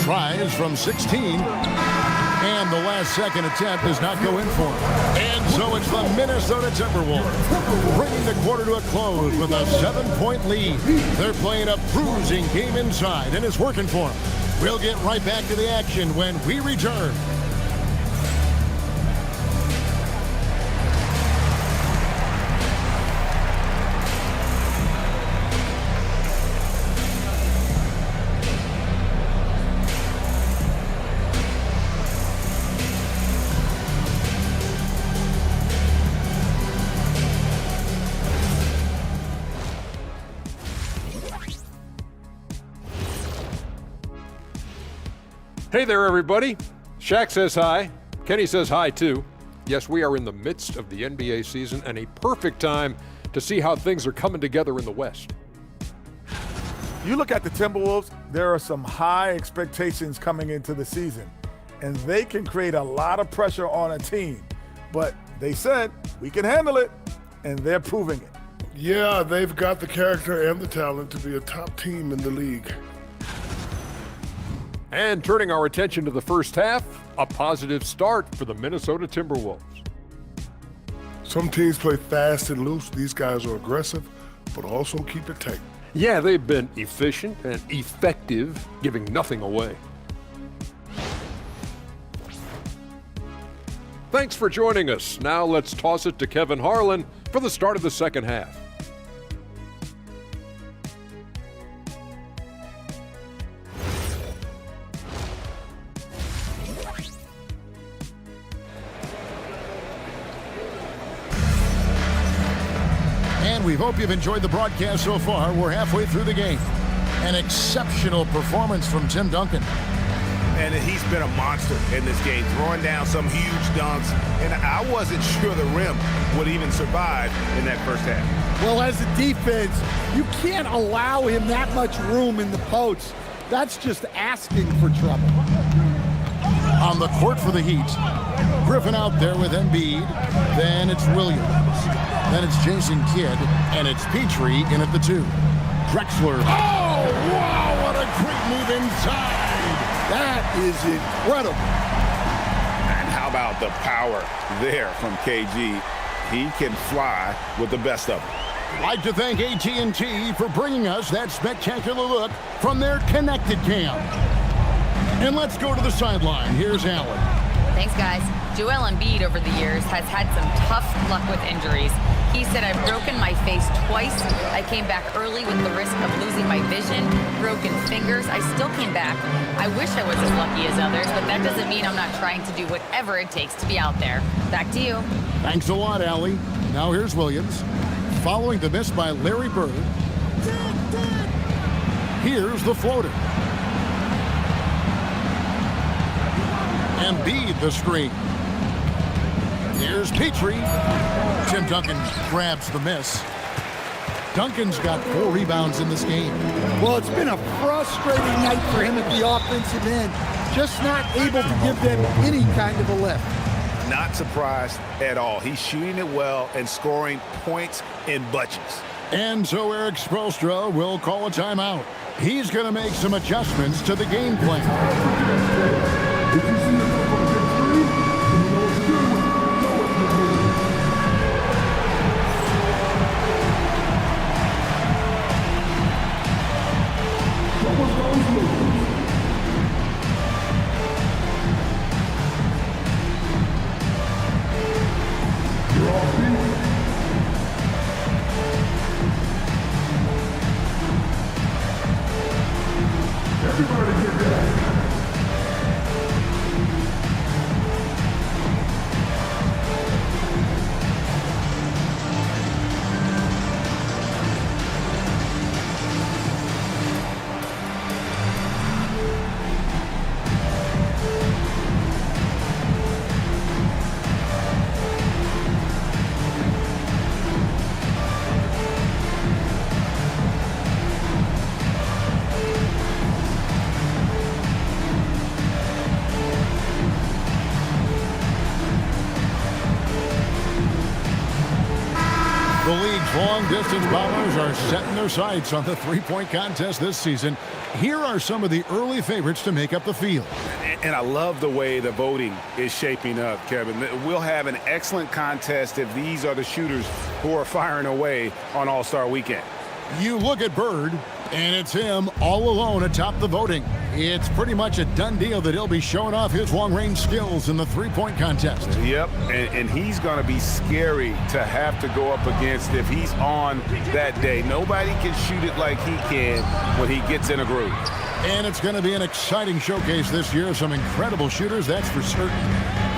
Speaker 2: Tries from 16. And the last second attempt does not go in for him. And so it's the Minnesota Timberwolves bringing the quarter to a close with a 7-point lead. They're playing a bruising game inside, and it's working for them. We'll get right back to the action when we return.
Speaker 8: Hey there, everybody. Shaq says hi. Kenny says hi, too. Yes, we are in the midst of the NBA season and a perfect time to see how things are coming together in the West.
Speaker 9: You look at the Timberwolves, there are some high expectations coming into the season, and they can create a lot of pressure on a team. But they said, we can handle it, and they're proving it.
Speaker 10: Yeah, they've got the character and the talent to be a top team in the league.
Speaker 8: And turning our attention to the first half, a positive start for the Minnesota Timberwolves.
Speaker 10: Some teams play fast and loose. These guys are aggressive, but also keep it tight.
Speaker 8: Yeah, they've been efficient and effective, giving nothing away. Thanks for joining us. Now let's toss it to Kevin Harlan for the start of the second half.
Speaker 2: We hope you've enjoyed the broadcast so far. We're halfway through the game. An exceptional performance from Tim Duncan.
Speaker 3: And he's been a monster in this game, throwing down some huge dunks. And I wasn't sure the rim would even survive in that first half.
Speaker 19: Well, as a defense, you can't allow him that much room in the post. That's just asking for trouble.
Speaker 2: On the court for the Heat, Griffin out there with Embiid. Then it's Williams. Then it's Jason Kidd. And it's Petrie in at the 2. Drexler. Oh, wow, what a great move inside.
Speaker 19: That is incredible.
Speaker 3: And how about the power there from KG? He can fly with the best of them.
Speaker 2: I'd like to thank AT&T for bringing us that spectacular look from their connected cam. And let's go to the sideline. Here's Allen.
Speaker 6: Thanks, guys. Joel Embiid over the years has had some tough luck with injuries. He said, I've broken my face twice. I came back early with the risk of losing my vision, broken fingers. I still came back. I wish I was as lucky as others, but that doesn't mean I'm not trying to do whatever it takes to be out there. Back to you.
Speaker 2: Thanks a lot, Allie. Now here's Williams. Following the miss by Larry Bird. Here's the floater. Embiid the screen. Here's Petrie. Tim Duncan grabs the miss. Duncan's got 4 rebounds in this game.
Speaker 19: Well, it's been a frustrating night for him at the offensive end. Just not able to give them any kind of a lift.
Speaker 3: Not surprised at all. He's shooting it well and scoring points in bunches.
Speaker 2: And so Eric Spoelstra will call a timeout. He's going to make some adjustments to the game plan.
Speaker 10: Everybody get down.
Speaker 2: The league's long-distance bombers are setting their sights on the three-point contest this season. Here are some of the early favorites to make up the field.
Speaker 3: And I love the way the voting is shaping up, Kevin. We'll have an excellent contest if these are the shooters who are firing away on All-Star Weekend.
Speaker 2: You look at Bird, and it's him all alone atop the voting. It's pretty much a done deal that he'll be showing off his long-range skills in the three-point contest.
Speaker 3: Yep, and he's going to be scary to have to go up against if he's on that day. Nobody can shoot it like he can when he gets in a groove.
Speaker 2: And it's going to be an exciting showcase this year. Some incredible shooters, that's for certain.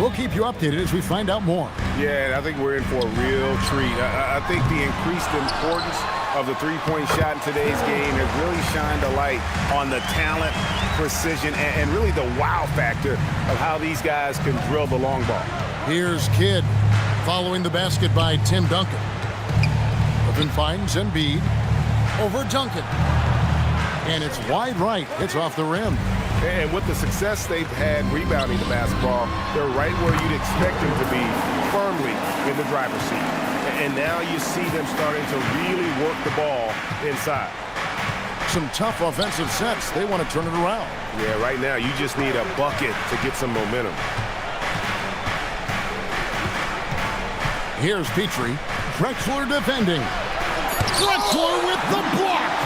Speaker 2: We'll keep you updated as we find out more.
Speaker 3: Yeah, I think we're in for a real treat. I think the increased importance of the three-point shot in today's game has really shined a light on the talent, precision, and really the wow factor of how these guys can drill the long ball.
Speaker 2: Here's Kidd following the basket by Tim Duncan. Griffin finds Embiid over Duncan. And it's wide right. It's off the rim.
Speaker 3: And with the success they've had rebounding the basketball, they're right where you'd expect them to be, firmly in the driver's seat. And now you see them starting to really work the ball inside.
Speaker 2: Some tough offensive sets. They want to turn it around.
Speaker 4: Yeah, right now you just need a bucket to get some momentum.
Speaker 2: Here's Petrie. Drexler defending. Drexler with the block.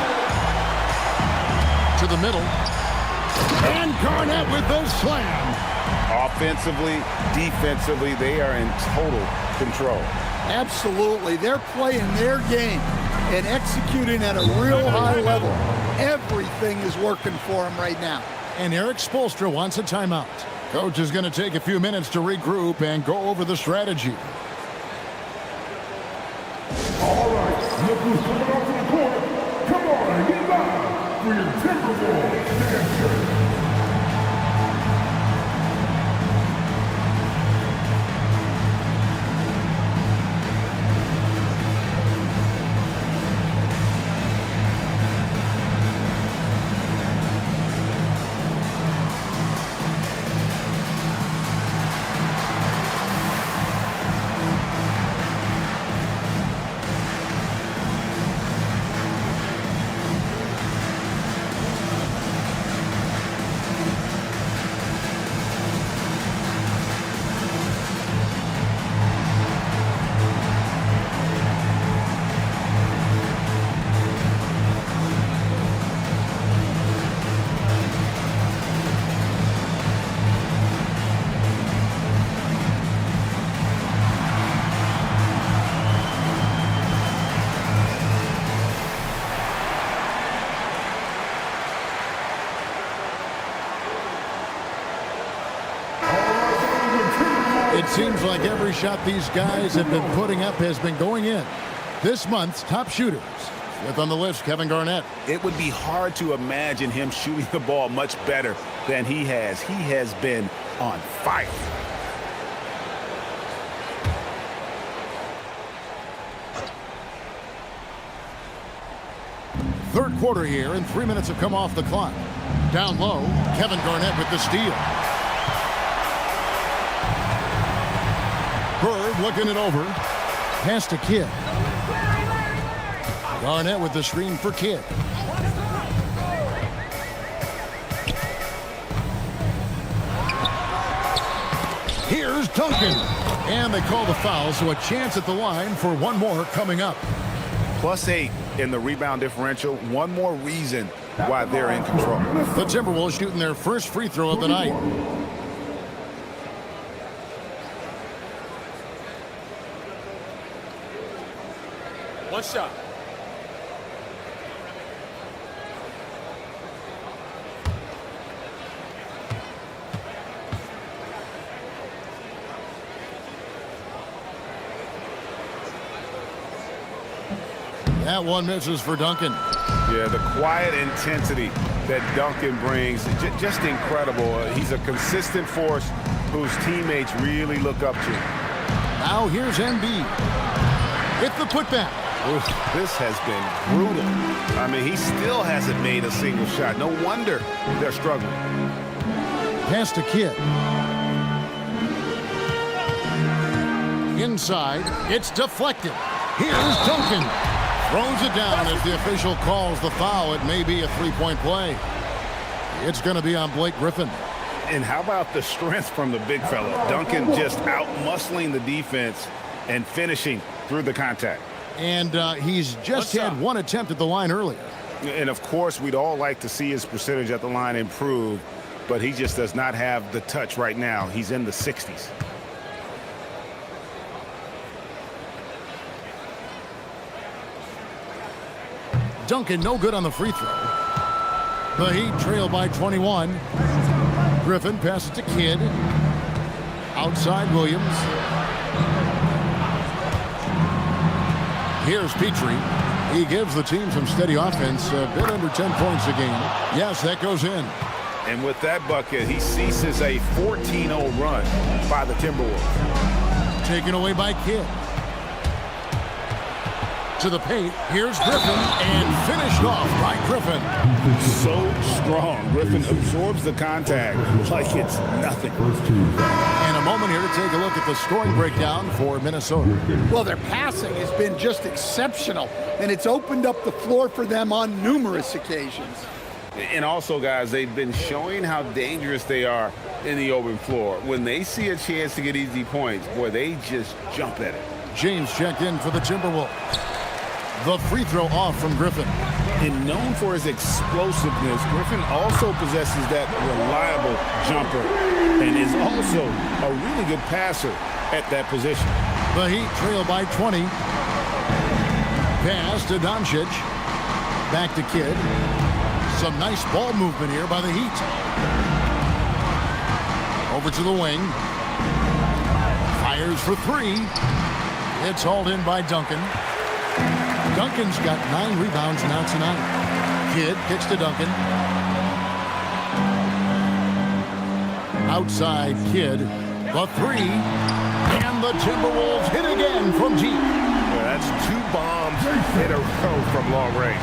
Speaker 2: To the middle. And Garnett with the slam.
Speaker 3: Offensively, defensively, they are in total control.
Speaker 19: Absolutely. They're playing their game and executing at a real high level. Everything is working for them right now.
Speaker 2: And Eric Spoelstra wants a timeout. Coach is going to take a few minutes to regroup and go over the strategy.
Speaker 10: All right, look who's coming off the court. Come on, get live for your Timberwolves Manchester.
Speaker 2: It seems like every shot these guys have been putting up has been going in. This month's top shooters. With on the list, Kevin Garnett.
Speaker 3: It would be hard to imagine him shooting the ball much better than he has. He has been on fire.
Speaker 2: Third quarter here, and 3 minutes have come off the clock. Down low, Kevin Garnett with the steal. Bird looking it over. Pass to Kidd. Garnett with the screen for Kidd. Here's Duncan. And they call the foul, so a chance at the line for one more coming up.
Speaker 3: +8 in the rebound differential. One more reason why they're in control.
Speaker 2: The Timberwolves shooting their first free throw of the night.
Speaker 17: One shot.
Speaker 2: That one misses for Duncan.
Speaker 4: Yeah, the quiet intensity that Duncan brings, just incredible. He's a consistent force whose teammates really look up to.
Speaker 2: Now here's Embiid. Hit the putback.
Speaker 4: Oof, this has been brutal. I mean, he still hasn't made a single shot. No wonder they're struggling.
Speaker 2: Pass to Kidd. Inside, it's deflected. Here's Duncan. Throws it down as the official calls the foul. It may be a three-point play. It's going to be on Blake Griffin.
Speaker 3: And how about the strength from the big fella? Duncan just out-muscling the defense and finishing through the contact.
Speaker 2: And he's just had one attempt at the line earlier.
Speaker 3: And, of course, we'd all like to see his percentage at the line improve, but he just does not have the touch right now. He's in the 60s.
Speaker 2: Duncan no good on the free throw. The Heat trail by 21. Griffin passes to Kidd. Outside Williams. Here's Petrie. He gives the team some steady offense, a bit under 10 points a game. Yes, that goes in.
Speaker 3: And with that bucket, he ceases a 14-0 run by the Timberwolves.
Speaker 2: Taken away by Kidd. To the paint. Here's Griffin, and finished off by Griffin.
Speaker 3: So strong. Griffin absorbs the contact like it's nothing.
Speaker 2: And a moment here to take a look at the scoring breakdown for Minnesota.
Speaker 19: Well, their passing has been just exceptional, and it's opened up the floor for them on numerous occasions.
Speaker 3: And also, guys, they've been showing how dangerous they are in the open floor. When they see a chance to get easy points, boy, they just jump at it.
Speaker 2: James checked in for the Timberwolves. The free throw off from Griffin.
Speaker 3: And known for his explosiveness, Griffin also possesses that reliable jumper and is also a really good passer at that position.
Speaker 2: The Heat trail by 20. Pass to Doncic. Back to Kidd. Some nice ball movement here by the Heat. Over to the wing. Fires for three. It's hauled in by Duncan. Duncan's got 9 rebounds now tonight. Kidd kicks to Duncan. Outside Kidd, the three, and the Timberwolves hit again from deep.
Speaker 4: Yeah, that's 2 bombs in a row from long range.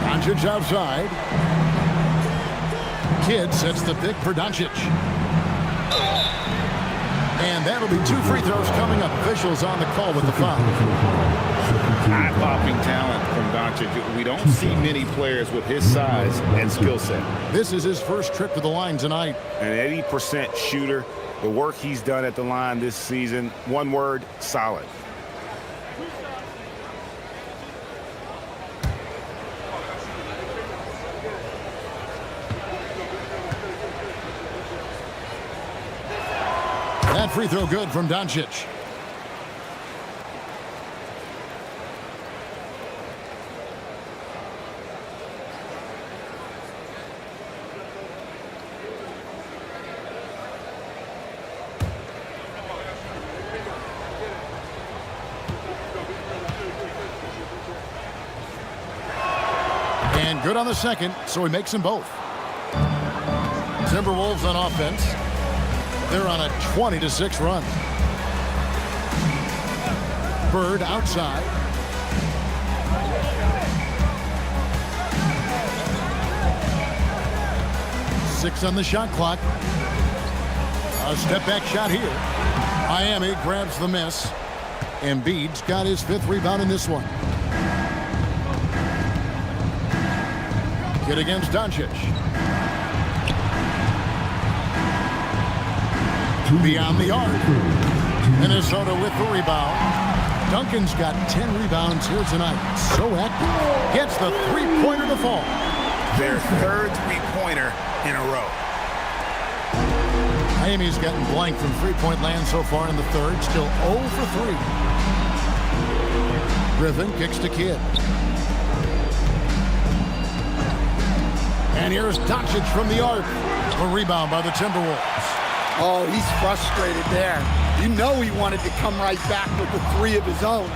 Speaker 2: Doncic outside. Kidd sets the pick for Doncic. And that'll be 2 free throws coming up. Officials on the call with the foul.
Speaker 3: Eye-popping talent from Doncic. We don't see many players with his size and skill set.
Speaker 2: This is his first trip to the line tonight.
Speaker 4: An 80% shooter. The work he's done at the line this season, one word, solid.
Speaker 2: That free throw good from Doncic. And good on the second, so he makes them both. Timberwolves on offense. They're on a 20-6 run. Bird outside. Six on the shot clock. A step back shot here. Miami grabs the miss. Embiid's got his 5th rebound in this one. Kidd against Doncic. Beyond the arc. Minnesota with the rebound. Duncan's got 10 rebounds here tonight. So active. Gets the three-pointer to fall.
Speaker 3: Their 3rd three-pointer in a row.
Speaker 2: Miami's gotten blank from three-point land so far in the 3rd. Still 0 for 3. Griffin kicks to Kidd. And here's Doncic from the arc. A rebound by the Timberwolves.
Speaker 19: Oh, he's frustrated there. You know he wanted to come right back with the 3 of his own.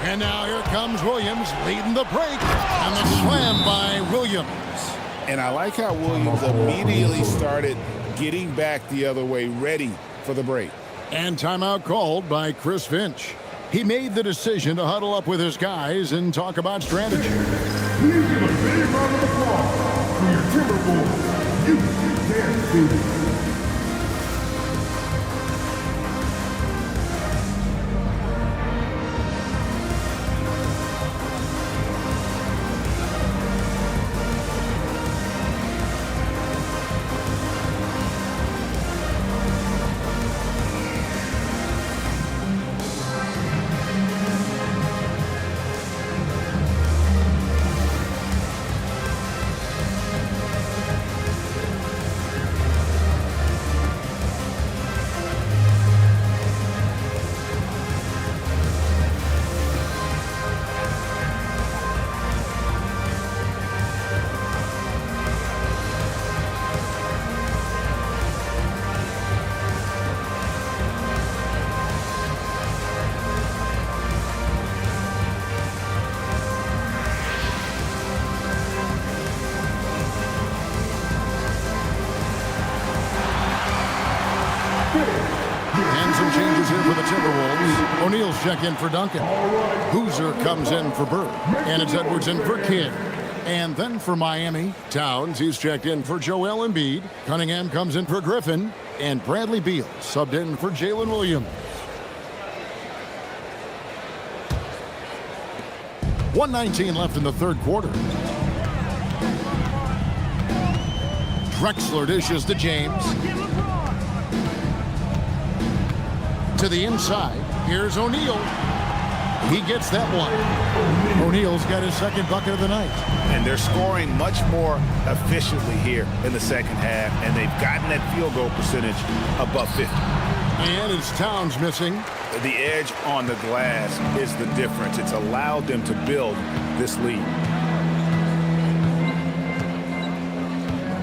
Speaker 2: And now here comes Williams leading the break. And the slam by Williams.
Speaker 3: And I like how Williams immediately started getting back the other way, ready for the break.
Speaker 2: And timeout called by Chris Finch. He made the decision to huddle up with his guys and talk about strategy.
Speaker 10: Please give a big round of applause for your Timberwolves. You can't do it.
Speaker 2: And some changes here for the Timberwolves. O'Neal's check in for Duncan. Hooser comes in for Bird. And it's Edwards in for Kidd. And then for Miami, Towns, he's checked in for Joel Embiid. Cunningham comes in for Griffin. And Bradley Beal subbed in for Jalen Williams. 1:19 left in the 3rd quarter. Drexler dishes to James. To the inside. Here's O'Neal. He gets that one. O'Neal's got his 2nd bucket of the night.
Speaker 3: And they're scoring much more efficiently here in the 2nd half, and they've gotten that field goal percentage above 50.
Speaker 2: And it's Towns missing.
Speaker 3: The edge on the glass is the difference. It's allowed them to build this lead.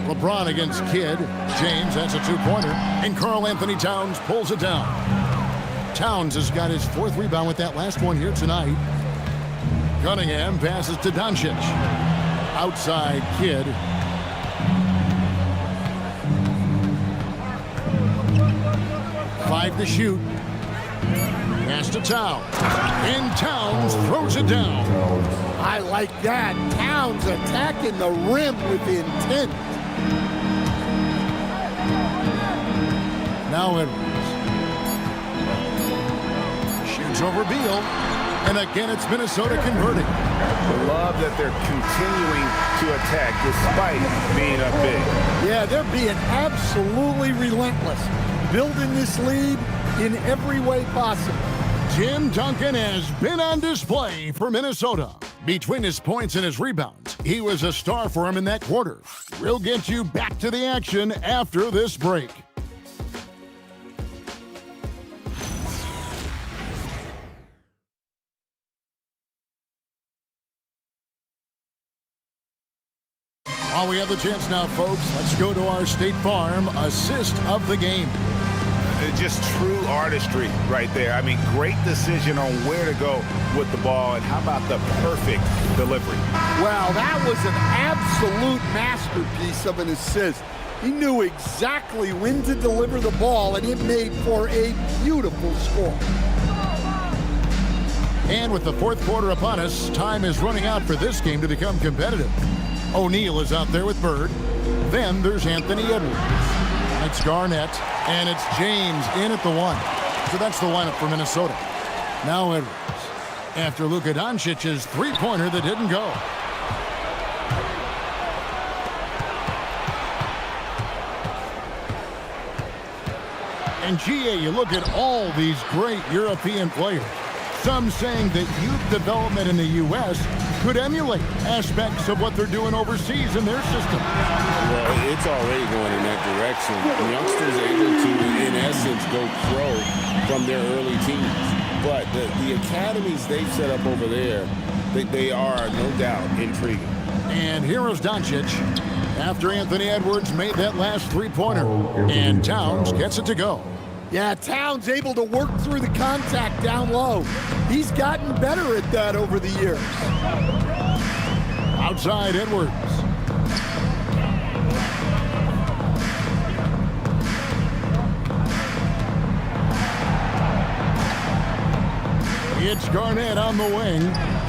Speaker 2: LeBron against Kidd. James, that's a 2-pointer. And Karl Anthony Towns pulls it down. Towns has got his 4th rebound with that last one here tonight. Cunningham passes to Doncic. Outside Kidd. Five to shoot. Pass to Towns. And Towns throws it down.
Speaker 19: I like that. Towns attacking the rim with intent.
Speaker 2: Now Edwards. Shoots over Beal. And again, it's Minnesota converting.
Speaker 4: I love that they're continuing to attack despite being up big.
Speaker 19: Yeah, they're being absolutely relentless. Building this lead in every way possible.
Speaker 2: Tim Duncan has been on display for Minnesota. Between his points and his rebounds, he was a star for him in that quarter. We'll get you back to the action after this break. While we have the chance now, folks, let's go to our State Farm assist of the game.
Speaker 3: Just true artistry right there. I mean, great decision on where to go with the ball, and how about the perfect delivery?
Speaker 19: Well, that was an absolute masterpiece of an assist. He knew exactly when to deliver the ball, and it made for a beautiful score.
Speaker 2: And with the fourth quarter upon us, time is running out for this game to become competitive. O'Neal is out there with Bird. Then there's Anthony Edwards. It's Garnett, and it's James in at the one. So that's the lineup for Minnesota. Now Edwards. After Luka Doncic's three-pointer that didn't go. And GA, you look at all these great European players. Some saying that youth development in the U.S. could emulate aspects of what they're doing overseas in their system.
Speaker 3: Well, it's already going in that direction. Youngsters able to, in essence, go pro from their early teens. But the academies they've set up over there, they are, no doubt, intriguing.
Speaker 2: And here is Doncic after Anthony Edwards made that last three-pointer. And Towns gets it to go.
Speaker 19: Yeah, Towns able to work through the contact down low. He's gotten better at that over the years.
Speaker 2: Outside Edwards. It's Garnett on the wing.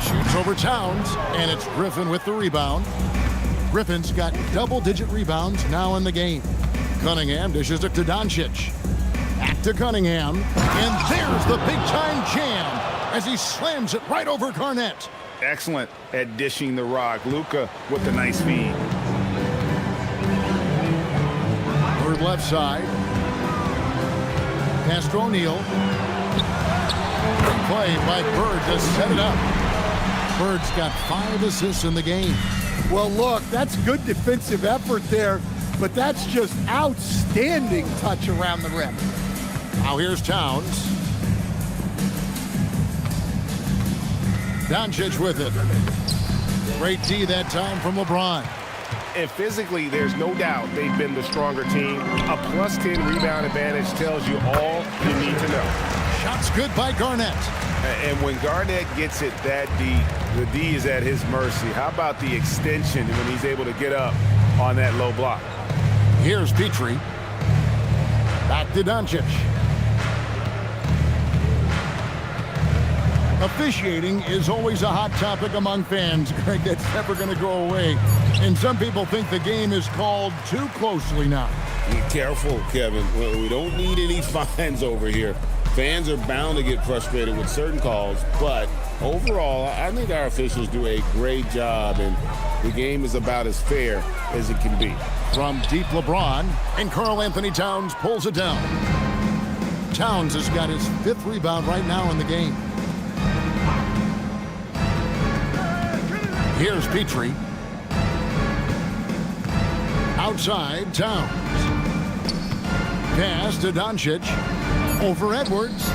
Speaker 2: Shoots over Towns, and it's Griffin with the rebound. Griffin's got double-digit rebounds now in the game. Cunningham dishes it to Doncic. Back to Cunningham, and there's the big-time jam as he slams it right over Garnett.
Speaker 3: Excellent at dishing the rock. Luka with the nice feed.
Speaker 2: Bird left side. Pass to O'Neal. Great play by Bird to set it up. Bird's got 5 assists in the game.
Speaker 19: Well, look, that's good defensive effort there, but that's just outstanding touch around the rim.
Speaker 2: Now here's Towns. Doncic with it. Great D that time from LeBron.
Speaker 4: And physically, there's no doubt they've been the stronger team. A plus 10 rebound advantage tells you all you need to know.
Speaker 2: Shots good by Garnett.
Speaker 4: And when Garnett gets it that deep, the D is at his mercy. How about the extension when he's able to get up on that low block?
Speaker 2: Here's Petrie. Back to Doncic. Officiating is always a hot topic among fans, Greg. That's never going to go away. And some people think the game is called too closely now.
Speaker 3: Be careful, Kevin. We don't need any fines over here. Fans are bound to get frustrated with certain calls, but overall, I think our officials do a great job, and the game is about as fair as it can be.
Speaker 2: From deep LeBron, and Karl Anthony Towns pulls it down. Towns has got his 5th rebound right now in the game. Here's Petrie. Outside, Towns. Pass to Doncic. Over Edwards.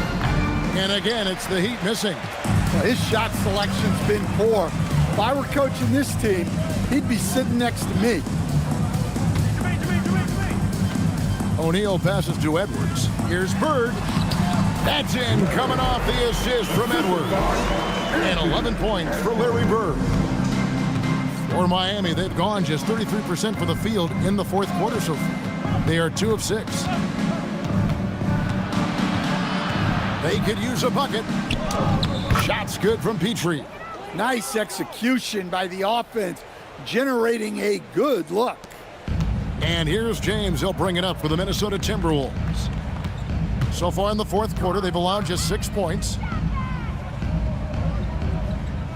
Speaker 2: And again, it's the Heat missing.
Speaker 19: Well, his shot selection's been poor. If I were coaching this team, he'd be sitting next to me.
Speaker 2: O'Neal passes to Edwards. Here's Bird. That's in, coming off the assist from Edwards. And 11 points for Larry Bird. For Miami, they've gone just 33% for the field in the fourth quarter so far. They are 2 of 6. They could use a bucket. Shots good from Petrie.
Speaker 19: Nice execution by the offense, generating a good look.
Speaker 2: And here's James. He'll bring it up for the Minnesota Timberwolves. So far in the fourth quarter, they've allowed just 6 points.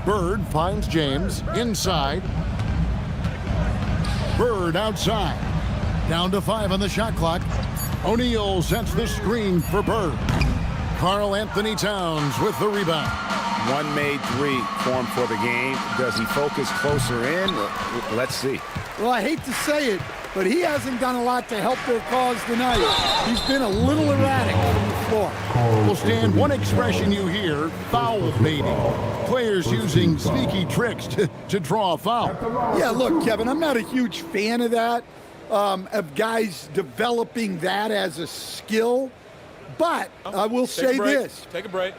Speaker 2: Bird finds James inside. Bird outside. Down to 5 on the shot clock. O'Neal sets the screen for Bird. Karl Anthony Towns with the rebound.
Speaker 3: One made 3 formed for the game. Does he focus closer in? Let's see.
Speaker 19: Well, I hate to say it, but he hasn't done a lot to help their cause tonight. He's been a little erratic from the floor.
Speaker 2: Well, Stan, one expression you hear, foul baiting. Players using sneaky tricks to draw a foul.
Speaker 19: Yeah, look, Kevin, I'm not a huge fan of that, of guys developing that as a skill. But I will say this.
Speaker 17: Take a break.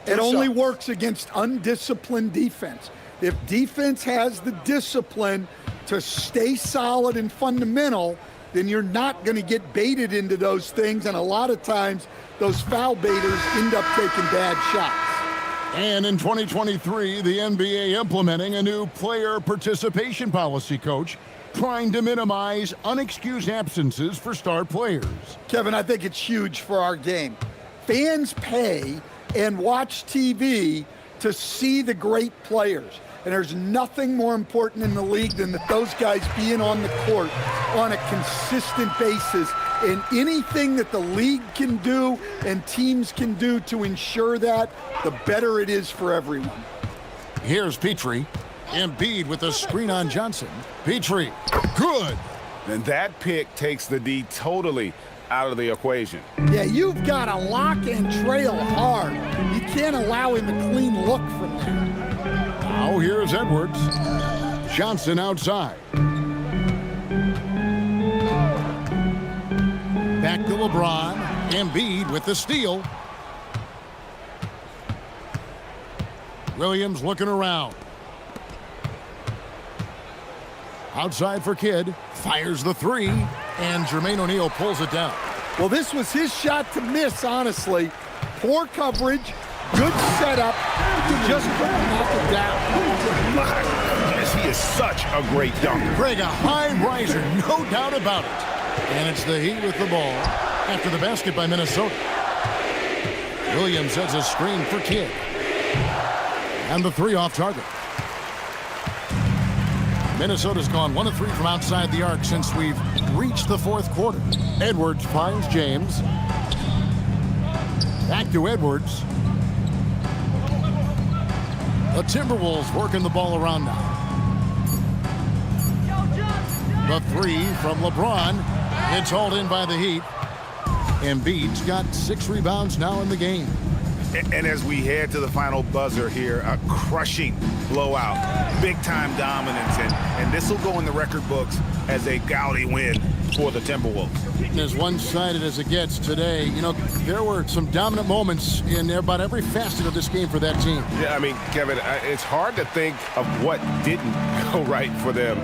Speaker 19: It only works against undisciplined defense. If defense has the discipline to stay solid and fundamental, then you're not going to get baited into those things. And a lot of times, those foul baiters end up taking bad shots.
Speaker 2: And in 2023, the NBA implementing a new player participation policy, Coach, trying to minimize unexcused absences for star players.
Speaker 19: Kevin, I think it's huge for our game. Fans pay and watch TV to see the great players. And there's nothing more important in the league than that those guys being on the court on a consistent basis. And anything that the league can do and teams can do to ensure that, the better it is for everyone.
Speaker 2: Here's Petrie. Embiid with a screen on Johnson. Petrie, good.
Speaker 3: And that pick takes the D totally out of the equation.
Speaker 19: Yeah, you've got to lock and trail hard. You can't allow him a clean look from there.
Speaker 2: Now here's Edwards. Johnson outside. Back to LeBron. Embiid with the steal. Williams looking around. Outside for Kidd. Fires the 3. And Jermaine O'Neal pulls it down.
Speaker 19: Well, this was his shot to miss, honestly. Poor coverage. Good setup. Just couldn't knock it down.
Speaker 3: My goodness, he is such a great dunker.
Speaker 2: Greg, a high riser, no doubt about it. And it's the Heat with the ball after the basket by Minnesota. Williams sets a screen for Kidd. And the 3 off target. Minnesota's gone 1 of 3 from outside the arc since we've reached the fourth quarter. Edwards finds James. Back to Edwards. The Timberwolves working the ball around now. The 3 from LeBron. It's hauled in by the Heat. Embiid's got 6 rebounds now in the game.
Speaker 3: And as we head to the final buzzer here, a crushing blowout, big-time dominance, and this will go in the record books as a gaudy win for the Timberwolves.
Speaker 2: As one-sided as it gets today, you know, there were some dominant moments in about every facet of this game for that team.
Speaker 4: Yeah, I mean, Kevin, it's hard to think of what didn't go right for them.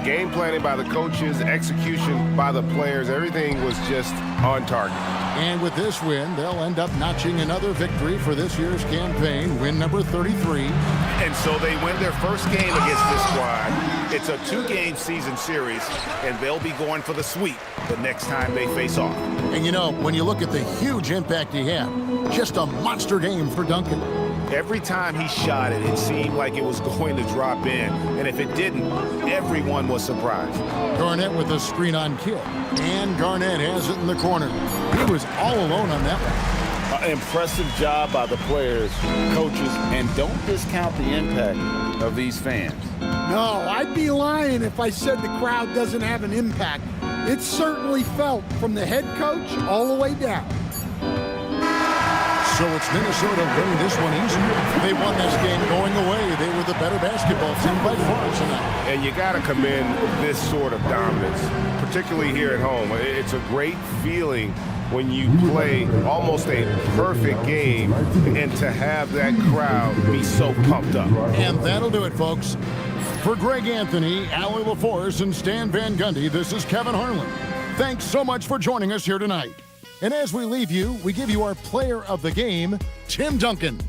Speaker 4: Game planning by the coaches, execution by the players, everything was just on target.
Speaker 2: And with this win, they'll end up notching another victory for this year's campaign, win number 33.
Speaker 3: And so they win their first game against this squad. It's a 2-game season series, and they'll be going for the sweep the next time they face off.
Speaker 2: And you know, when you look at the huge impact he had, just a monster game for Duncan.
Speaker 3: Every time he shot it, it seemed like it was going to drop in. And if it didn't, everyone was surprised.
Speaker 2: Garnett with a screen on Kidd. And Garnett has it in the corner. He was all alone on that one.
Speaker 3: Impressive job by the players, coaches, and don't discount the impact of these fans.
Speaker 19: No, I'd be lying if I said the crowd doesn't have an impact. It's certainly felt from the head coach all the way down.
Speaker 2: So it's Minnesota winning this one easily. They won this game going away. They were the better basketball team by far tonight.
Speaker 4: And you got to commend this sort of dominance, particularly here at home. It's a great feeling when you play almost a perfect game and to have that crowd be so pumped up.
Speaker 2: And that'll do it, folks. For Greg Anthony, Allie LaForce, and Stan Van Gundy, this is Kevin Harlan. Thanks so much for joining us here tonight. And as we leave you, we give you our player of the game, Tim Duncan.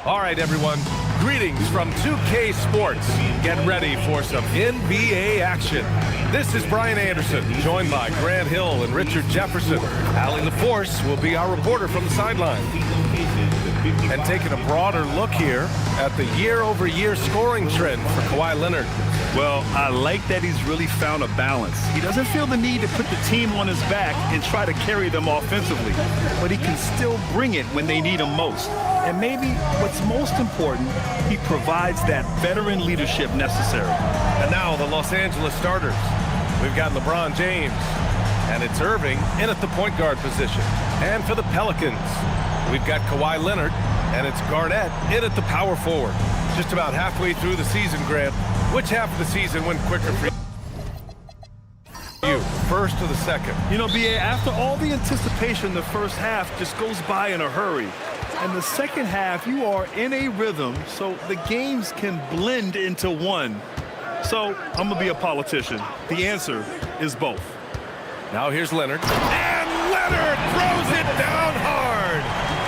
Speaker 14: All right, everyone. Greetings from 2K Sports. Get ready for some NBA action. This is Brian Anderson, joined by Grant Hill and Richard Jefferson. Allie LaForce will be our reporter from the sideline. And taking a broader look here at the year-over-year scoring trend for Kawhi Leonard.
Speaker 15: Well, I like that he's really found a balance. He doesn't feel the need to put the team on his back and try to carry them offensively, but he can still bring it when they need him most. And maybe what's most important, he provides that veteran leadership necessary.
Speaker 14: And now the Los Angeles starters. We've got LeBron James, and it's Irving in at the point guard position. And for the Pelicans, we've got Kawhi Leonard, and it's Garnett in at the power forward. Just about halfway through the season, Grant. Which half of the season went quicker for you, first or the second?
Speaker 15: You know, B.A., after all the anticipation, the first half just goes by in a hurry. And the second half, you are in a rhythm, so the games can blend into one. So I'm going to be a politician. The answer is both.
Speaker 14: Now here's Leonard. And Leonard throws it down hard.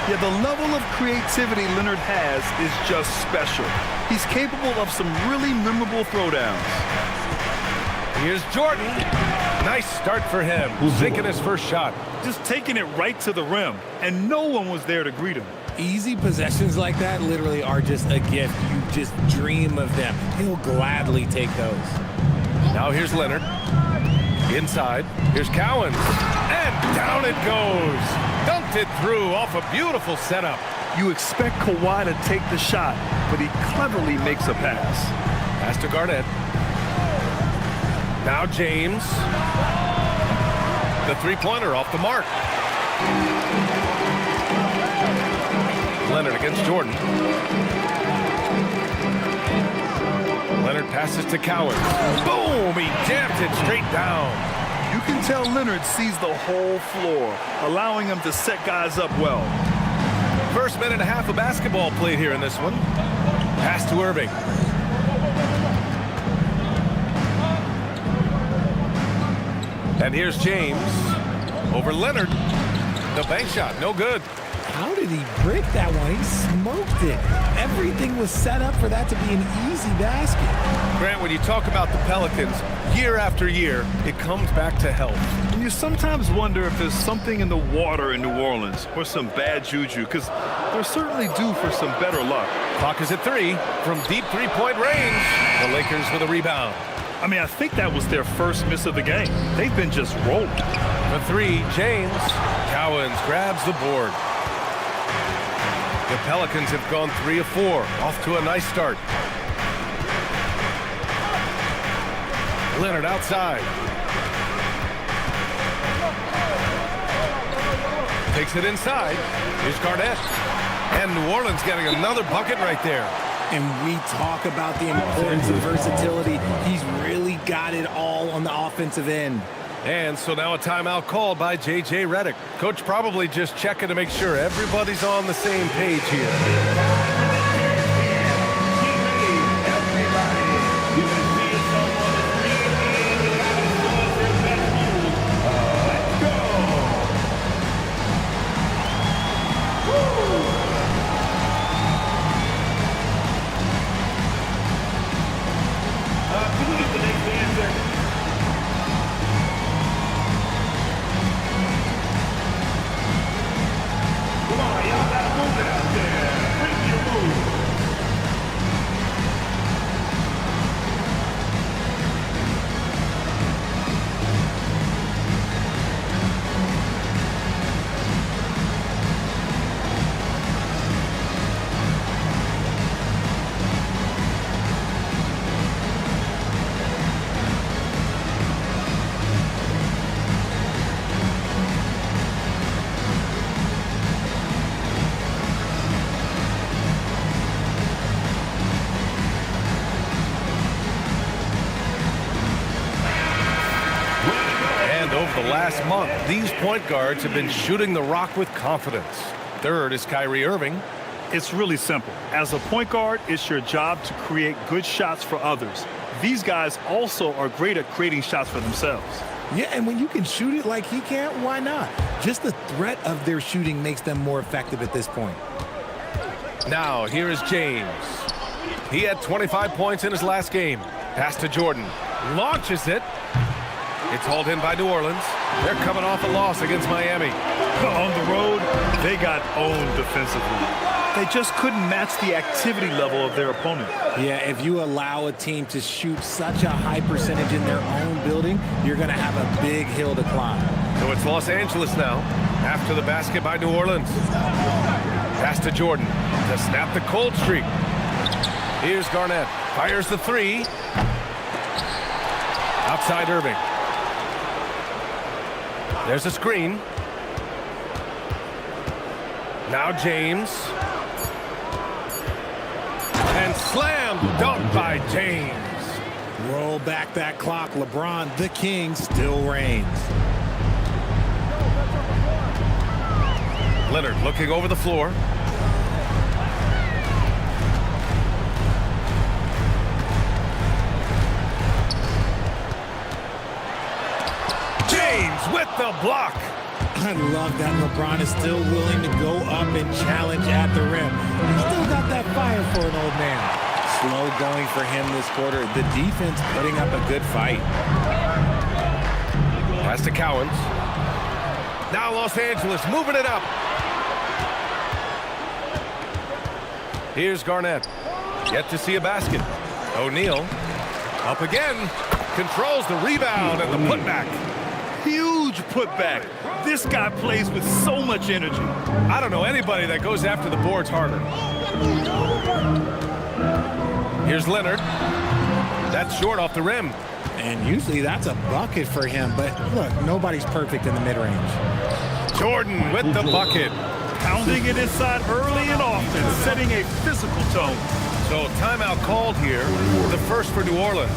Speaker 15: Yeah, the level of creativity Leonard has is just special. He's capable of some really memorable throwdowns.
Speaker 14: Here's Jordan. Nice start for him. Sinking his first shot.
Speaker 15: Just taking it right to the rim, and no one was there to greet him.
Speaker 20: Easy possessions like that literally are just a gift. You just dream of them. He'll gladly take those.
Speaker 14: Now here's Leonard. Inside. Here's Cowens. And down it goes. Dunked it through off a beautiful setup.
Speaker 15: You expect Kawhi to take the shot, but he cleverly makes a pass.
Speaker 14: Pass to Garnett. Now James. The three-pointer off the mark. Leonard against Jordan. Leonard passes to Cowens. Boom! He jammed it straight down.
Speaker 15: You can tell Leonard sees the whole floor, allowing him to set guys up well.
Speaker 14: First minute and a half of basketball played here in this one. Pass to Irving. And here's James over Leonard. The bank shot, no good.
Speaker 20: How did he break that one? He smoked it. Everything was set up for that to be an easy basket.
Speaker 14: Grant, when you talk about the Pelicans, year after year, it comes back to health.
Speaker 15: And you sometimes wonder if there's something in the water in New Orleans or some bad juju, because they're certainly due for some better luck.
Speaker 14: Clock is at 3 from deep three-point range. The Lakers with a rebound.
Speaker 15: I mean, I think that was their first miss of the game. They've been just rolling.
Speaker 14: For 3, James. Cowens grabs the board. The Pelicans have gone 3 of 4, off to a nice start. Leonard outside. Takes it inside. Here's Garnett. And New Orleans getting another bucket right there.
Speaker 20: And we talk about the importance of versatility. He's really got it all on the offensive end.
Speaker 14: And so now a timeout called by J.J. Redick. Coach probably just checking to make sure everybody's on the same page here. Over the last month, these point guards have been shooting the rock with confidence. Third is Kyrie Irving.
Speaker 15: It's really simple. As a point guard, it's your job to create good shots for others. These guys also are great at creating shots for themselves.
Speaker 20: Yeah, and when you can shoot it like he can, why not? Just the threat of their shooting makes them more effective at this point.
Speaker 14: Now, here is James. He had 25 points in his last game. Pass to Jordan. Launches it. It's hauled in by New Orleans. They're coming off a loss against Miami.
Speaker 15: On the road, they got owned defensively. They just couldn't match the activity level of their opponent.
Speaker 20: Yeah, if you allow a team to shoot such a high percentage in their own building, you're going to have a big hill to climb.
Speaker 14: So it's Los Angeles now, after the basket by New Orleans. Pass to Jordan to snap the cold streak. Here's Garnett. Fires the three. Outside Irving. There's a screen. Now James. And slam dunk by James.
Speaker 20: Roll back that clock. LeBron, the king, still reigns.
Speaker 14: Leonard looking over the floor. James with the block.
Speaker 20: I love that LeBron is still willing to go up and challenge at the rim. He's still got that fire for an old man. Slow going for him this quarter. The defense putting up a good fight.
Speaker 14: Pass to Cowens. Now Los Angeles moving it up. Here's Garnett. Yet to see a basket. O'Neal up again. Controls the rebound and the putback.
Speaker 15: Huge putback. This guy plays with so much energy.
Speaker 14: I don't know anybody that goes after the boards harder. Here's Leonard. That's short off the rim.
Speaker 20: And usually that's a bucket for him, but look, nobody's perfect in the mid-range.
Speaker 14: Jordan with the bucket.
Speaker 15: Pounding it inside early and often, setting a physical tone.
Speaker 14: So timeout called here, the first for New Orleans.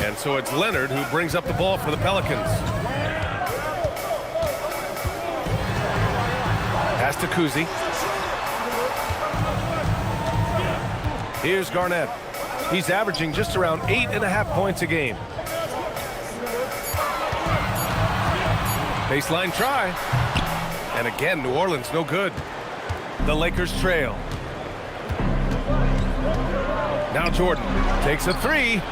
Speaker 14: And so it's Leonard who brings up the ball for the Pelicans. Pass to Kuzi. Here's Garnett. He's averaging just around 8.5 points a game. Baseline try. And again, New Orleans no good. The Lakers trail. Now Jordan takes a three.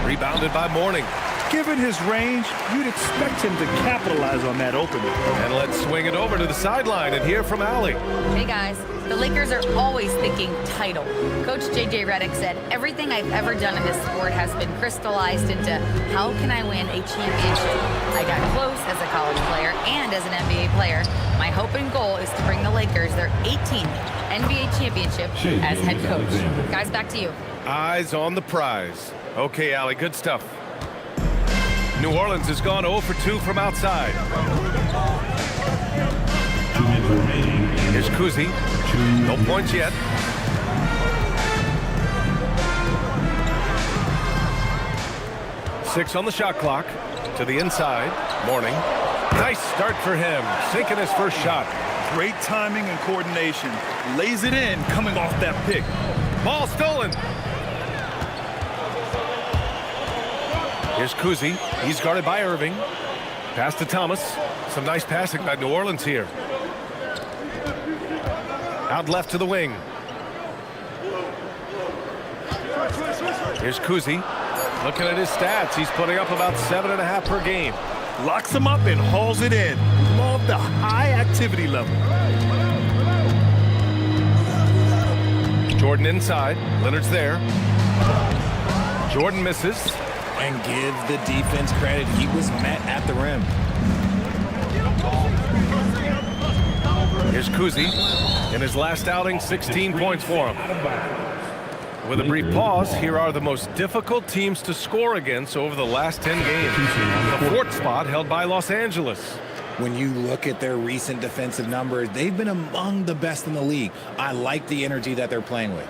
Speaker 14: Rebounded by Mourning.
Speaker 15: Given his range, you'd expect him to capitalize on that opening.
Speaker 14: And let's swing it over to the sideline and hear from Allie.
Speaker 6: Hey guys, the Lakers are always thinking title. Coach JJ Redick said, everything I've ever done in this sport has been crystallized into how can I win a championship? I got close as a college player and as an NBA player. My hope and goal is to bring the Lakers their 18th NBA championship as head coach. Guys, back to you.
Speaker 14: Eyes on the prize. Okay, Allie, good stuff. New Orleans has gone 0 for 2 from outside. Here's Kuzi. No points yet. Six on the shot clock. To the inside. Morning. Nice start for him, sinking his first shot.
Speaker 15: Great timing and coordination. Lays it in, coming off that pick.
Speaker 14: Ball stolen. Here's Kuzi. He's guarded by Irving. Pass to Thomas. Some nice passing by New Orleans here. Out left to the wing. Here's Kuzi. Looking at his stats, he's putting up about 7.5 per game.
Speaker 15: Locks him up and hauls it in. Love the high activity level.
Speaker 14: Jordan inside. Leonard's there. Jordan misses.
Speaker 20: And give the defense credit. He was met at the rim.
Speaker 14: Here's Kuzi. In his last outing, 16 points for him. With a brief pause, here are the most difficult teams to score against over the last 10 games. The fourth spot held by Los Angeles.
Speaker 20: When you look at their recent defensive numbers, they've been among the best in the league. I like the energy that they're playing with.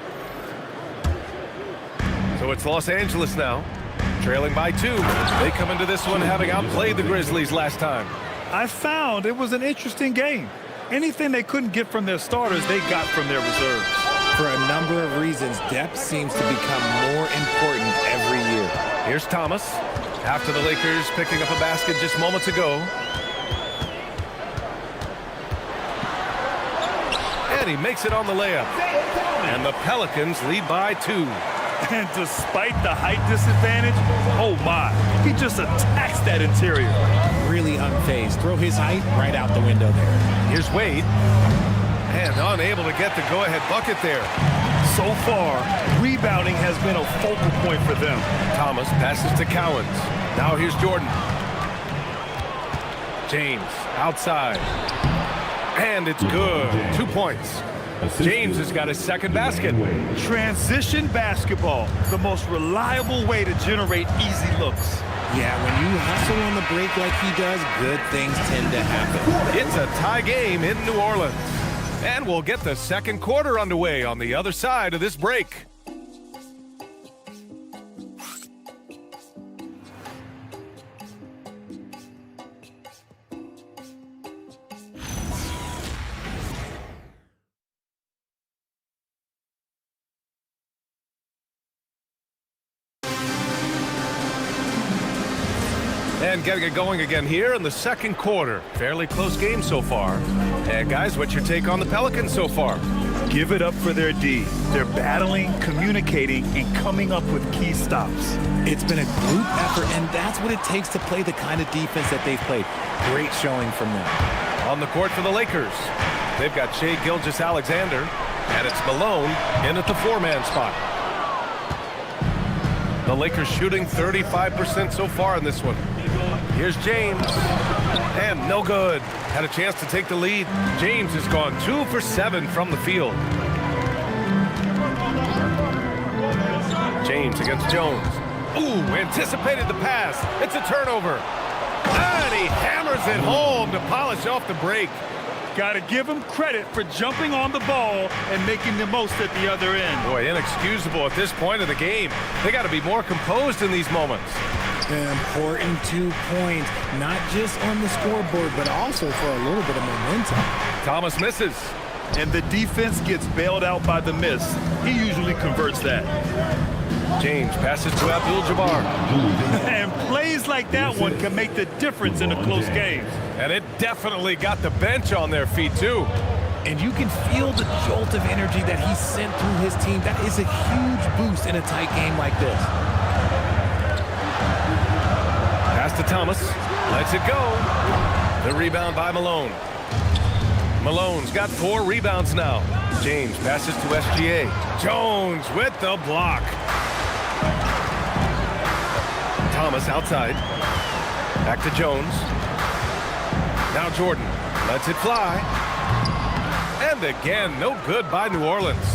Speaker 14: So it's Los Angeles now, trailing by 2. They come into this one having outplayed the Grizzlies last time.
Speaker 15: I found it was an interesting game. Anything they couldn't get from their starters, they got from their reserves.
Speaker 20: For a number of reasons, depth seems to become more important every year.
Speaker 14: Here's Thomas. After the Lakers picking up a basket just moments ago. And he makes it on the layup. And the Pelicans lead by 2.
Speaker 15: And despite the height disadvantage, oh my, he just attacks that interior.
Speaker 20: Really unfazed. Throw his height right out the window there.
Speaker 14: Here's Wade. And unable to get the go-ahead bucket there.
Speaker 15: So far, rebounding has been a focal point for them.
Speaker 14: Thomas passes to Cowens. Now here's Jordan. James outside. And it's good. 2 points. James has got his second basket.
Speaker 15: Transition basketball, the most reliable way to generate easy looks.
Speaker 20: Yeah, when you hustle on the break like he does, good things tend to happen.
Speaker 14: It's a tie game in New Orleans. And we'll get the second quarter underway on the other side of this break. And getting it going again here in the second quarter. Fairly close game so far. And guys, what's your take on the Pelicans so far?
Speaker 15: Give it up for their D. They're battling, communicating, and coming up with key stops.
Speaker 20: It's been a group effort, and that's what it takes to play the kind of defense that they've played. Great showing from them.
Speaker 14: On the court for the Lakers, they've got Shai Gilgeous-Alexander, and it's Malone in at the 4-man spot. The Lakers shooting 35% so far in this one. Here's James. And no good. Had a chance to take the lead. James has gone 2 for 7 from the field. James against Jones. Ooh, anticipated the pass. It's a turnover. And he hammers it home to polish off the break.
Speaker 15: Got to give him credit for jumping on the ball and making the most at the other end.
Speaker 14: Boy, inexcusable at this point of the game. They got to be more composed in these moments.
Speaker 20: An important 2 points, not just on the scoreboard, but also for a little bit of momentum.
Speaker 14: Thomas misses.
Speaker 15: And the defense gets bailed out by the miss. He usually converts that.
Speaker 14: James passes to Abdul-Jabbar.
Speaker 15: And plays like that one can make the difference in a close game.
Speaker 14: And it definitely got the bench on their feet, too.
Speaker 20: And you can feel the jolt of energy that he sent through his team. That is a huge boost in a tight game like this.
Speaker 14: Pass to Thomas. Lets it go. The rebound by Malone. Malone's got 4 rebounds now. James passes to SGA. Jones with the block. Thomas outside. Back to Jones. Now Jordan lets it fly. And again, no good by New Orleans.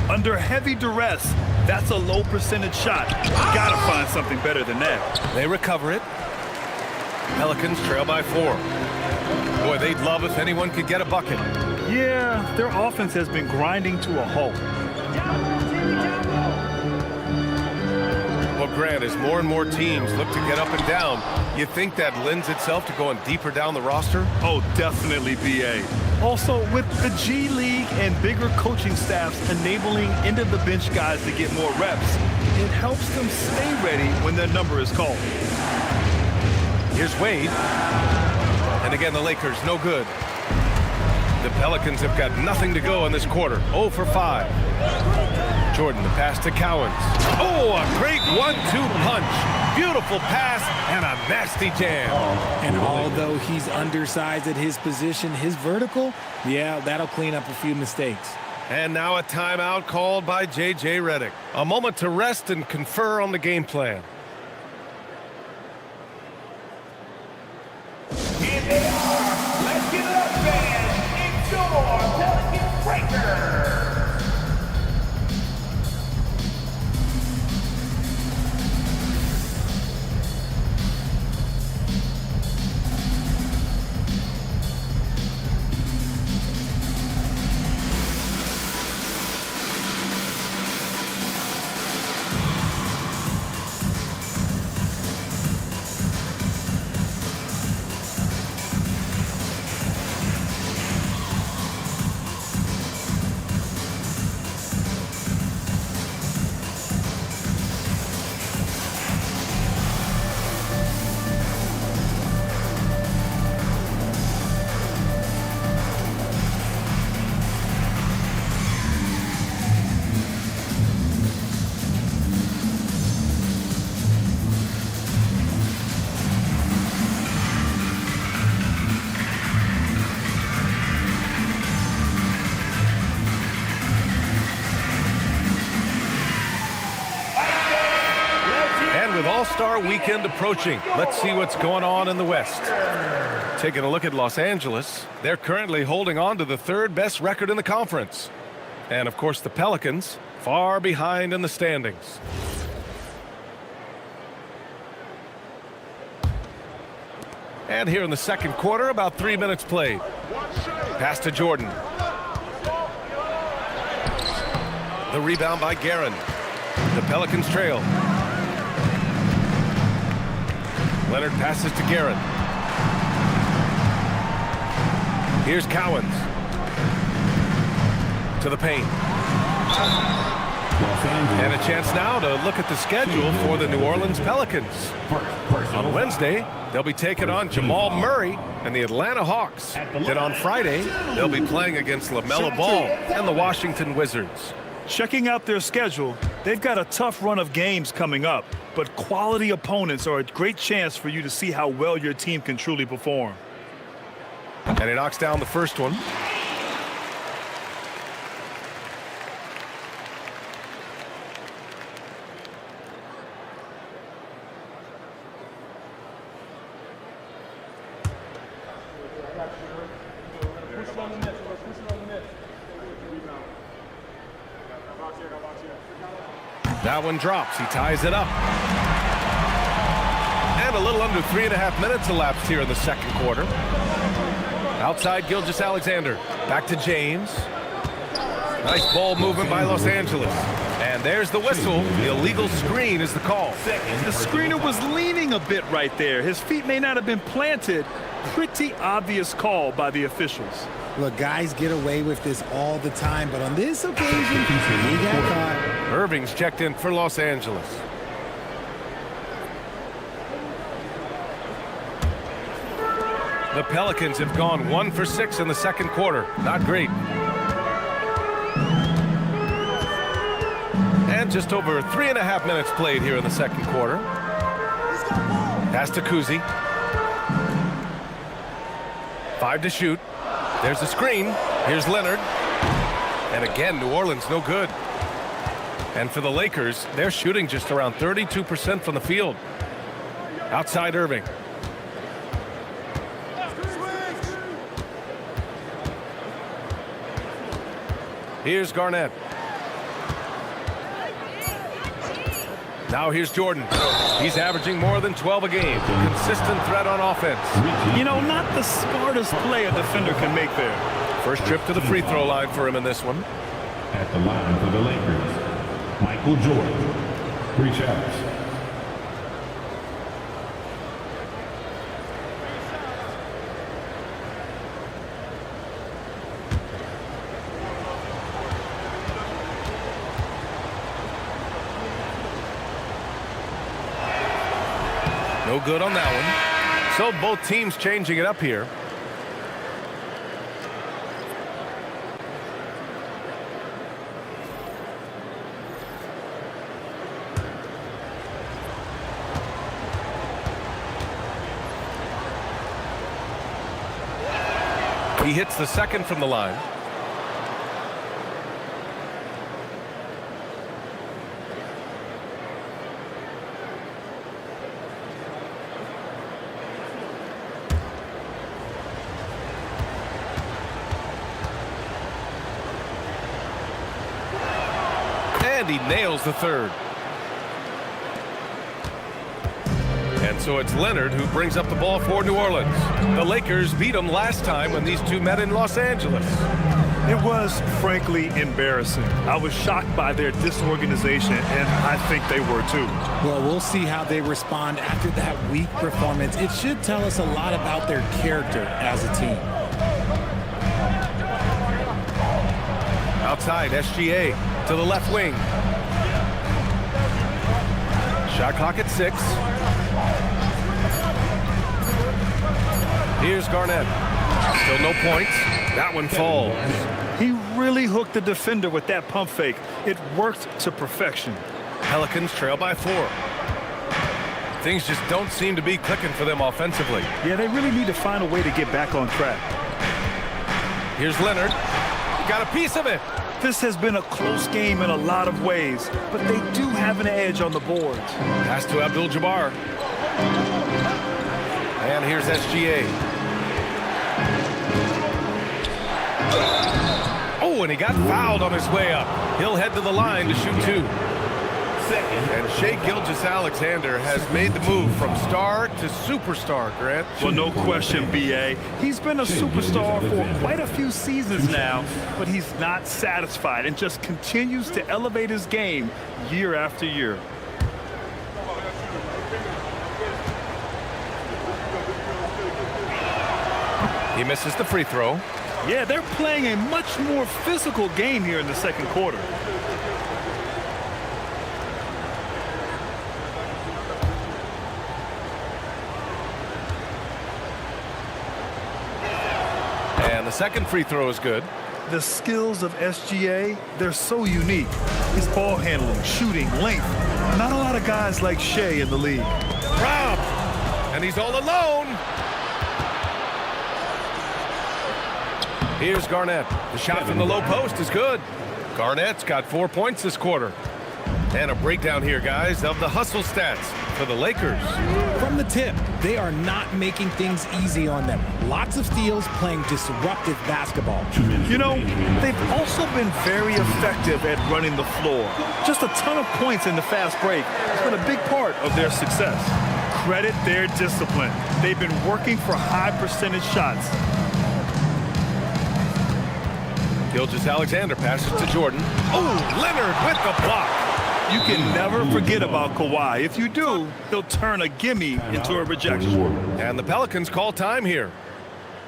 Speaker 15: Under heavy duress, that's a low percentage shot. Gotta find something better than that.
Speaker 14: They recover it. Pelicans trail by 4. Boy, they'd love if anyone could get a bucket.
Speaker 15: Yeah, their offense has been grinding to a halt.
Speaker 14: Well, Grant, as more and more teams look to get up and down, you think that lends itself to going deeper down the roster?
Speaker 15: Oh, definitely, B.A. Also, with the G League and bigger coaching staffs enabling end-of-the-bench guys to get more reps, it helps them stay ready when their number is called.
Speaker 14: Here's Wade. And again, the Lakers, no good. The Pelicans have got nothing to go in this quarter. 0 for 5. Jordan, the pass to Cowens. Oh, a great 1-2 punch. Beautiful pass and a nasty jam.
Speaker 20: And although he's undersized at his position, his vertical, yeah, that'll clean up a few mistakes.
Speaker 14: And now a timeout called by J.J. Redick. A moment to rest and confer on the game plan.
Speaker 10: Here they are. Let's give it up, fans. It's your Pelicans Breakers.
Speaker 14: All-Star Weekend approaching. Let's see what's going on in the West. Taking a look at Los Angeles, they're currently holding on to the third best record in the conference. And of course the Pelicans, far behind in the standings. And here in the second quarter, about 3 minutes played. Pass to Jordan. The rebound by Guerin. The Pelicans trail. Leonard passes to Guerin. Here's Cowens. To the paint. And a chance now to look at the schedule for the New Orleans Pelicans. On Wednesday, they'll be taking on Jamal Murray and the Atlanta Hawks. Then on Friday, they'll be playing against LaMelo Ball and the Washington Wizards.
Speaker 15: Checking out their schedule, they've got a tough run of games coming up, but quality opponents are a great chance for you to see how well your team can truly perform.
Speaker 14: And he knocks down the first one. That one drops. He ties it up. And a little under 3.5 minutes elapsed here in the second quarter. Outside Gilgeous-Alexander. Back to James. Nice ball movement by Los Angeles. And there's the whistle. The illegal screen is the call.
Speaker 15: The screener was leaning a bit right there. His feet may not have been planted. Pretty obvious call by the officials.
Speaker 20: Look, guys get away with this all the time, but on this occasion, he got caught.
Speaker 14: Irving's checked in for Los Angeles. The Pelicans have gone 1 for 6 in the second quarter. Not great. And just over 3.5 minutes played here in the second quarter. Pass to Kuzi. 5 to shoot. There's the screen. Here's Leonard. And again, New Orleans no good. And for the Lakers, they're shooting just around 32% from the field. Outside Irving. Here's Garnett. Now here's Jordan. He's averaging more than 12 a game. Consistent threat on offense.
Speaker 15: You know, not the smartest play a defender can make there.
Speaker 14: First trip to the free throw line for him in this one.
Speaker 10: At the line for the Lakers, Michael Jordan. 3 shots.
Speaker 14: No good on that one. So both teams changing it up here. He hits the second from the line. And he nails the third. And so it's Leonard who brings up the ball for New Orleans. The Lakers beat them last time when these two met in Los Angeles.
Speaker 15: It was, frankly, embarrassing. I was shocked by their disorganization, and I think they were too.
Speaker 20: Well, we'll see how they respond after that weak performance. It should tell us a lot about their character as a team.
Speaker 14: Outside, SGA to the left wing. Shot clock at 6. Here's Garnett. Still no points. That one falls.
Speaker 15: He really hooked the defender with that pump fake. It worked to perfection.
Speaker 14: Pelicans trail by 4. Things just don't seem to be clicking for them offensively.
Speaker 15: Yeah, they really need to find a way to get back on track.
Speaker 14: Here's Leonard. Got a piece of it.
Speaker 15: This has been a close game in a lot of ways, but they do have an edge on the boards.
Speaker 14: Pass to Abdul-Jabbar. And here's SGA. Oh, and he got fouled on his way up. He'll head to the line to shoot 2. And Shai Gilgeous-Alexander has made the move from star to superstar, Grant.
Speaker 15: Well, no question, B.A. He's been a superstar for quite a few seasons now, but he's not satisfied and just continues to elevate his game year after year.
Speaker 14: He misses the free throw.
Speaker 15: Yeah, they're playing a much more physical game here in the second quarter.
Speaker 14: And the second free throw is good.
Speaker 15: The skills of SGA, they're so unique. His ball handling, shooting, length. Not a lot of guys like Shai in the league.
Speaker 14: Rob! And he's all alone. Here's Garnett. The shot from the low post is good. Garnett's got 4 points this quarter. And a breakdown here, guys, of the hustle stats for the Lakers.
Speaker 20: From the tip, they are not making things easy on them. Lots of steals, playing disruptive basketball.
Speaker 15: You know, they've also been very effective at running the floor. Just a ton of points in the fast break has been a big part of their success. Credit their discipline. They've been working for high percentage shots.
Speaker 14: Gilgeous-Alexander passes to Jordan. Oh, Leonard with the block.
Speaker 15: You can never forget about Kawhi. If you do, he'll turn a gimme into a rejection.
Speaker 14: And the Pelicans call time here.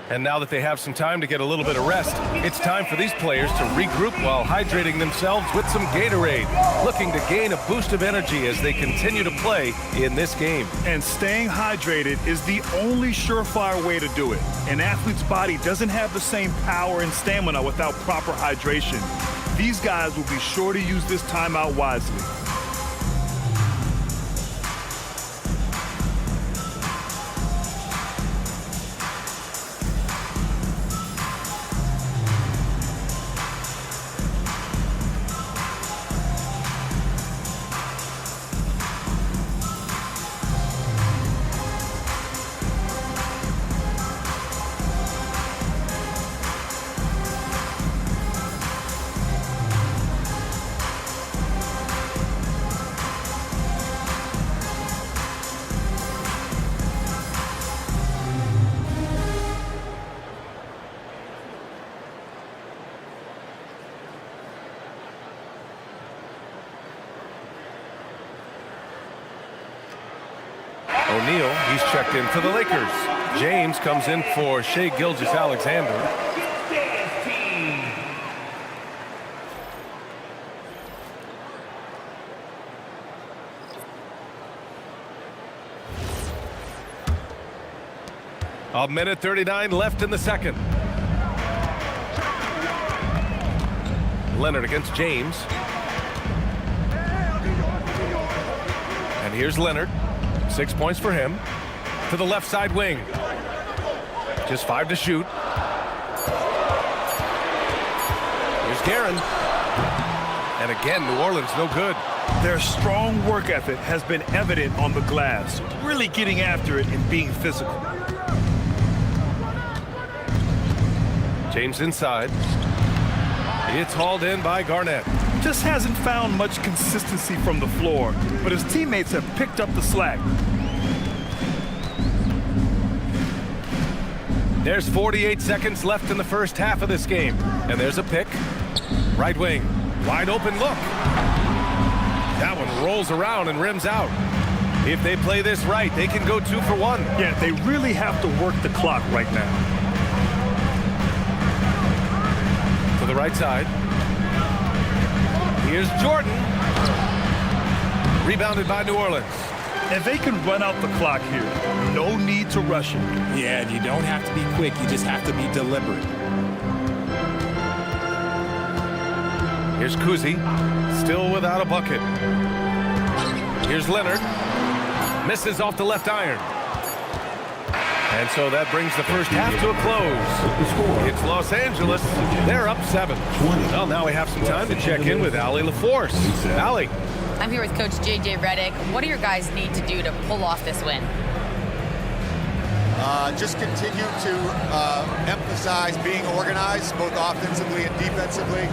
Speaker 14: And now that they have some time to get a little bit of rest, it's time for these players to regroup while hydrating themselves with some Gatorade, looking to gain a boost of energy as they continue to play in this game.
Speaker 15: And staying hydrated is the only surefire way to do it. An athlete's body doesn't have the same power and stamina without proper hydration. These guys will be sure to use this timeout wisely.
Speaker 14: O'Neal, he's checked in for the Lakers. James comes in for Shai Gilgeous-Alexander. A minute 39 left in the second. Leonard against James. And here's Leonard. 6 points for him. To the left side wing. Just 5 to shoot. Here's Guerin. And again, New Orleans no good.
Speaker 15: Their strong work ethic has been evident on the glass, really getting after it and being physical.
Speaker 14: James inside. It's hauled in by Garnett.
Speaker 15: Just hasn't found much consistency from the floor, but his teammates have picked up the slack.
Speaker 14: There's 48 seconds left in the first half of this game. And there's a pick. Right wing. Wide open look. That one rolls around and rims out. If they play this right, they can go 2 for 1.
Speaker 15: Yeah, they really have to work the clock right now.
Speaker 14: To the right side. Here's Jordan. Rebounded by New Orleans.
Speaker 15: And they can run out the clock here. No need to rush it.
Speaker 20: Yeah, you don't have to be quick. You just have to be deliberate.
Speaker 14: Here's Kuzi. Still without a bucket. Here's Leonard. Misses off the left iron. And so that brings the first half to a close. It's Los Angeles. They're up 7. Well, now we have some time to check in with Allie LaForce. Allie.
Speaker 6: I'm here with Coach J.J. Redick. What do your guys need to do to pull off this win?
Speaker 21: Just continue to emphasize being organized, both offensively and defensively.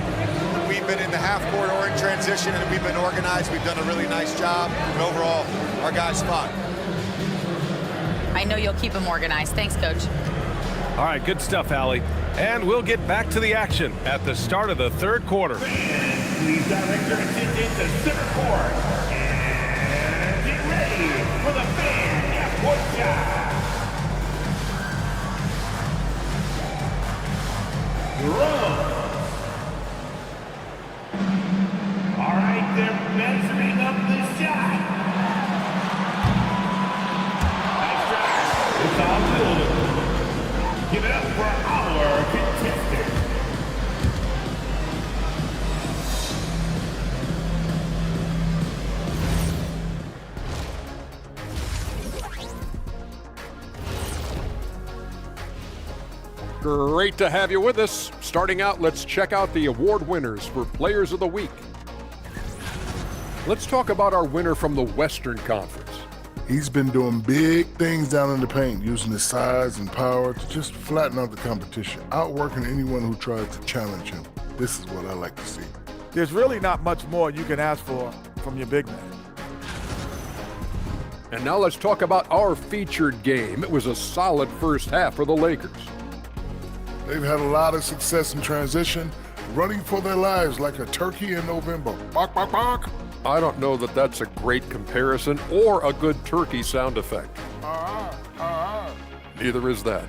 Speaker 21: We've been in the half-court or in transition, and we've been organized. We've done a really nice job. And overall, our guys fought.
Speaker 6: I know you'll keep them organized. Thanks, Coach.
Speaker 14: All right, good stuff, Allie. And we'll get back to the action at the start of the third quarter.
Speaker 10: Please direct your attention to center court. And get ready for the fan half-court shot. Run. All right, they're measuring up the shot. Nice try. It's all good. Give it up for our contestant.
Speaker 8: Great to have you with us. Starting out, let's check out the award winners for Players of the Week. Let's talk about our winner from the Western Conference.
Speaker 22: He's been doing big things down in the paint, using his size and power to just flatten out the competition, outworking anyone who tries to challenge him. This is what I like to see.
Speaker 9: There's really not much more you can ask for from your big man.
Speaker 8: And now let's talk about our featured game. It was a solid first half for the Lakers.
Speaker 22: They've had a lot of success in transition, running for their lives like a turkey in November. Bark, bark, bark.
Speaker 8: I don't know that that's a great comparison or a good turkey sound effect. Neither is that.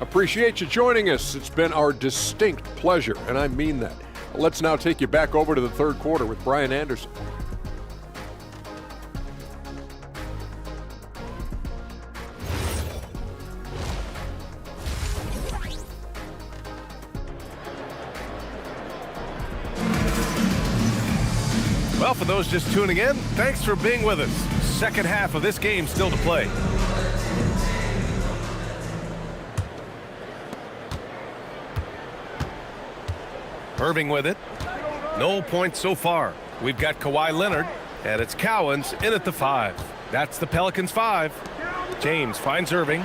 Speaker 8: Appreciate you joining us. It's been our distinct pleasure, and I mean that. Let's now take you back over to the third quarter with Brian Anderson.
Speaker 14: Well, for those just tuning in, thanks for being with us. Second half of this game still to play. Irving with it. No points so far. We've got Kawhi Leonard, and it's Cowens in at the 5. That's the Pelicans 5. James finds Irving.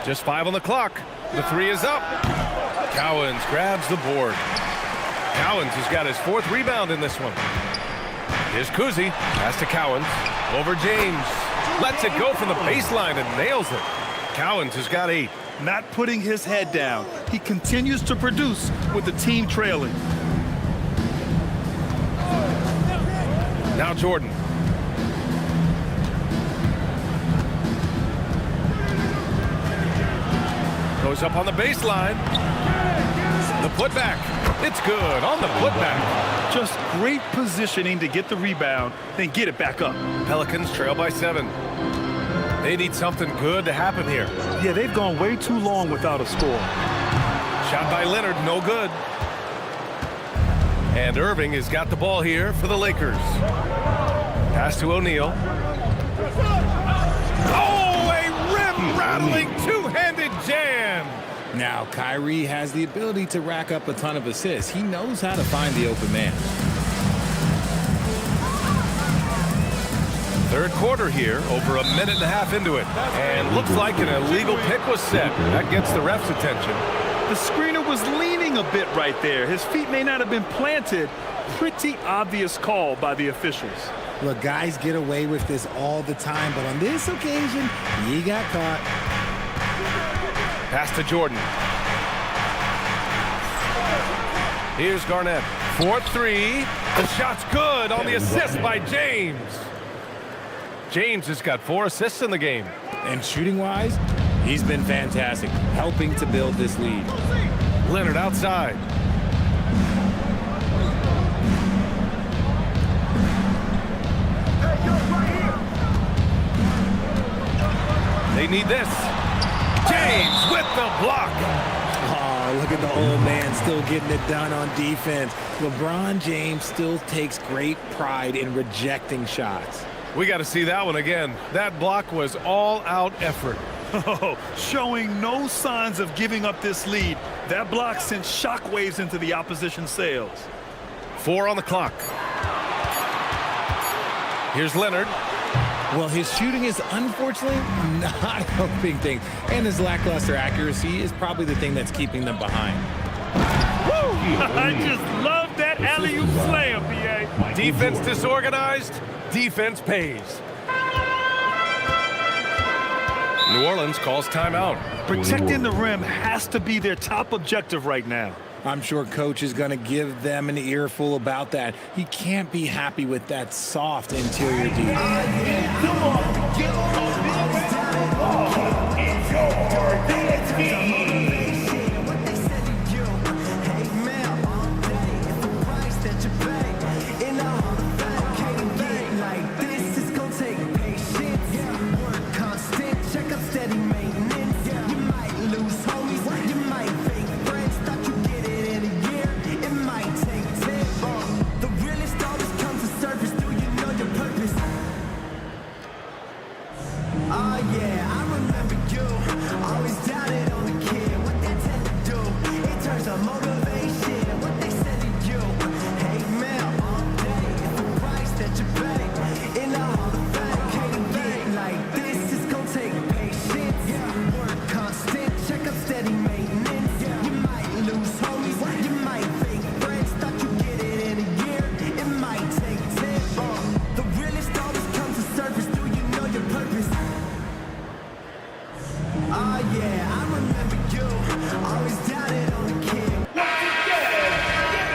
Speaker 14: Just 5 on the clock. The 3 is up. Cowens grabs the board. Cowens has got his 4th rebound in this one. Here's Kuzi. Pass to Cowens. Over James. Lets it go from the baseline and nails it. Cowens has got 8.
Speaker 15: Not putting his head down. He continues to produce with the team trailing.
Speaker 14: Now Jordan. Goes up on the baseline. The putback. It's good on the putback.
Speaker 15: Just great positioning to get the rebound, then get it back up.
Speaker 14: Pelicans trail by 7. They need something good to happen here.
Speaker 15: Yeah, they've gone way too long without a score.
Speaker 14: Shot by Leonard, no good. And Irving has got the ball here for the Lakers. Pass to O'Neal. Oh, a rim-rattling two-handed jam.
Speaker 20: Now, Kyrie has the ability to rack up a ton of assists. He knows how to find the open man.
Speaker 14: Third quarter here, over a minute and a half into it. And looks like an illegal pick was set. That gets the ref's attention.
Speaker 15: The screener was leaning a bit right there. His feet may not have been planted. Pretty obvious call by the officials.
Speaker 20: Look, guys get away with this all the time, but on this occasion, he got caught.
Speaker 14: Pass to Jordan. Here's Garnett. 4-3. The shot's good on the assist by James. James has got 4 assists in the game.
Speaker 20: And shooting-wise, he's been fantastic, helping to build this lead.
Speaker 14: Leonard outside. They need this. James with the block.
Speaker 20: Oh, look at the old man still getting it done on defense. LeBron James still takes great pride in rejecting shots.
Speaker 14: We got to see that one again. That block was all-out effort.
Speaker 15: Oh, showing no signs of giving up this lead. That block sent shockwaves into the opposition sails.
Speaker 14: 4 on the clock. Here's Leonard.
Speaker 20: Well, his shooting is unfortunately not helping things, and his lackluster accuracy is probably the thing that's keeping them behind.
Speaker 15: Woo! I just love that alley-oop slam, PA.
Speaker 14: Defense disorganized, defense pays. New Orleans calls timeout.
Speaker 15: Protecting the rim has to be their top objective right now.
Speaker 20: I'm sure coach is going to give them an earful about that. He can't be happy with that soft interior defense.
Speaker 10: Come on, get on it's your DSV.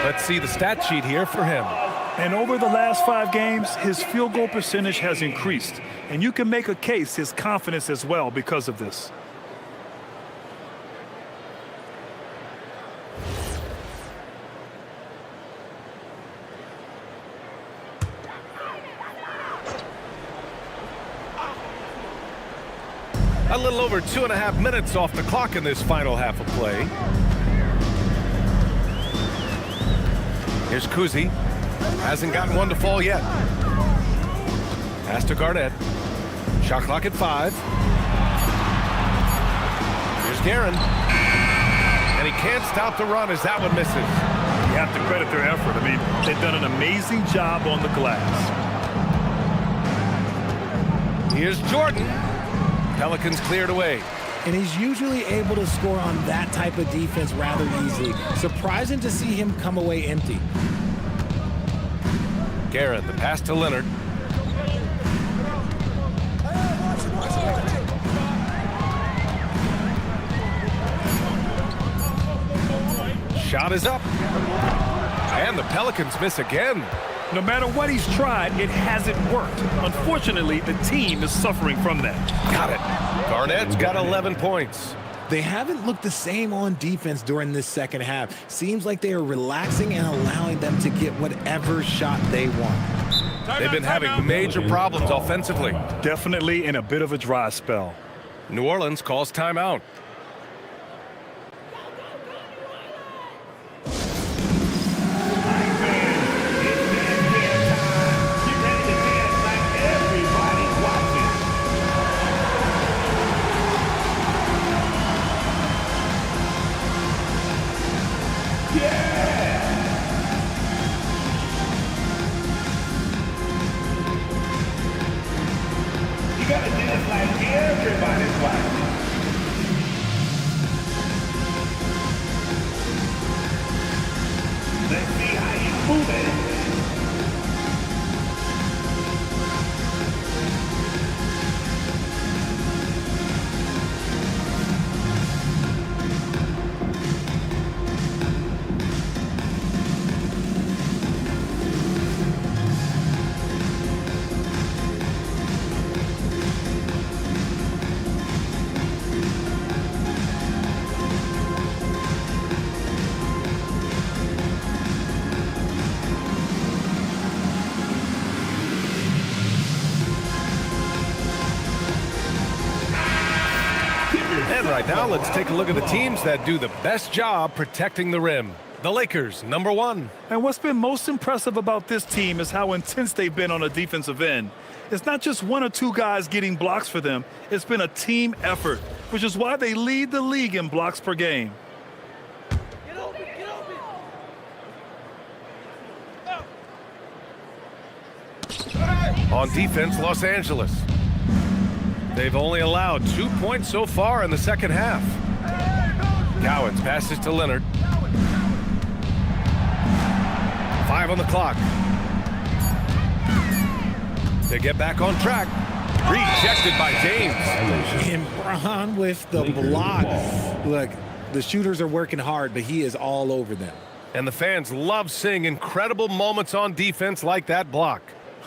Speaker 14: Let's see the stat sheet here for him.
Speaker 15: And over the last 5 games, his field goal percentage has increased. And you can make a case his confidence as well because of this.
Speaker 14: A little over 2.5 minutes off the clock in this final half of play. Here's Kuzi. Hasn't gotten one to fall yet. Pass to Garnett. Shot clock at 5. Here's Guerin. And he can't stop the run as that one misses.
Speaker 15: You have to credit their effort. I mean, they've done an amazing job on the glass.
Speaker 14: Here's Jordan. Pelicans cleared away.
Speaker 20: And he's usually able to score on that type of defense rather easily. Surprising to see him come away empty.
Speaker 14: Garrett, the pass to Leonard. Shot is up. And the Pelicans miss again.
Speaker 15: No matter what he's tried, it hasn't worked. Unfortunately, the team is suffering from that.
Speaker 14: Got it. Garnett's got 11 points.
Speaker 20: They haven't looked the same on defense during this second half. Seems like they are relaxing and allowing them to get whatever shot they want.
Speaker 14: They've been having major problems offensively.
Speaker 15: Definitely in a bit of a dry spell.
Speaker 14: New Orleans calls timeout. And right now, let's take a look at the teams that do the best job protecting the rim. The Lakers, number 1.
Speaker 15: And what's been most impressive about this team is how intense they've been on the defensive end. It's not just one or two guys getting blocks for them. It's been a team effort, which is why they lead the league in blocks per game.
Speaker 14: On defense, Los Angeles. They've only allowed 2 points so far in the second half. Cowens passes to Leonard. 5 on the clock. They get back on track. Rejected by James.
Speaker 20: And Bron with the block. Look, the shooters are working hard, but he is all over them.
Speaker 14: And the fans love seeing incredible moments on defense like that block.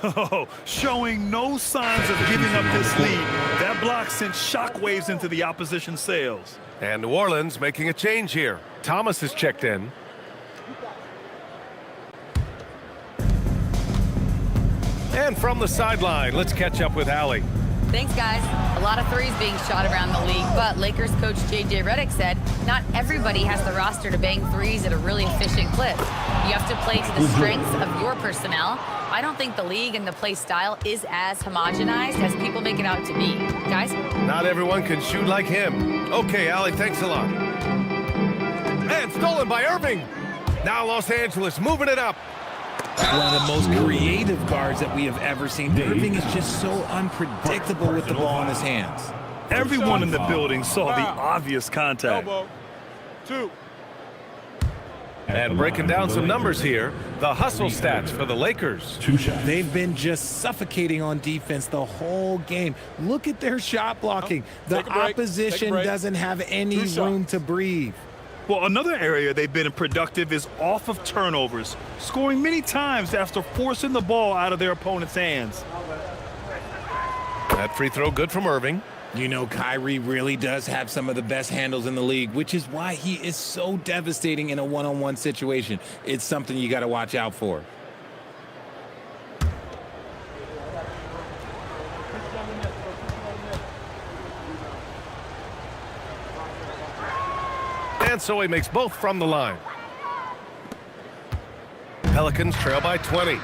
Speaker 15: Oh, showing no signs of giving up this lead. That block sent shockwaves into the opposition sails.
Speaker 14: And New Orleans making a change here. Thomas is checked in. And from the sideline, let's catch up with Allie.
Speaker 6: Thanks, guys. A lot of threes being shot around the league, but Lakers coach J.J. Redick said not everybody has the roster to bang threes at a really efficient clip. You have to play to the strengths of your personnel. I don't think the league and the play style is as homogenized as people make it out to be. Guys?
Speaker 14: Not everyone can shoot like him. Okay, Allie, thanks a lot. And stolen by Irving. Now Los Angeles moving it up.
Speaker 20: One of the most creative guards that we have ever seen. Irving is just so unpredictable with the ball in his hands.
Speaker 15: Everyone in the building saw the obvious contact.
Speaker 17: Elbow. 2.
Speaker 14: And breaking down some numbers here, the hustle stats for the Lakers.
Speaker 20: They've been just suffocating on defense the whole game. Look at their shot blocking. The opposition doesn't have any room to breathe.
Speaker 15: Well, another area they've been productive is off of turnovers, scoring many times after forcing the ball out of their opponent's hands.
Speaker 14: That free throw good from Irving.
Speaker 20: You know, Kyrie really does have some of the best handles in the league, which is why he is so devastating in a one-on-one situation. It's something you got to watch out for.
Speaker 14: And so he makes both from the line. Pelicans trail by 20.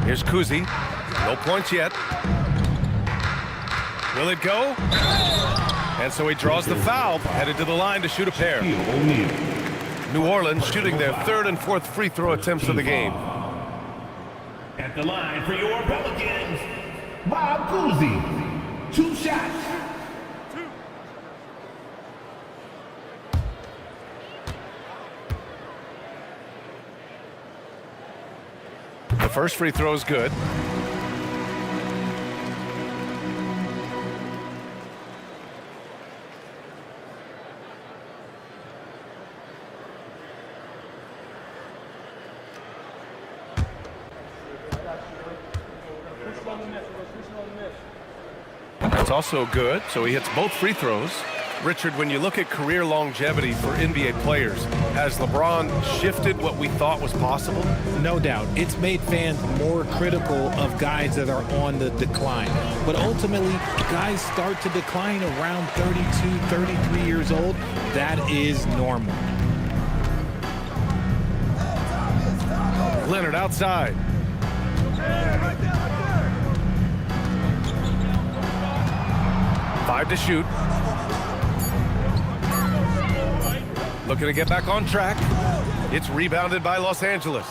Speaker 14: Here's Kuzi. No points yet. Will it go? And so he draws the foul, headed to the line to shoot a pair. New Orleans shooting their third and fourth free throw attempts of the game.
Speaker 10: At the line for your Pelicans, Bob Cousy. 2 shots.
Speaker 14: The first free throw is good. That's also good, so he hits both free throws. Richard, when you look at career longevity for NBA players, has LeBron shifted what we thought was possible?
Speaker 20: No doubt. It's made fans more critical of guys that are on the decline. But ultimately, guys start to decline around 32, 33 years old. That is normal.
Speaker 14: Leonard outside. Five to shoot. Looking to get back on track. It's rebounded by Los Angeles.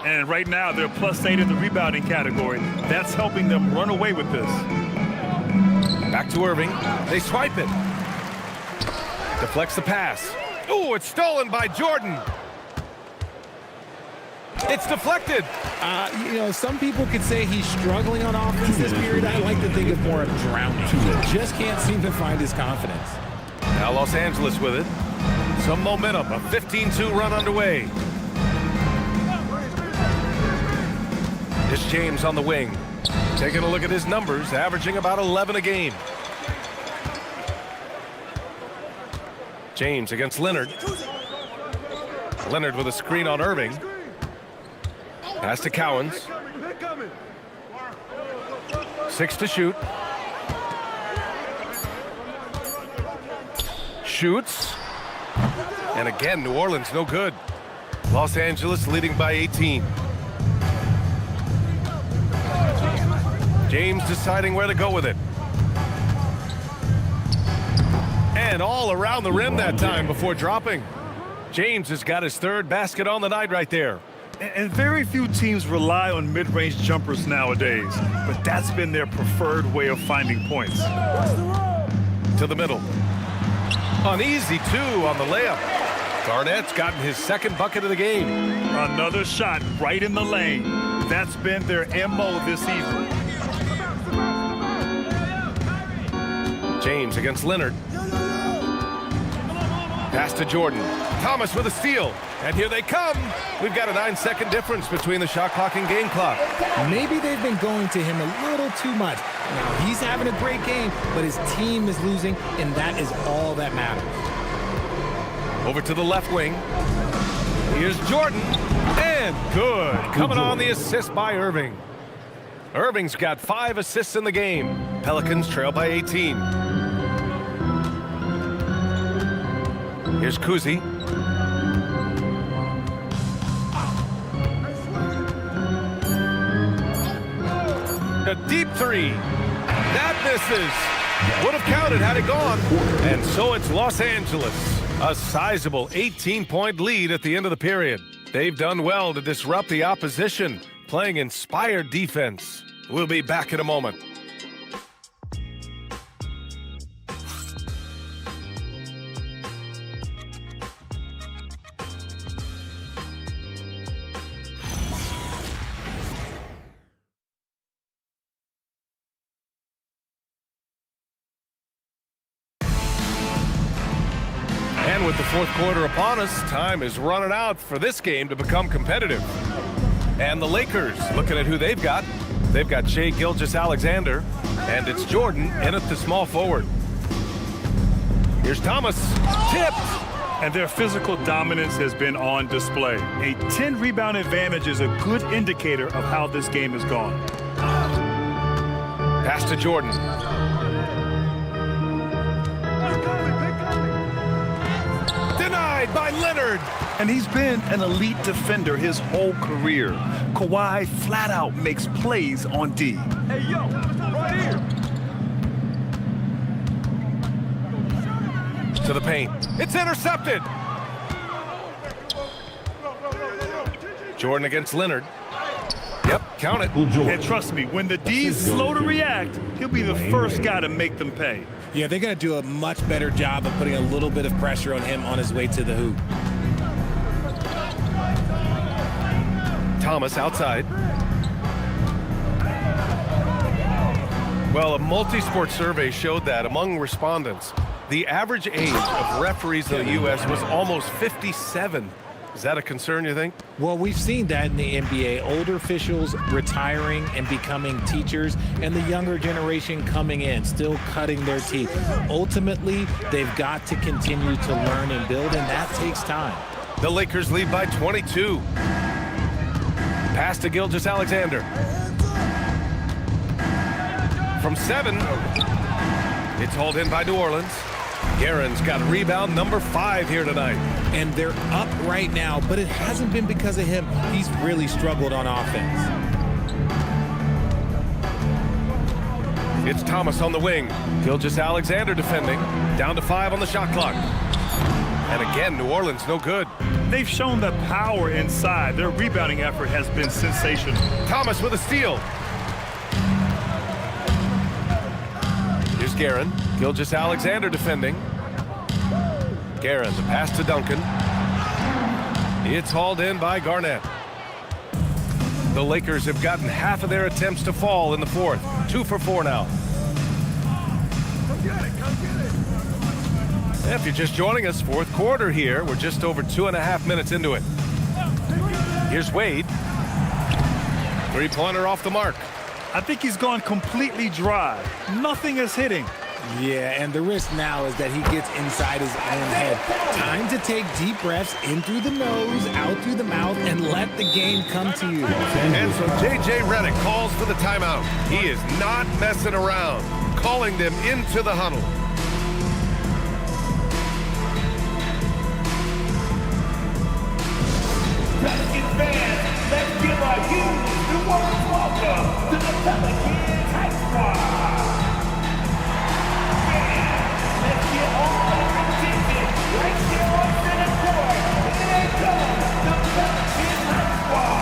Speaker 15: And right now, they're +8 in the rebounding category. That's helping them run away with this.
Speaker 14: Back to Irving. They swipe it. Deflects the pass. Ooh, it's stolen by Jordan. It's deflected.
Speaker 20: You know, some people could say he's struggling on offense this period. I like to think of more of drowning. Just can't seem to find his confidence.
Speaker 14: Now Los Angeles with it. Some momentum, a 15-2 run underway. Here's James on the wing. Taking a look at his numbers, averaging about 11 a game. James against Leonard. Leonard with a screen on Irving. Pass to Cowens. 6 to shoot. Shoots. And again, New Orleans no good. Los Angeles leading by 18. James deciding where to go with it. And all around the rim that time before dropping. James has got his third basket on the night right there.
Speaker 15: And very few teams rely on mid-range jumpers nowadays, but that's been their preferred way of finding points.
Speaker 14: To the middle. An easy 2 on the layup. Garnett's gotten his second bucket of the game.
Speaker 15: Another shot right in the lane. That's been their MO this season.
Speaker 14: James against Leonard. Pass to Jordan. Thomas with a steal. And here they come. We've got a 9-second difference between the shot clock and game clock.
Speaker 20: Maybe they've been going to him a little too much. Now, he's having a great game, but his team is losing, and that is all that matters.
Speaker 14: Over to the left wing. Here's Jordan. And good. Coming on the assist by Irving. Irving's got 5 assists in the game. Pelicans trail by 18. Here's Kuzi. A deep 3. That misses. Would have counted had it gone. And so it's Los Angeles. A sizable 18-point lead at the end of the period. They've done well to disrupt the opposition, playing inspired defense. We'll be back in a moment. And with the fourth quarter upon us, time is running out for this game to become competitive. And the Lakers, looking at who they've got. They've got Shai Gilgeous-Alexander, and it's Jordan in at the small forward. Here's Thomas, tipped.
Speaker 15: And their physical dominance has been on display. A 10-rebound advantage is a good indicator of how this game has gone.
Speaker 14: Pass to Jordan. Denied by Leonard.
Speaker 15: And he's been an elite defender his whole career. Kawhi flat out makes plays on D.
Speaker 10: Hey, yo, right here.
Speaker 14: To the paint. It's intercepted. Jordan against Leonard. Yep, count it.
Speaker 15: And trust me, when the D's slow to react, he'll be the first guy to make them pay.
Speaker 20: Yeah, they're going to do a much better job of putting a little bit of pressure on him on his way to the hoop.
Speaker 14: Thomas outside. Well, a multi-sport survey showed that among respondents, the average age of referees in the U.S. was almost 57. Is that a concern, you think?
Speaker 20: Well, we've seen that in the NBA. Older officials retiring and becoming teachers, and the younger generation coming in, still cutting their teeth. Ultimately, they've got to continue to learn and build, and that takes time.
Speaker 14: The Lakers lead by 22. Pass to Gilgeous-Alexander. From 7. It's hauled in by New Orleans. Guerin's got rebound number 5 here tonight.
Speaker 20: And they're up right now, but it hasn't been because of him. He's really struggled on offense.
Speaker 14: It's Thomas on the wing. Gilgeous-Alexander defending. Down to 5 on the shot clock. And again, New Orleans no good.
Speaker 15: They've shown the power inside. Their rebounding effort has been sensational.
Speaker 14: Thomas with a steal. Here's Guerin. Gilgeous-Alexander defending. Guerin, the pass to Duncan. It's hauled in by Garnett. The Lakers have gotten half of their attempts to fall in the fourth. 2 for 4 now.
Speaker 10: Come get it, come get it.
Speaker 14: If you're just joining us, fourth quarter here. We're just over 2.5 minutes into it. Here's Wade. Three-pointer off the mark.
Speaker 15: I think he's gone completely dry. Nothing is hitting.
Speaker 20: Yeah, and the risk now is that he gets inside his own head. Time to take deep breaths in through the nose, out through the mouth, and let the game come to you.
Speaker 14: And so J.J. Redick calls for the timeout. He is not messing around, calling them into the huddle.
Speaker 10: Pelicans fans, let's give a huge new welcome to the Pelicans Hype Squad. Let's get all our attention right here on center court. Here they come, the Pelicans Hype Squad.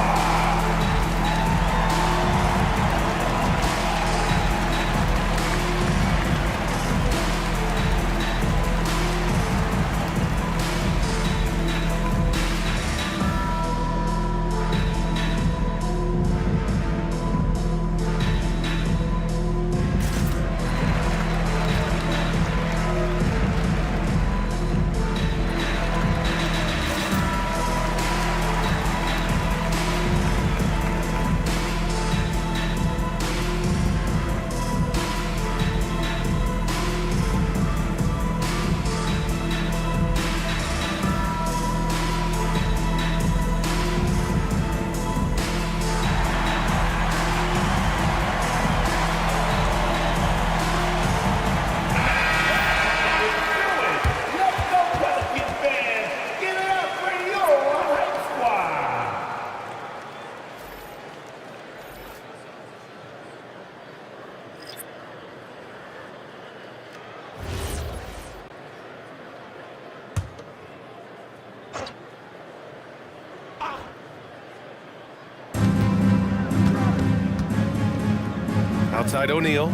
Speaker 14: Outside O'Neal.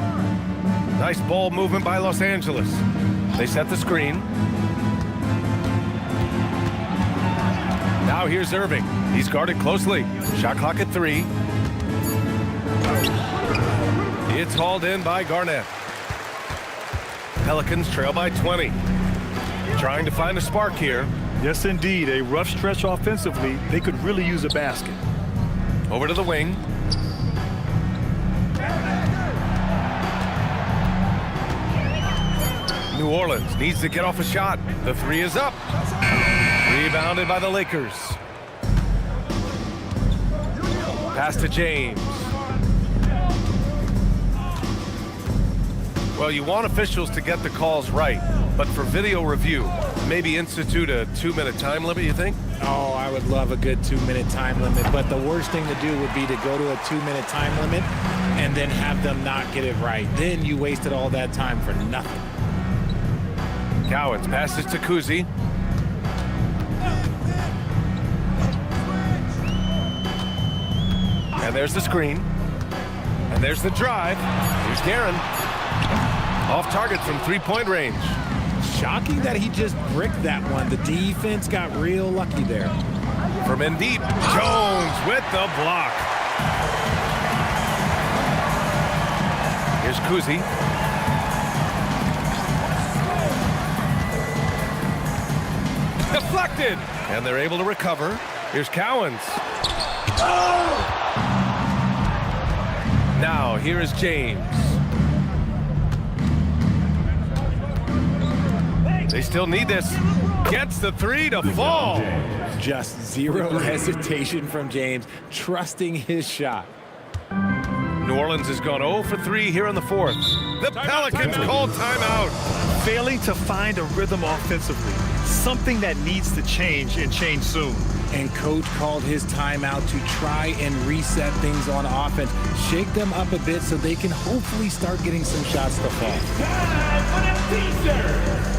Speaker 14: Nice ball movement by Los Angeles. They set the screen. Now here's Irving. He's guarded closely. Shot clock at 3. It's hauled in by Garnett. Pelicans trail by 20. Trying to find a spark here.
Speaker 15: Yes, indeed. A rough stretch offensively. They could really use a basket.
Speaker 14: Over to the wing. New Orleans needs to get off a shot. The 3 is up. Rebounded by the Lakers. Pass to James. Well, you want officials to get the calls right, but for video review, maybe institute a 2-minute time limit, you think?
Speaker 20: Oh, I would love a good 2-minute time limit, but the worst thing to do would be to go to a 2-minute time limit and then have them not get it right. Then you wasted all that time for nothing.
Speaker 14: Cowens passes to Kuzi. And there's the screen. And there's the drive. Here's Guerin. Off target from 3-point range.
Speaker 20: Shocking that he just bricked that one. The defense got real lucky there.
Speaker 14: From in deep, Jones with the block. Here's Kuzi. deflected, and they're able to recover. Here's Cowens. Now, here is James. They still need this. Gets the three to fall.
Speaker 20: Just zero hesitation from James, trusting his shot.
Speaker 14: New Orleans has gone 0 for 3 here in the fourth. The Pelicans call timeout.
Speaker 15: Failing to find a rhythm offensively, something that needs to change and change soon.
Speaker 20: And coach called his timeout to try and reset things on offense, shake them up a bit so they can hopefully start getting some shots to fall.
Speaker 10: Time for the Pacers.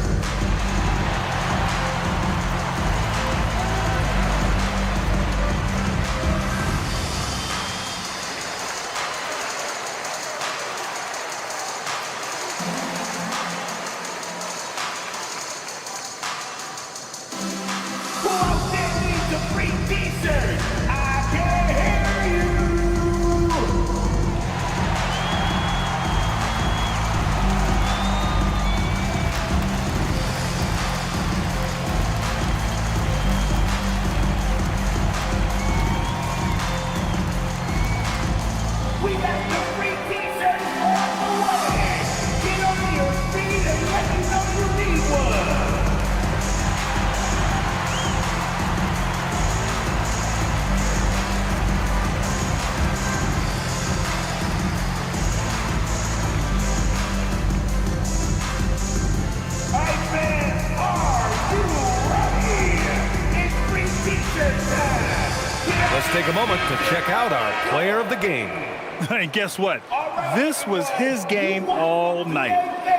Speaker 14: Let's take a moment to check out our player of the game.
Speaker 15: And guess what? This was his game all night.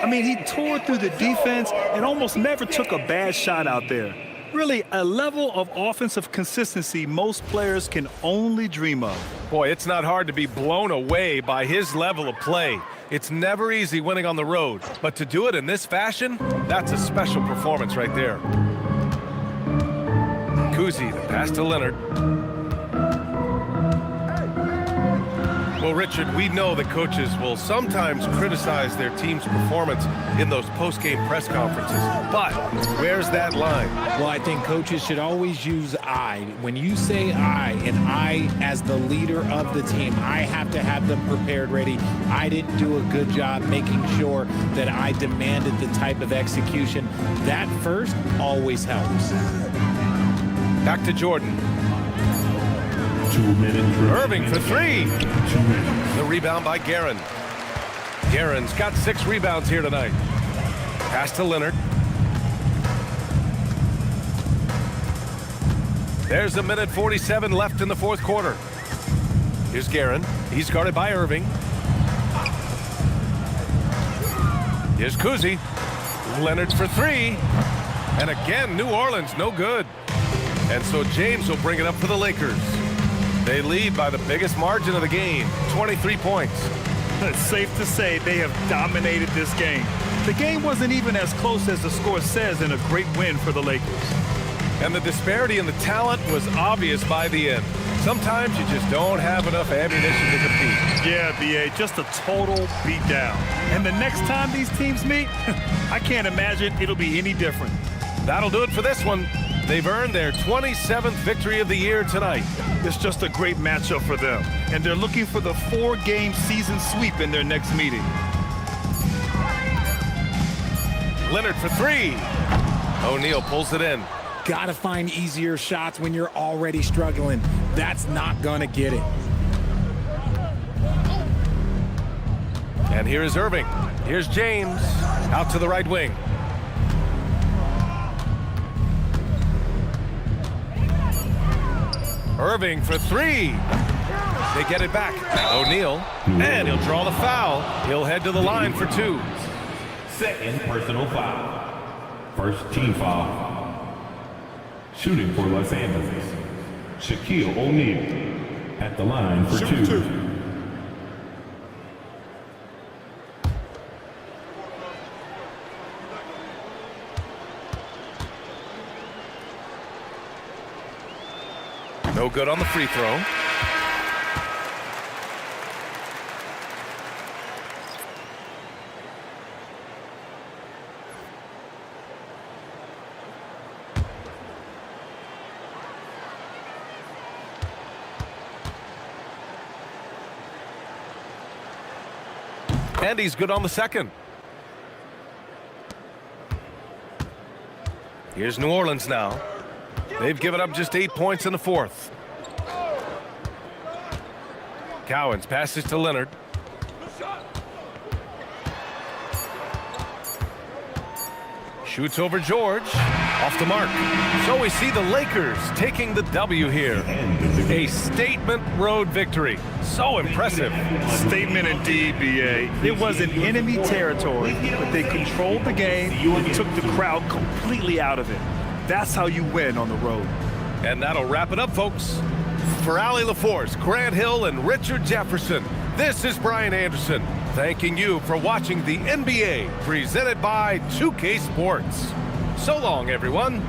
Speaker 15: I mean, he tore through the defense and almost never took a bad shot out there. Really, a level of offensive consistency most players can only dream of.
Speaker 14: Boy, it's not hard to be blown away by his level of play. It's never easy winning on the road, but to do it in this fashion, that's a special performance right there. Kuzi, the pass to Leonard. Well, Richard, we know that coaches will sometimes criticize their team's performance in those post-game press conferences, but where's that line?
Speaker 20: Well, I think coaches should always use I. When you say I, and I as the leader of the team, I have to have them prepared, ready. I didn't do a good job making sure that I demanded the type of execution. That first always helps.
Speaker 14: Back to Jordan.
Speaker 1: 2 minutes.
Speaker 14: Irving for three. The rebound by Guerin. Guerin's got 6 rebounds here tonight. Pass to Leonard. There's 1:47 left in the fourth quarter. Here's Guerin. He's guarded by Irving. Here's Kuzi. Leonard for three. And again, New Orleans no good. And so James will bring it up for the Lakers. They lead by the biggest margin of the game, 23 points.
Speaker 15: It's safe to say they have dominated this game. The game wasn't even as close as the score says in a great win for the Lakers.
Speaker 14: And the disparity in the talent was obvious by the end. Sometimes you just don't have enough ammunition to compete.
Speaker 15: Yeah, B.A., just a total beatdown. And the next time these teams meet, I can't imagine it'll be any different.
Speaker 14: That'll do it for this one. They've earned their 27th victory of the year tonight.
Speaker 15: It's just a great matchup for them, and they're looking for the 4-game season sweep in their next meeting.
Speaker 14: Leonard for three. O'Neal pulls it in.
Speaker 20: Gotta find easier shots when you're already struggling. That's not gonna get it.
Speaker 14: And here is Irving. Here's James. Out to the right wing. Irving for three. They get it back. O'Neal. And he'll draw the foul. He'll head to the line for 2.
Speaker 1: Second personal foul. First team foul. Shooting for Los Angeles, Shaquille O'Neal at the line for 2.
Speaker 14: No good on the free throw. And he's good on the second. Here's New Orleans now. They've given up just 8 points in the fourth. Cowens passes to Leonard. Shoots over George. Off the mark. So we see the Lakers taking the W here. A statement road victory. So impressive.
Speaker 15: Statement indeed, BA. It was in enemy territory, but they controlled the game and took the crowd completely out of it. That's how you win on the road.
Speaker 14: And that'll wrap it up, folks. For Allie LaForce, Grant Hill, and Richard Jefferson, this is Brian Anderson, thanking you for watching the NBA presented by 2K Sports. So long, everyone.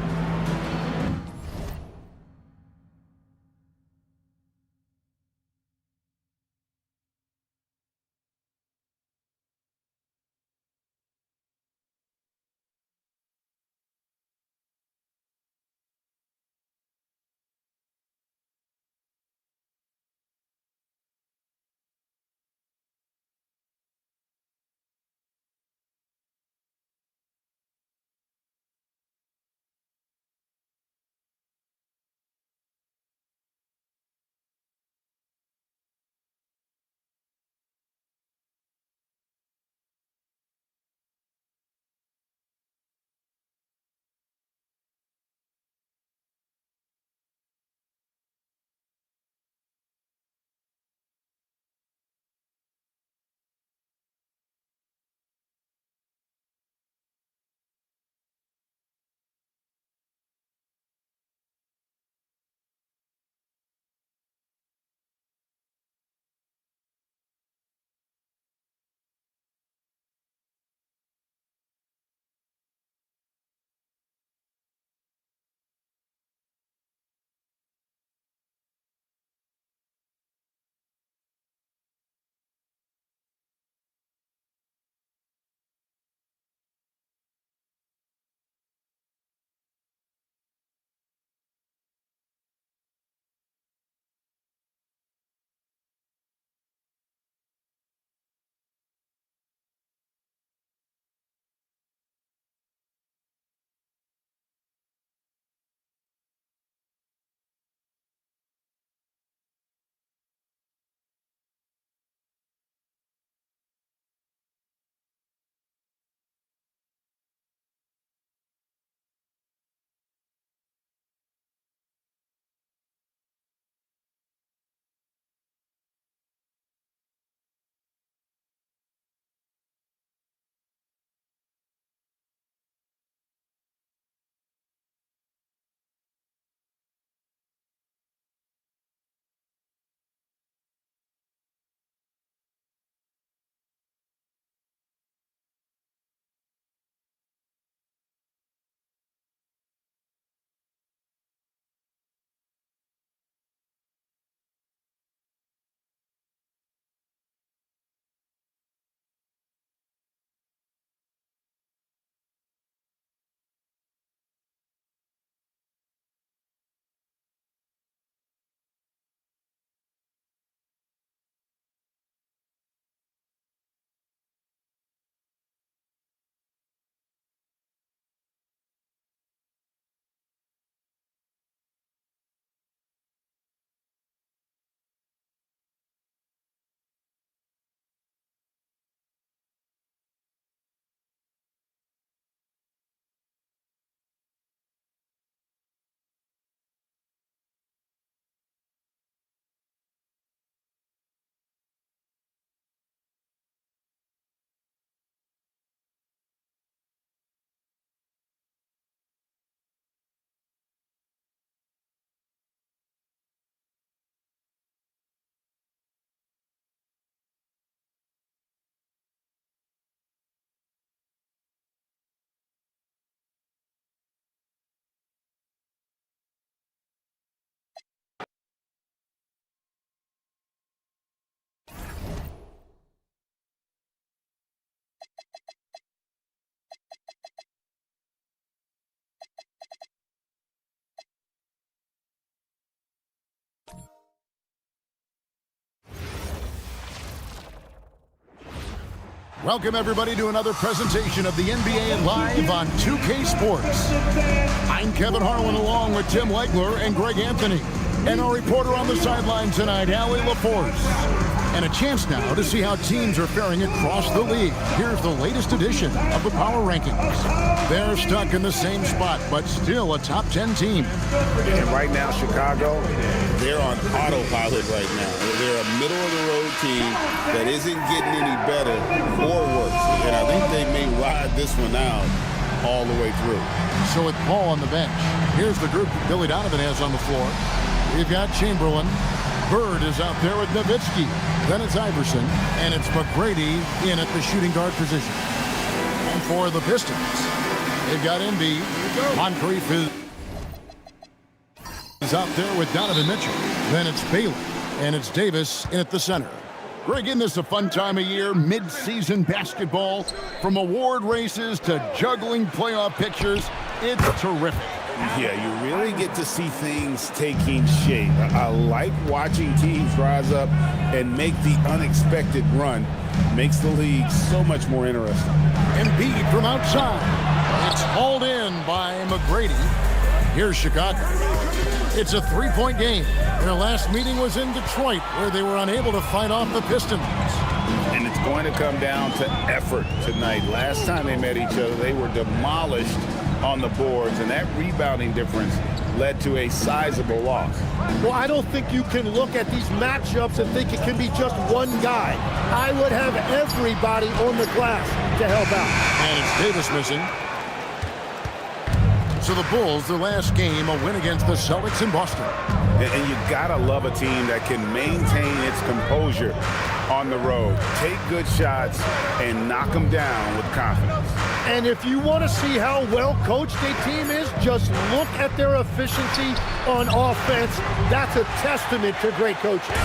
Speaker 2: Welcome, everybody, to another presentation of the NBA Live on 2K Sports. I'm Kevin Harlan, along with Tim Legler and Greg Anthony. And our reporter on the sideline tonight, Allie LaForce. And a chance now to see how teams are faring across the league. Here's the latest edition of the Power Rankings. They're stuck in the same spot, but still a top 10 team.
Speaker 3: And right now, Chicago, they're on autopilot right now. They're a middle-of-the-road team that isn't getting any better or worse. And I think they may ride this one out all the way through.
Speaker 2: So with Paul on the bench, here's the group Billy Donovan has on the floor. We've got Chamberlain. Bird is out there with Nowitzki. Then it's Iverson, and it's McGrady in at the shooting guard position. And for the Pistons, they've got Embiid. Moncrief is out there with Donovan Mitchell. Then it's Bailey, and it's Davis in at the center. Greg, isn't this a fun time of year? Mid-season basketball, from award races to juggling playoff pictures. It's terrific.
Speaker 3: Yeah, you really get to see things taking shape. I like watching teams rise up and make the unexpected run. Makes the league so much more interesting.
Speaker 2: Embiid from outside. It's hauled in by McGrady. Here's Chicago. It's a three-point game. Their last meeting was in Detroit, where they were unable to fight off the Pistons.
Speaker 3: And it's going to come down to effort tonight. Last time they met each other, they were demolished on the boards, and that rebounding difference led to a sizable loss.
Speaker 7: Well, I don't think you can look at these matchups and think it can be just one guy. I would have everybody on the glass to help out.
Speaker 2: And it's Davis missing. So the Bulls, their last game, a win against the Celtics in Boston.
Speaker 3: And you gotta love a team that can maintain its composure on the road, take good shots, and knock them down with confidence.
Speaker 7: And if you want to see how well coached a team is, just look at their efficiency on offense. That's a testament to great coaching.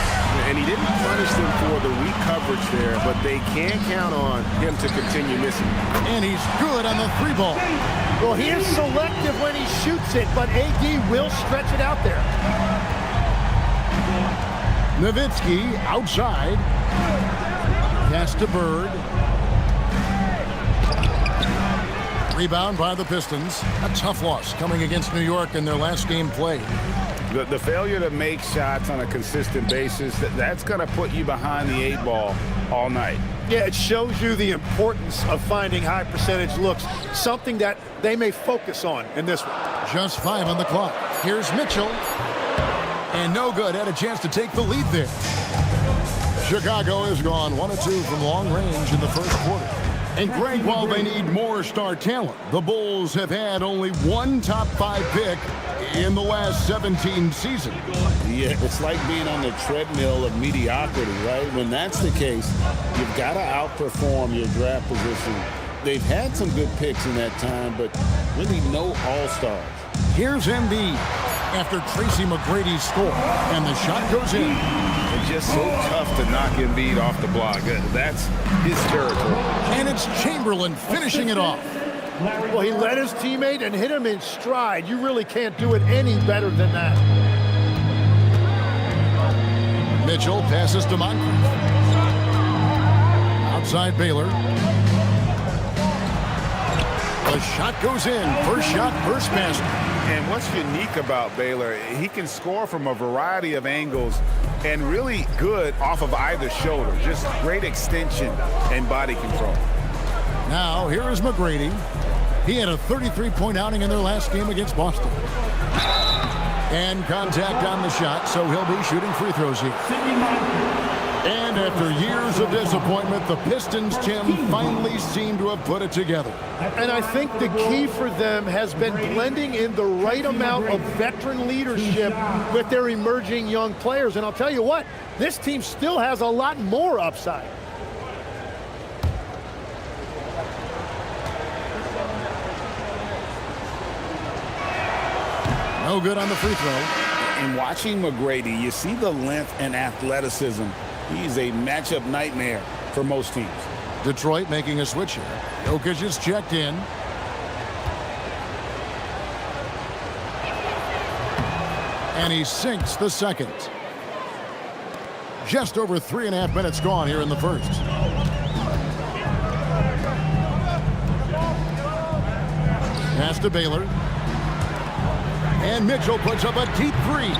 Speaker 4: And he didn't punish them for the weak coverage there, but they can count on him to continue missing.
Speaker 2: And he's good on the three ball.
Speaker 7: Well, he is selective when he shoots it, but AD will stretch it out there.
Speaker 2: Nowitzki outside. Pass to Bird. Rebound by the Pistons. A tough loss coming against New York in their last game played.
Speaker 3: The failure to make shots on a consistent basis, that's going to put you behind the 8 ball all night.
Speaker 7: Yeah, it shows you the importance of finding high percentage looks, something that they may focus on in this one.
Speaker 2: Just 5 on the clock. Here's Mitchell. And no good. Had a chance to take the lead there. Chicago has gone 1 of 2 from long range in the first quarter. And Greg, while they need more star talent, the Bulls have had only one top 5 pick in the last 17 seasons.
Speaker 3: Yeah, it's like being on the treadmill of mediocrity, right? When that's the case, you've got to outperform your draft position. They've had some good picks in that time, but really no all-stars.
Speaker 2: Here's Embiid after Tracy McGrady's score, and the shot goes in.
Speaker 4: It's just so tough to knock Embiid off the block. That's his territory.
Speaker 2: And it's Chamberlain finishing it off.
Speaker 7: Well, he led his teammate and hit him in stride. You really can't do it any better than that.
Speaker 2: Mitchell passes to Moncrief. Outside Baylor. The shot goes in. First shot, first basket.
Speaker 3: And what's unique about Baylor, he can score from a variety of angles and really good off of either shoulder. Just great extension and body control.
Speaker 2: Now, here is McGrady. He had a 33-point outing in their last game against Boston. And contact on the shot, so he'll be shooting free throws here. And after years of disappointment, the Pistons, Tim, finally seem to have put it together.
Speaker 7: And I think the key for them has been blending in the right amount of veteran leadership with their emerging young players. And I'll tell you what, this team still has a lot more upside.
Speaker 2: No good on the free throw.
Speaker 3: And watching McGrady, you see the length and athleticism. He's a matchup nightmare for most teams.
Speaker 2: Detroit making a switch here. Jokic is checked in. And he sinks the second. Just over 3.5 minutes gone here in the first. Pass to Baylor. And Mitchell puts up a deep three.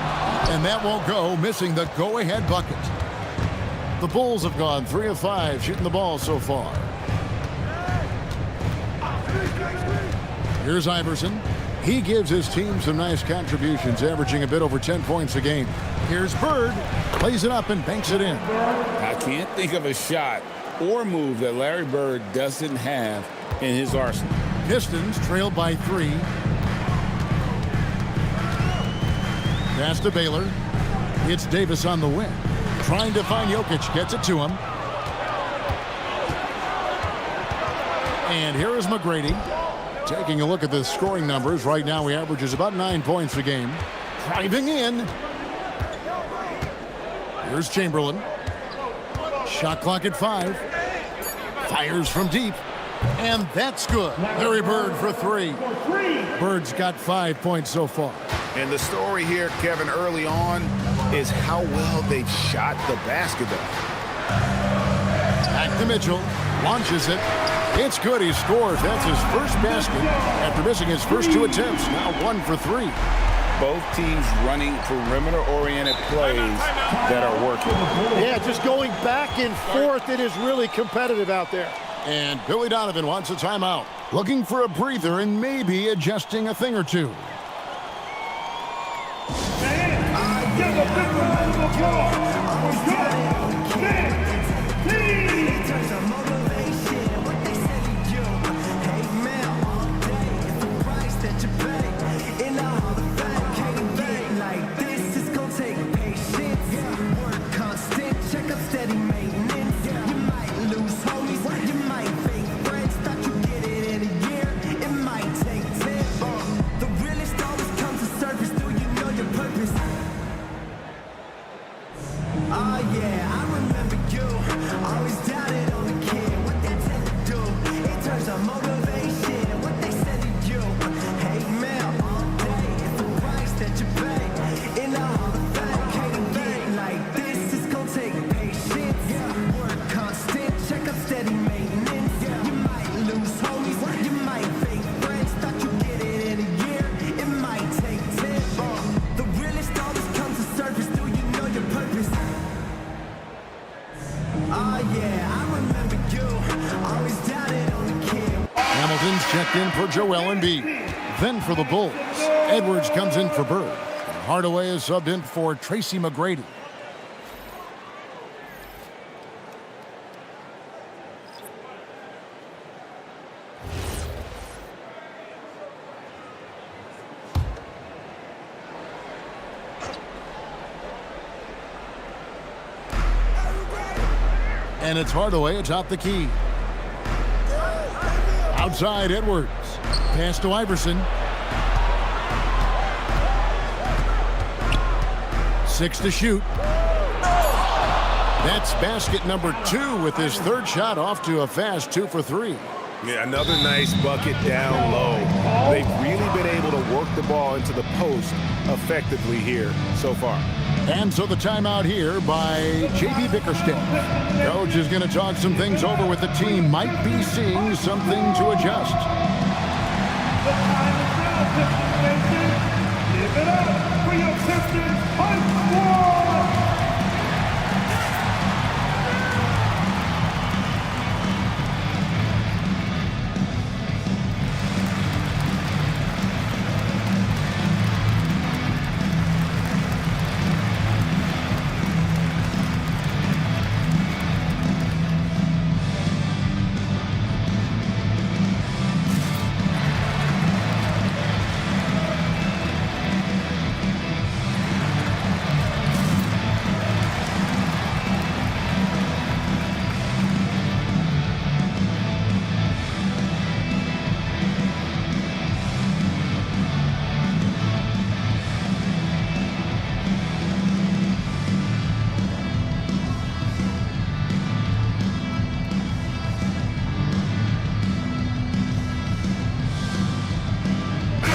Speaker 2: And that won't go, missing the go-ahead bucket. The Bulls have gone 3 of 5 shooting the ball so far. Here's Iverson. He gives his team some nice contributions, averaging a bit over 10 points a game. Here's Bird. Plays it up and banks it in.
Speaker 3: I can't think of a shot or move that Larry Bird doesn't have in his arsenal.
Speaker 2: Pistons trailed by 3. Pass to Baylor. It's Davis on the wing. Trying to find Jokic. Gets it to him. And here is McGrady. Taking a look at the scoring numbers. Right now he averages about 9 points a game. Driving in. Here's Chamberlain. Shot clock at 5. Fires from deep. And that's good. Larry Bird for 3. Bird's got 5 points so far.
Speaker 3: And the story here, Kevin, early on is how well they've shot the basketball.
Speaker 2: Back to Mitchell. Launches it. It's good. He scores. That's his first basket after missing his first 2 attempts. Now 1 for 3.
Speaker 3: Both teams running perimeter-oriented plays that are working.
Speaker 7: Yeah, just going back and forth. It is really competitive out there.
Speaker 2: And Billy Donovan wants a timeout. Looking for a breather and maybe adjusting a thing or two.
Speaker 10: Give a big round of applause for your man,
Speaker 2: Hamilton's checked in for Joel Embiid. Then for the Bulls, Edwards comes in for Bird. And Hardaway is subbed in for Tracy McGrady. And it's Hardaway atop the key. Outside Edwards. Pass to Iverson. 6 to shoot. That's basket number 2 with his 3rd shot off to a fast 2 for 3.
Speaker 4: Yeah, another nice bucket down low. They've really been able to work the ball into the post effectively here so far.
Speaker 2: And so the timeout here by J.B. Bickerstaff. Coach is going to talk some things over with the team. Might be seeing something to adjust.
Speaker 10: The time is now, Pistons Nation. Give it up for your Pistons High Squad!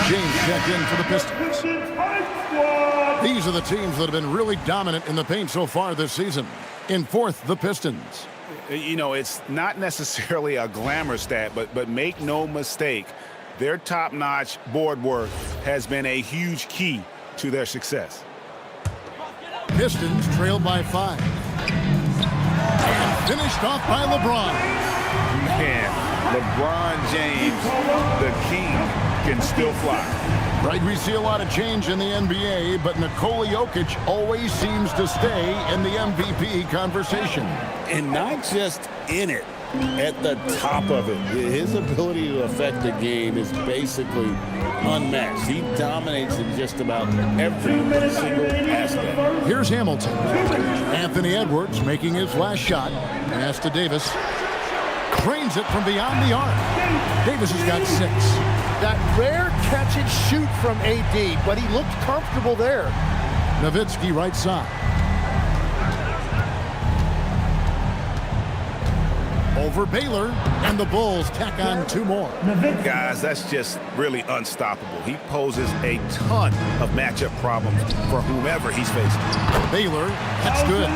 Speaker 2: James checked in for the Pistons. These are the teams that have been really dominant in the paint so far this season. In 4th, the Pistons.
Speaker 3: You know, it's not necessarily a glamour stat, but make no mistake, Their top-notch board work has been a huge key to their success.
Speaker 2: Pistons trail by 5. And finished off by LeBron.
Speaker 3: Man, LeBron James, the king, can still fly.
Speaker 2: Right, we see a lot of change in the NBA, but Nikola Jokic always seems to stay in the MVP conversation.
Speaker 3: And not just in it, at the top of it. His ability to affect the game is basically unmatched. He dominates in just about every single aspect.
Speaker 2: Here's Hamilton. Anthony Edwards making his last shot. Pass to Davis. Cranes it from beyond the arc. Davis has got 6.
Speaker 7: That rare catch and shoot from AD, but he looked comfortable there.
Speaker 2: Nowitzki right side. Over Baylor, and the Bulls tack on 2 more.
Speaker 3: Guys, that's just really unstoppable. He poses a ton of matchup problems for whomever he's facing.
Speaker 2: Baylor, that's good.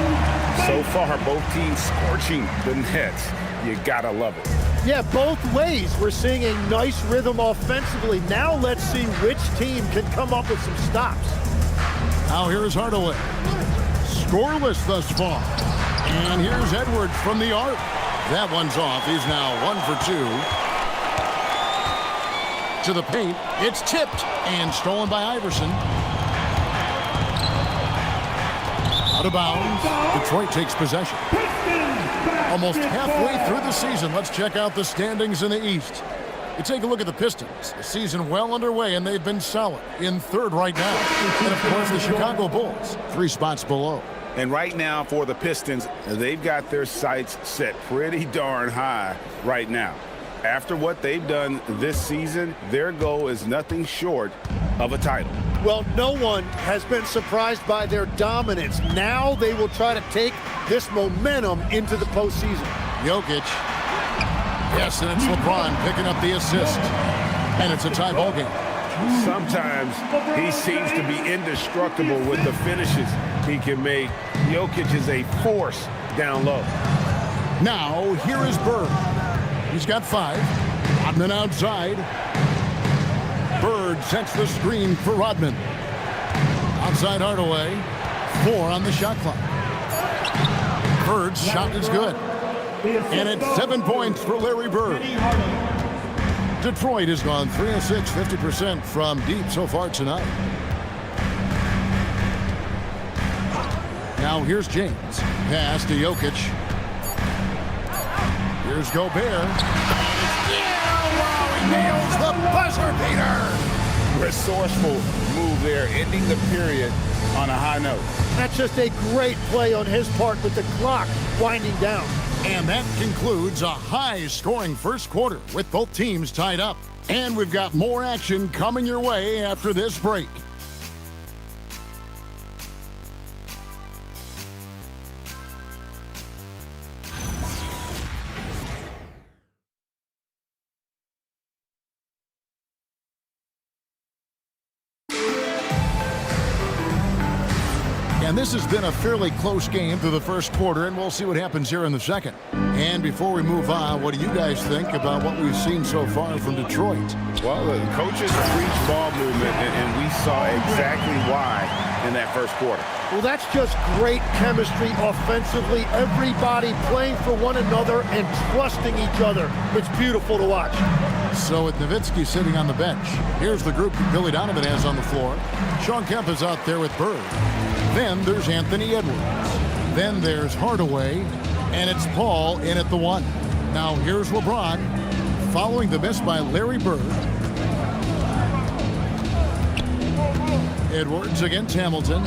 Speaker 3: So far, both teams scorching the nets. You gotta love it.
Speaker 7: Yeah, both ways. We're seeing a nice rhythm offensively. Now let's see which team can come up with some stops.
Speaker 2: Now here's Hardaway. Scoreless thus far. And here's Edwards from the arc. That one's off. He's now 1 for 2. To the paint. It's tipped and stolen by Iverson. Out of bounds. Detroit takes possession. Almost halfway through the season, let's check out the standings in the East. You take a look at the Pistons. The season well underway, and they've been solid in 3rd right now. And, of course, the Chicago Bulls, 3 spots below.
Speaker 3: And right now for the Pistons, they've got their sights set pretty darn high right now. After what they've done this season, their goal is nothing short of a title.
Speaker 7: Well, no one has been surprised by their dominance. Now they will try to take this momentum into the postseason.
Speaker 2: Jokic. Yes, and it's LeBron picking up the assist. And it's a tie ball game.
Speaker 3: Sometimes he seems to be indestructible with the finishes he can make. Jokic is a force down low.
Speaker 2: Now, here is Bird. He's got 5. Rodman outside. Bird sets the screen for Rodman. Outside Hardaway. 4 on the shot clock. Bird's shot is good. And it's 7 points for Larry Bird. Detroit has gone 3 of 6, 50% from deep so far tonight. Now here's James. Pass to Jokic. Here's Gobert. Yeah, wow, he nails the buzzer beater.
Speaker 3: Resourceful move there, ending the period on a high note.
Speaker 7: That's just a great play on his part with the clock winding down.
Speaker 2: And that concludes a high-scoring first quarter with both teams tied up. And we've got more action coming your way after this break. And this has been a fairly close game through the first quarter, and we'll see what happens here in the second. And before we move on, what do you guys think about what we've seen so far from Detroit?
Speaker 3: Well, the coaches preach ball movement, and we saw exactly why in that first quarter.
Speaker 7: Well, that's just great chemistry offensively. Everybody playing for one another and trusting each other. It's beautiful to watch.
Speaker 2: So with Nowitzki sitting on the bench, here's the group that Billy Donovan has on the floor. Sean Kemp is out there with Bird. Then there's Anthony Edwards. Then there's Hardaway. And it's Paul in at the 1. Now here's LeBron following the miss by Larry Bird. Edwards against Hamilton.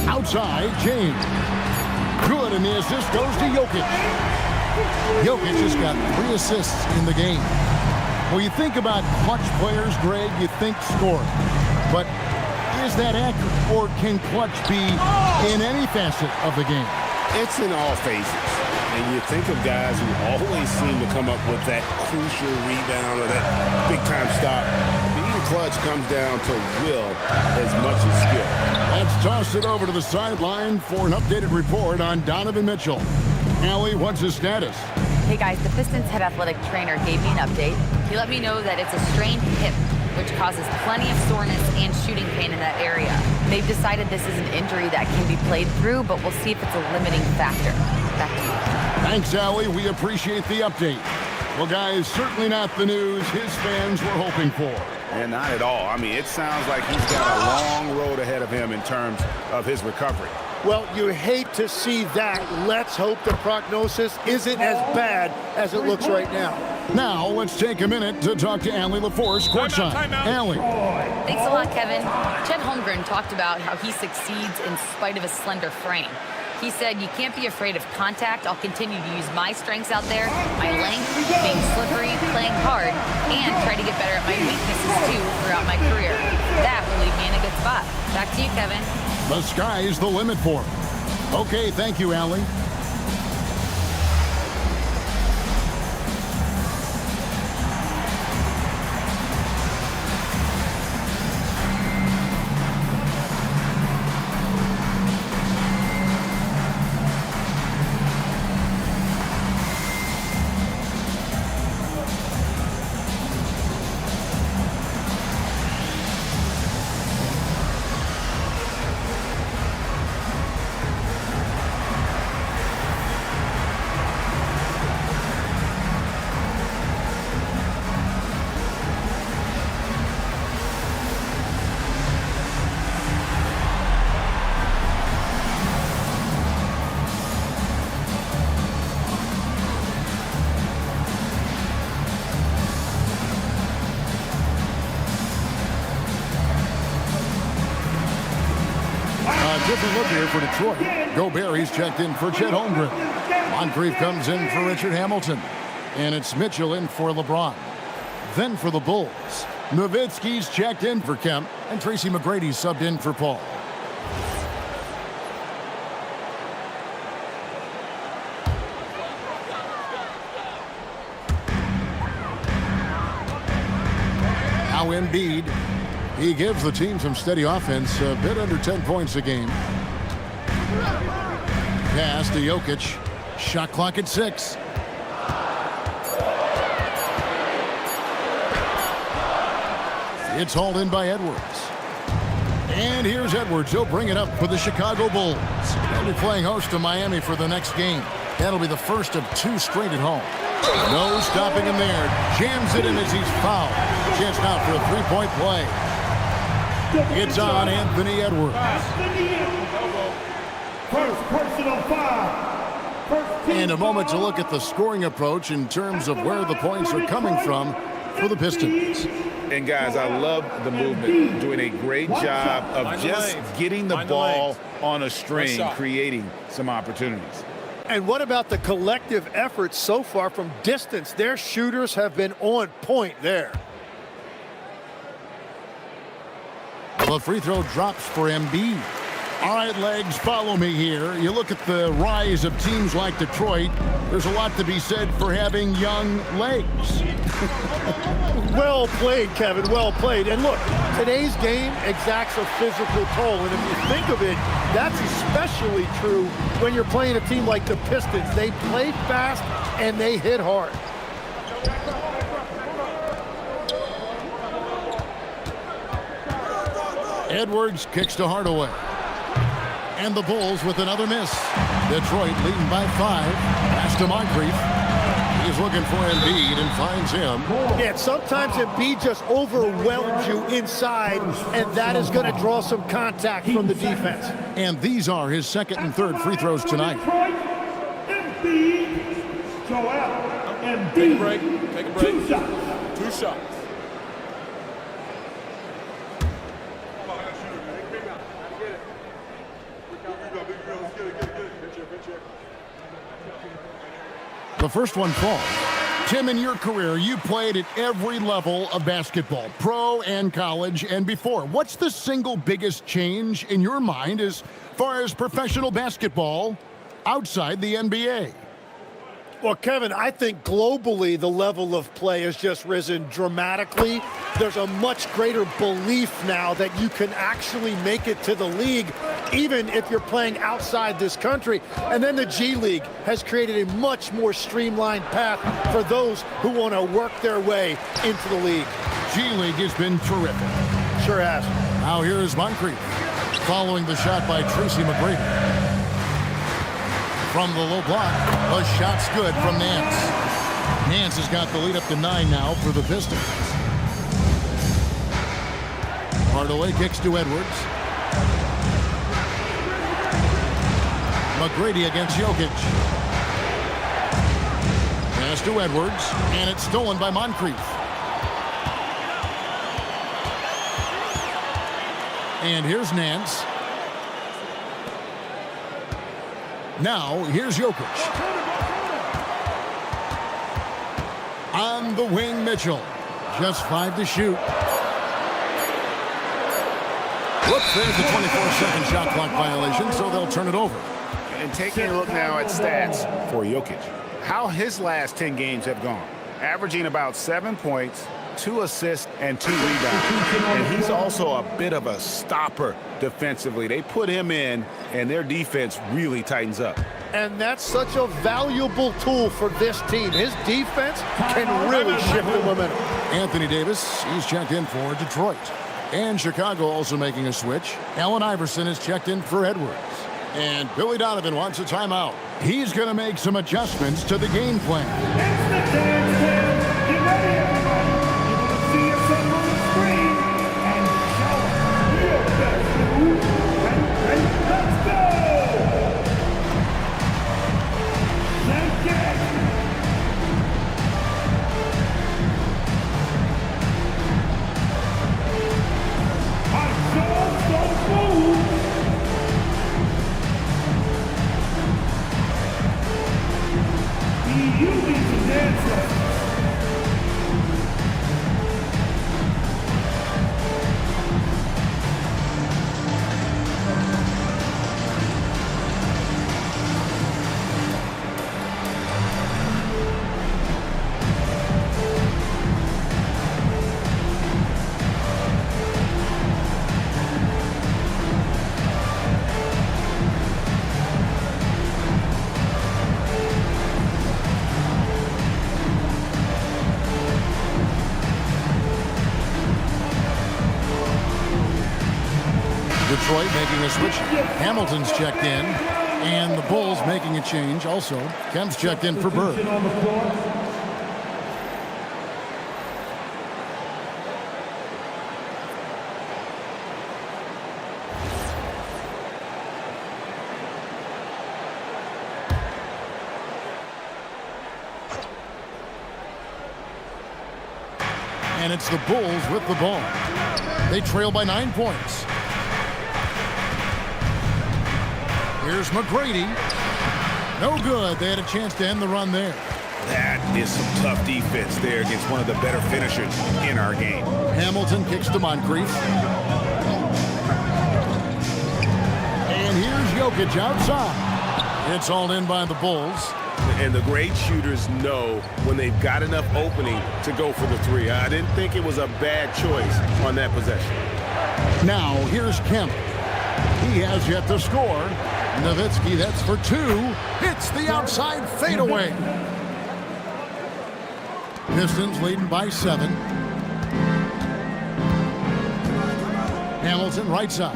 Speaker 2: Outside, James. Good, and the assist goes to Jokic. Jokic has got 3 assists in the game. When you think about clutch players, Greg, you think score. But is that accurate, or can clutch be in any facet of the game?
Speaker 3: It's in all phases. And you think of guys who always seem to come up with that crucial rebound or that big-time stop. Being clutch comes down to will as much as skill.
Speaker 2: Let's toss it over to the sideline for an updated report on Donovan Mitchell. Allie, what's his status?
Speaker 11: Hey guys, the Pistons head athletic trainer gave me an update. He
Speaker 6: He let me know that it's a strained hip, which causes plenty of soreness and shooting pain in that area. They've decided this is an injury that can be played through, but we'll see if it's a limiting factor. Back to you.
Speaker 2: Thanks, Allie. We appreciate the update. Well, guys, certainly not the news his fans were hoping for.
Speaker 3: And not at all. I mean, it sounds like he's got a long road ahead of him in terms of his recovery.
Speaker 7: Well, you hate to see that. Let's hope the prognosis isn't as bad as it looks right now.
Speaker 2: Now, let's take a minute to talk to Allie LaForce, courtside. Allie.
Speaker 6: Thanks a lot, Kevin. Chet Holmgren talked about how he succeeds in spite of his slender frame. He said, "You can't be afraid of contact. I'll continue to use my strengths out there, my length, being slippery, playing hard, and try to get better at my weaknesses, too, throughout my career. That will leave me in a good spot." Back to you, Kevin.
Speaker 2: The sky's the limit for him. Okay, thank you, Allie. Different look here for Detroit. Gobert, he's checked in for Chet Holmgren. Moncrief comes in for Richard Hamilton. And it's Mitchell in for LeBron. Then for the Bulls, Nowitzki's checked in for Kemp. And Tracy McGrady subbed in for Paul. Now Embiid. He gives the team some steady offense, a bit under 10 points a game. Pass to Jokic. Shot clock at 6. It's hauled in by Edwards. And here's Edwards. He'll bring it up for the Chicago Bulls. They'll be playing host to Miami for the next game. That'll be the first of 2 straight at home. No stopping him there. Jams it in as he's fouled. Chance now for a 3-point play. It's on Anthony Edwards.
Speaker 10: First personal foul.
Speaker 2: And a moment to look at the scoring approach in terms of where the points are coming from for the Pistons.
Speaker 3: And guys, I love the movement, doing a great job of just getting the ball on a string, creating some opportunities.
Speaker 7: And what about the collective effort so far from distance? Their shooters have been on point there.
Speaker 2: The free throw drops for Embiid. All right, legs, follow me here. You look at the rise of teams like Detroit. There's a lot to be said for having young legs.
Speaker 7: Well played, Kevin, well played. And look, today's game exacts a physical toll. And if you think of it, that's especially true when you're playing a team like the Pistons. They play fast and they hit hard.
Speaker 2: Edwards kicks to Hardaway. And the Bulls with another miss. Detroit leading by 5. Pass to Moncrief. He's looking for Embiid and finds him.
Speaker 7: Yeah, sometimes Embiid just overwhelms you inside, and that is going to draw some contact from the defense.
Speaker 2: And these are his second and third free throws tonight.
Speaker 10: Embiid. Joel. Embiid.
Speaker 17: Take a break. Take a break.
Speaker 10: 2 shots.
Speaker 17: 2 shots.
Speaker 2: The first one falls. Tim, in your career, you played at every level of basketball, pro and college and before. What's the single biggest change in your mind as far as professional basketball outside the NBA?
Speaker 7: Well, Kevin, I think globally the level of play has just risen dramatically. There's a much greater belief now that you can actually make it to the league, even if you're playing outside this country. And then the G League has created a much more streamlined path for those who want to work their way into the league.
Speaker 2: G League has been terrific.
Speaker 7: Sure has.
Speaker 2: Now here is Moncrief following the shot by Tracy McGrady. From the low block, the shot's good from Nance. Nance has got the lead up to 9 now for the Pistons. Hardaway kicks to Edwards. McGrady against Jokic. Pass to Edwards, and it's stolen by Moncrief. And here's Nance. Now, here's Jokic. On the wing, Mitchell. Just 5 to shoot. Whoops, there's the 24-second shot clock violation, so they'll turn it over.
Speaker 3: And taking a look now at stats for Jokic. How his last 10 games have gone. Averaging about 7 points, 2 assists, and 2 rebounds. And he's also a bit of a stopper defensively. They put him in, and their defense really tightens up.
Speaker 7: And that's such a valuable tool for this team. His defense can really shift the momentum.
Speaker 2: Anthony Davis, he's checked in for Detroit. And Chicago also making a switch. Allen Iverson is checked in for Edwards. And Billy Donovan wants a timeout. He's going to make some adjustments to the game plan.
Speaker 10: It's the dance. Get ready, everybody. You're going to see yourself on the screen and show your best move. And let's go! Let's get it. I saw those moves. You need to dance lessons.
Speaker 2: Detroit making a switch. Hamilton's checked in. And the Bulls making a change also. Kemp's checked in for Bird. And it's the Bulls with the ball. They trail by 9 points. Here's McGrady. No good. They had a chance to end the run there.
Speaker 3: That is some tough defense there against one of the better finishers in our game.
Speaker 2: Hamilton kicks to Moncrief. And here's Jokic outside. It's all in by the Bulls.
Speaker 3: And the great shooters know when they've got enough opening to go for the three. I didn't think it was a bad choice on that possession.
Speaker 2: Now, here's Kemp. He has yet to score. Nowitzki, that's for 2. Hits the outside fadeaway. Pistons leading by 7. Hamilton right side.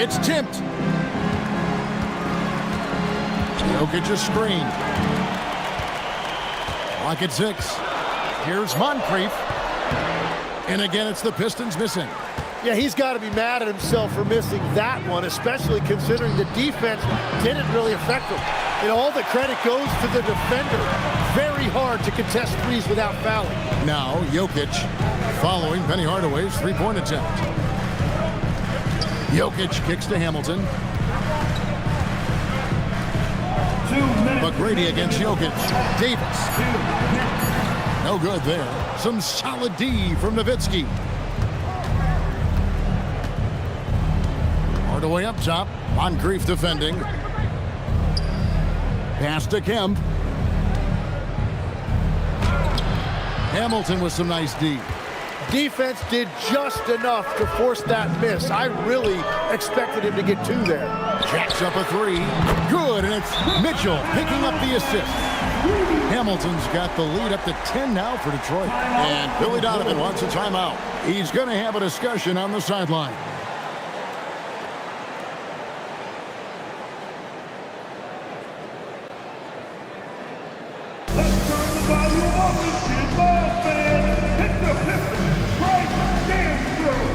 Speaker 2: It's tipped. Jokic a screen. Clock at 6. Here's Moncrief. And again, it's the Pistons missing.
Speaker 7: Yeah, he's got to be mad at himself for missing that one, especially considering the defense didn't really affect him. And all the credit goes to the defender. Very hard to contest threes without fouling.
Speaker 2: Now, Jokic following Penny Hardaway's three-point attempt. Jokic kicks to Hamilton. McGrady against Jokic. Davis. No good there. Some solid D from Nowitzki. Hardaway up top. Moncrief defending. Pass to Kemp. Hamilton with some nice D.
Speaker 7: Defense did just enough to force that miss. I really expected him to get 2 there.
Speaker 2: Jacks up a 3. Good, and it's Mitchell picking up the assist. Hamilton's got the lead up to 10 now for Detroit. And Billy Donovan wants a timeout. He's going to have a discussion on the sideline.
Speaker 10: Let's turn the volume up and see the ball, fans. Hit the Pistons right dance through.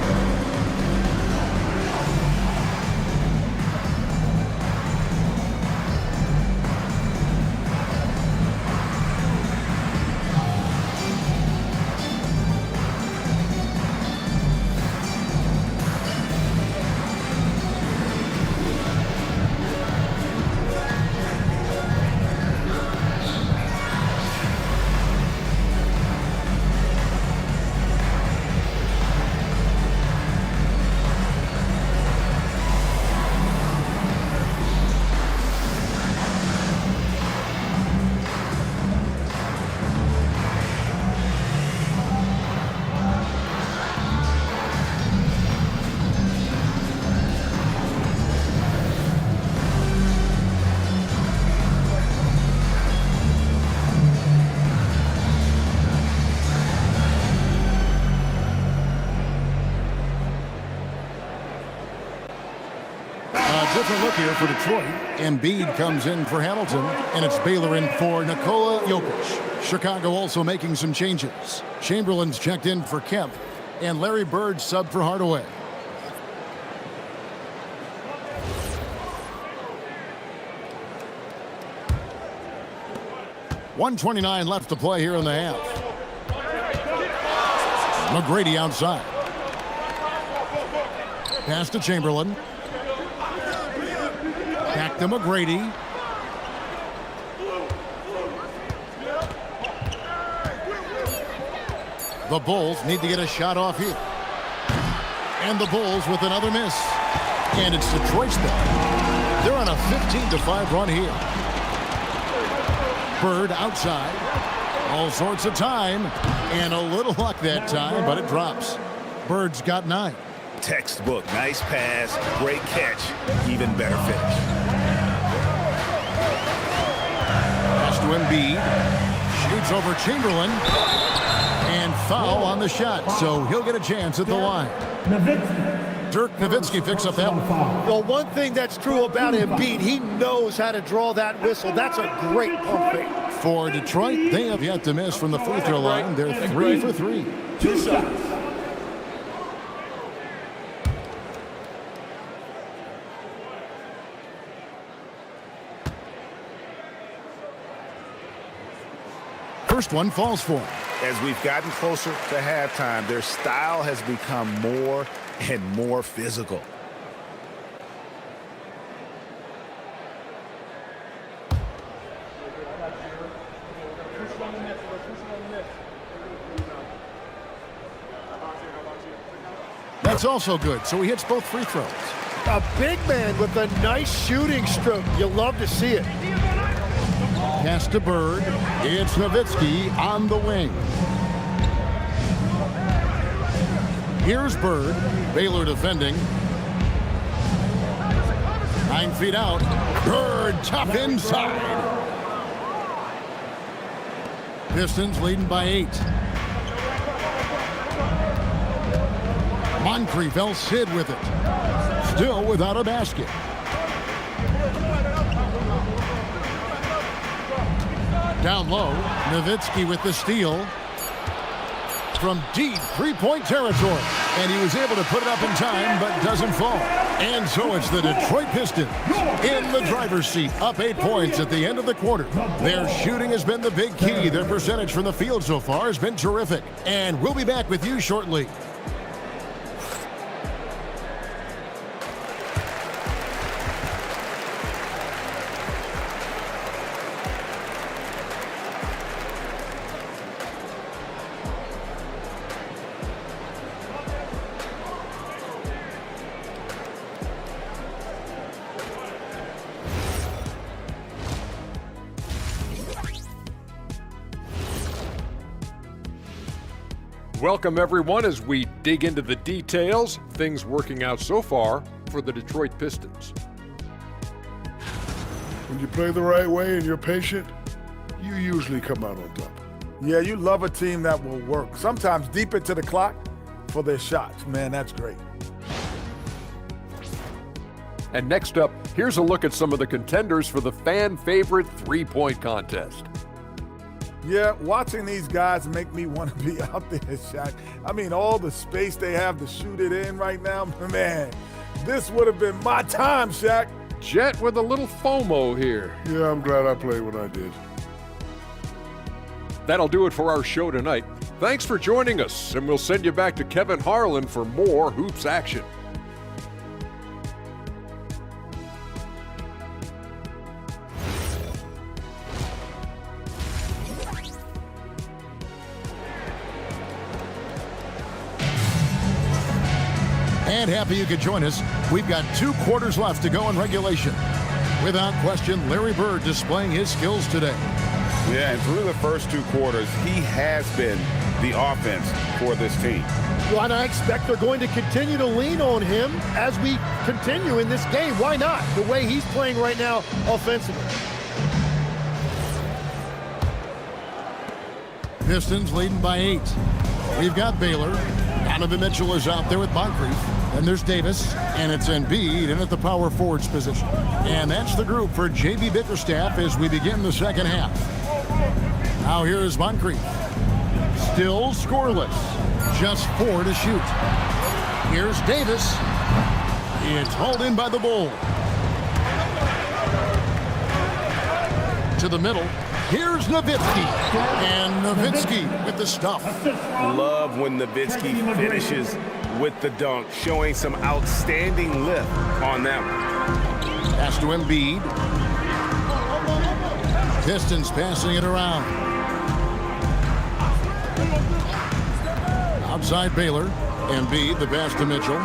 Speaker 2: Different look here for Detroit. Embiid comes in for Hamilton, and it's Baylor in for Nikola Jokic. Chicago also making some changes. Chamberlain's checked in for Kemp, and Larry Bird sub for Hardaway. .129 left to play here in the half. McGrady outside. Pass to Chamberlain. Back to McGrady. The Bulls need to get a shot off here. And the Bulls with another miss. And it's Detroit's ball. They're on a 15-5 run here. Bird outside. All sorts of time. And a little luck that time, but it drops. Bird's got 9.
Speaker 3: Textbook. Nice pass. Great catch. Even better finish.
Speaker 2: Pass to Embiid. Shoots over Chamberlain. And foul on the shot, so he'll get a chance at the line. Dirk Nowitzki picks up that one.
Speaker 7: Well, one thing that's true about Embiid, he knows how to draw that whistle. That's a great pump fake.
Speaker 2: For Detroit, they have yet to miss from the free throw line. They're 3 for 3.
Speaker 10: 2 shots.
Speaker 2: First one falls for him.
Speaker 3: As we've gotten closer to halftime, their style has become more and more physical.
Speaker 2: That's also good, so he hits both free throws.
Speaker 7: A big man with a nice shooting stroke. You love to see it.
Speaker 2: Pass to Bird. It's Nowitzki on the wing. Here's Bird. Baylor defending. 9 feet out. Bird tough inside. Pistons leading by 8. Moncrief El-Cid with it. Still without a basket. Down low, Nowitzki with the steal from deep three-point territory. And he was able to put it up in time, but doesn't fall. And so it's the Detroit Pistons in the driver's seat, up 8 points at the end of the quarter. Their shooting has been the big key. Their percentage from the field so far has been terrific. And we'll be back with you shortly.
Speaker 8: welcome everyone as we dig into the details. Things working out so far for the Detroit Pistons.
Speaker 22: When you play the right way and you're patient, you usually come out on top.
Speaker 9: Yeah, you love a team that will work, sometimes deep into the clock for their shots. Man, that's great.
Speaker 8: And next up, here's a look at some of the contenders for the fan favorite three-point contest.
Speaker 9: Yeah, watching these guys make me want to be out there, Shaq. I mean, all the space they have to shoot it in right now, man, this would have been my time, Shaq.
Speaker 8: Jet with a little FOMO here.
Speaker 22: Yeah, I'm glad I played what I did.
Speaker 8: That'll do it for our show tonight. Thanks for joining us, and we'll send you back to Kevin Harlan for more hoops action.
Speaker 2: And happy you could join us. We've got 2 quarters left to go in regulation. Without question, Larry Bird displaying his skills today.
Speaker 3: Yeah, and through the first 2 quarters, he has been the offense for this team.
Speaker 7: Well, and I expect they're going to continue to lean on him as we continue in this game. Why not? The way he's playing right now offensively.
Speaker 2: Pistons leading by 8. We've got Baylor. Donovan Mitchell is out there with Moncrief. Then there's Davis, and it's Embiid in at the power forwards position. And that's the group for J.B. Bickerstaff as we begin the second half. Now here is Moncrief. Still scoreless. Just 4 to shoot. Here's Davis. It's hauled in by the Bull. To the middle. Here's Nowitzki. And Nowitzki with the stuff.
Speaker 3: Love when Nowitzki finishes with the dunk, showing some outstanding lift on that one.
Speaker 2: Pass to Embiid. Pistons passing it around. Outside Baylor. Embiid, the pass to Mitchell.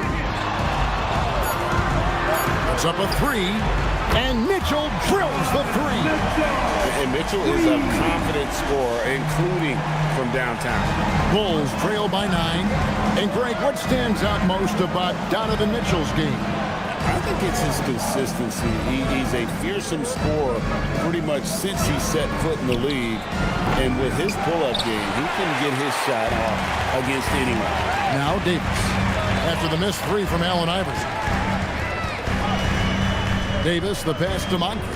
Speaker 2: Puts up a 3. And Mitchell drills the 3.
Speaker 3: And Mitchell is a confident scorer, including from downtown.
Speaker 2: Bulls trail by 9. And Greg, what stands out most about Donovan Mitchell's game?
Speaker 3: I think it's his consistency. He's a fearsome scorer pretty much since he set foot in the league. And with his pull-up game, he can get his shot off against anyone.
Speaker 2: Now Davis. After the missed 3 from Allen Iverson. Davis, the pass to Moncrief.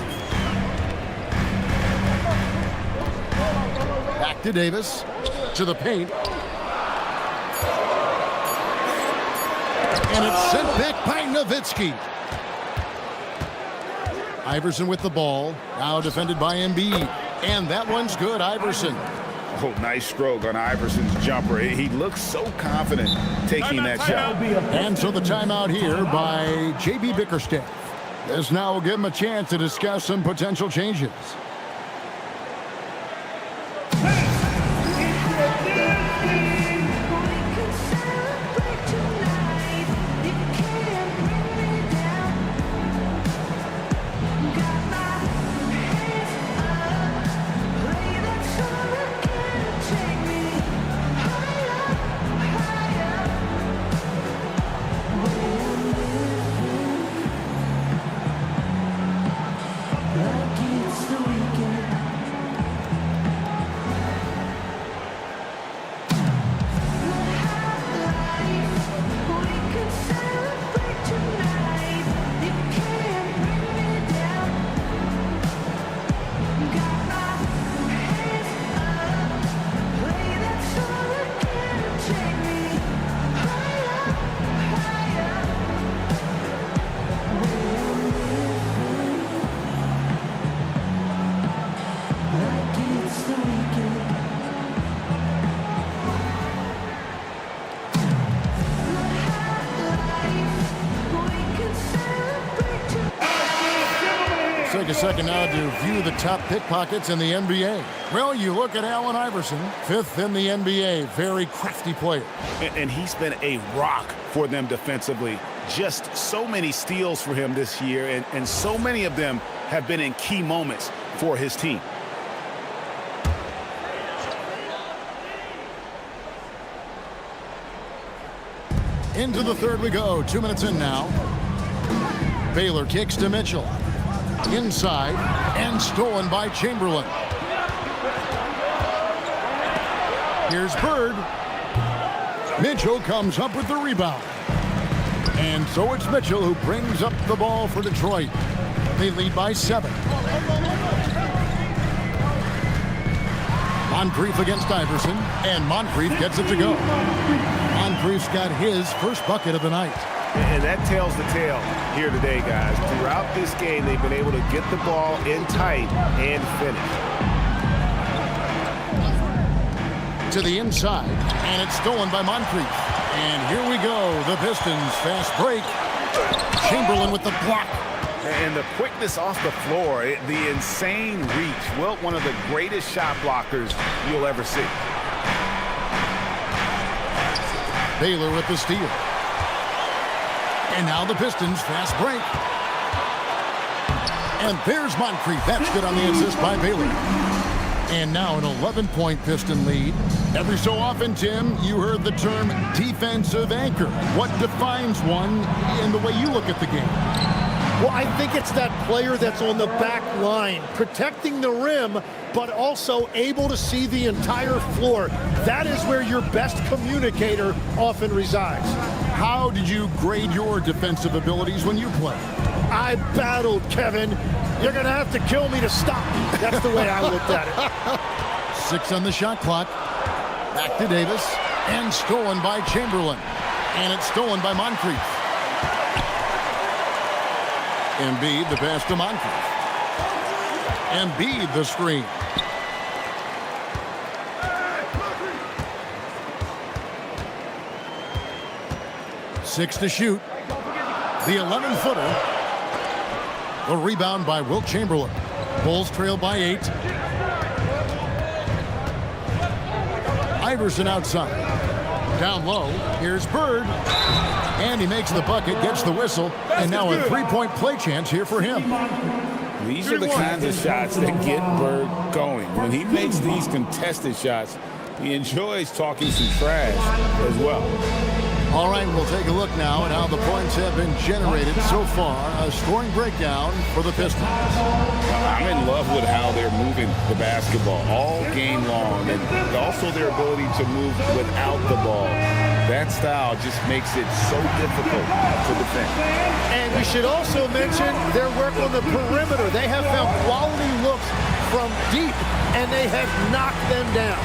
Speaker 2: Back to Davis. To the paint. And it's sent back by Nowitzki. Iverson with the ball. Now defended by Embiid. And that one's good, Iverson.
Speaker 3: Oh, nice stroke on Iverson's jumper. He looks so confident taking that shot.
Speaker 2: And so the timeout here by J.B. Bickerstaff. This now will give him a chance to discuss some potential changes. Take a second now to view the top pickpockets in the NBA. Well, you look at Allen Iverson, 5th in the NBA, very crafty player.
Speaker 3: And he's been a rock for them defensively. Just so many steals for him this year, and so many of them have been in key moments for his team.
Speaker 2: Into the third we go. 2 minutes in now. Baylor kicks to Mitchell. Inside and stolen by Chamberlain. Here's Bird. Mitchell comes up with the rebound. And so it's Mitchell who brings up the ball for Detroit. They lead by 7. Moncrief against Iverson, and Moncrief gets it to go. Moncrief's got his first bucket of the night.
Speaker 4: And that tells the tale here today, guys. Throughout this game, they've been able to get the ball in tight and finish.
Speaker 2: To the inside, and it's stolen by Moncrief. And here we go, the Pistons fast break. Chamberlain with the block.
Speaker 3: And the quickness off the floor, the insane reach. Wilt, one of the greatest shot blockers you'll ever see.
Speaker 2: Baylor with the steal. And now the Pistons fast break. And there's Moncrief. That's good on the assist by Baylor. And now an 11-point Piston lead. Every so often, Tim, you heard the term defensive anchor. What defines one in the way you look at the game?
Speaker 7: Well, I think it's that player that's on the back line, protecting the rim, but also able to see the entire floor. That is where your best communicator often resides.
Speaker 2: How did you grade your defensive abilities when you played?
Speaker 7: I battled, Kevin. You're going to have to kill me to stop. That's the way I looked at it.
Speaker 2: 6 on the shot clock. Back to Davis. And stolen by Chamberlain. And it's stolen by Moncrief. Embiid the pass to Moncrief. Embiid the screen. Six to shoot. The 11-footer. The rebound by Wilt Chamberlain. Bulls trail by 8. Iverson outside. Down low. Here's Bird. And he makes the bucket, gets the whistle, and now a three-point play chance here for him.
Speaker 3: These are the kinds of shots that get Bird going. When he makes these contested shots, he enjoys talking some trash as well.
Speaker 2: All right, we'll take a look now at how the points have been generated so far. A scoring breakdown for the Pistons.
Speaker 3: I'm in love with how they're moving the basketball all game long, and also their ability to move without the ball. That style just makes it so difficult to defend.
Speaker 7: And we should also mention their work on the perimeter. They have found quality looks from deep, and they have knocked them down.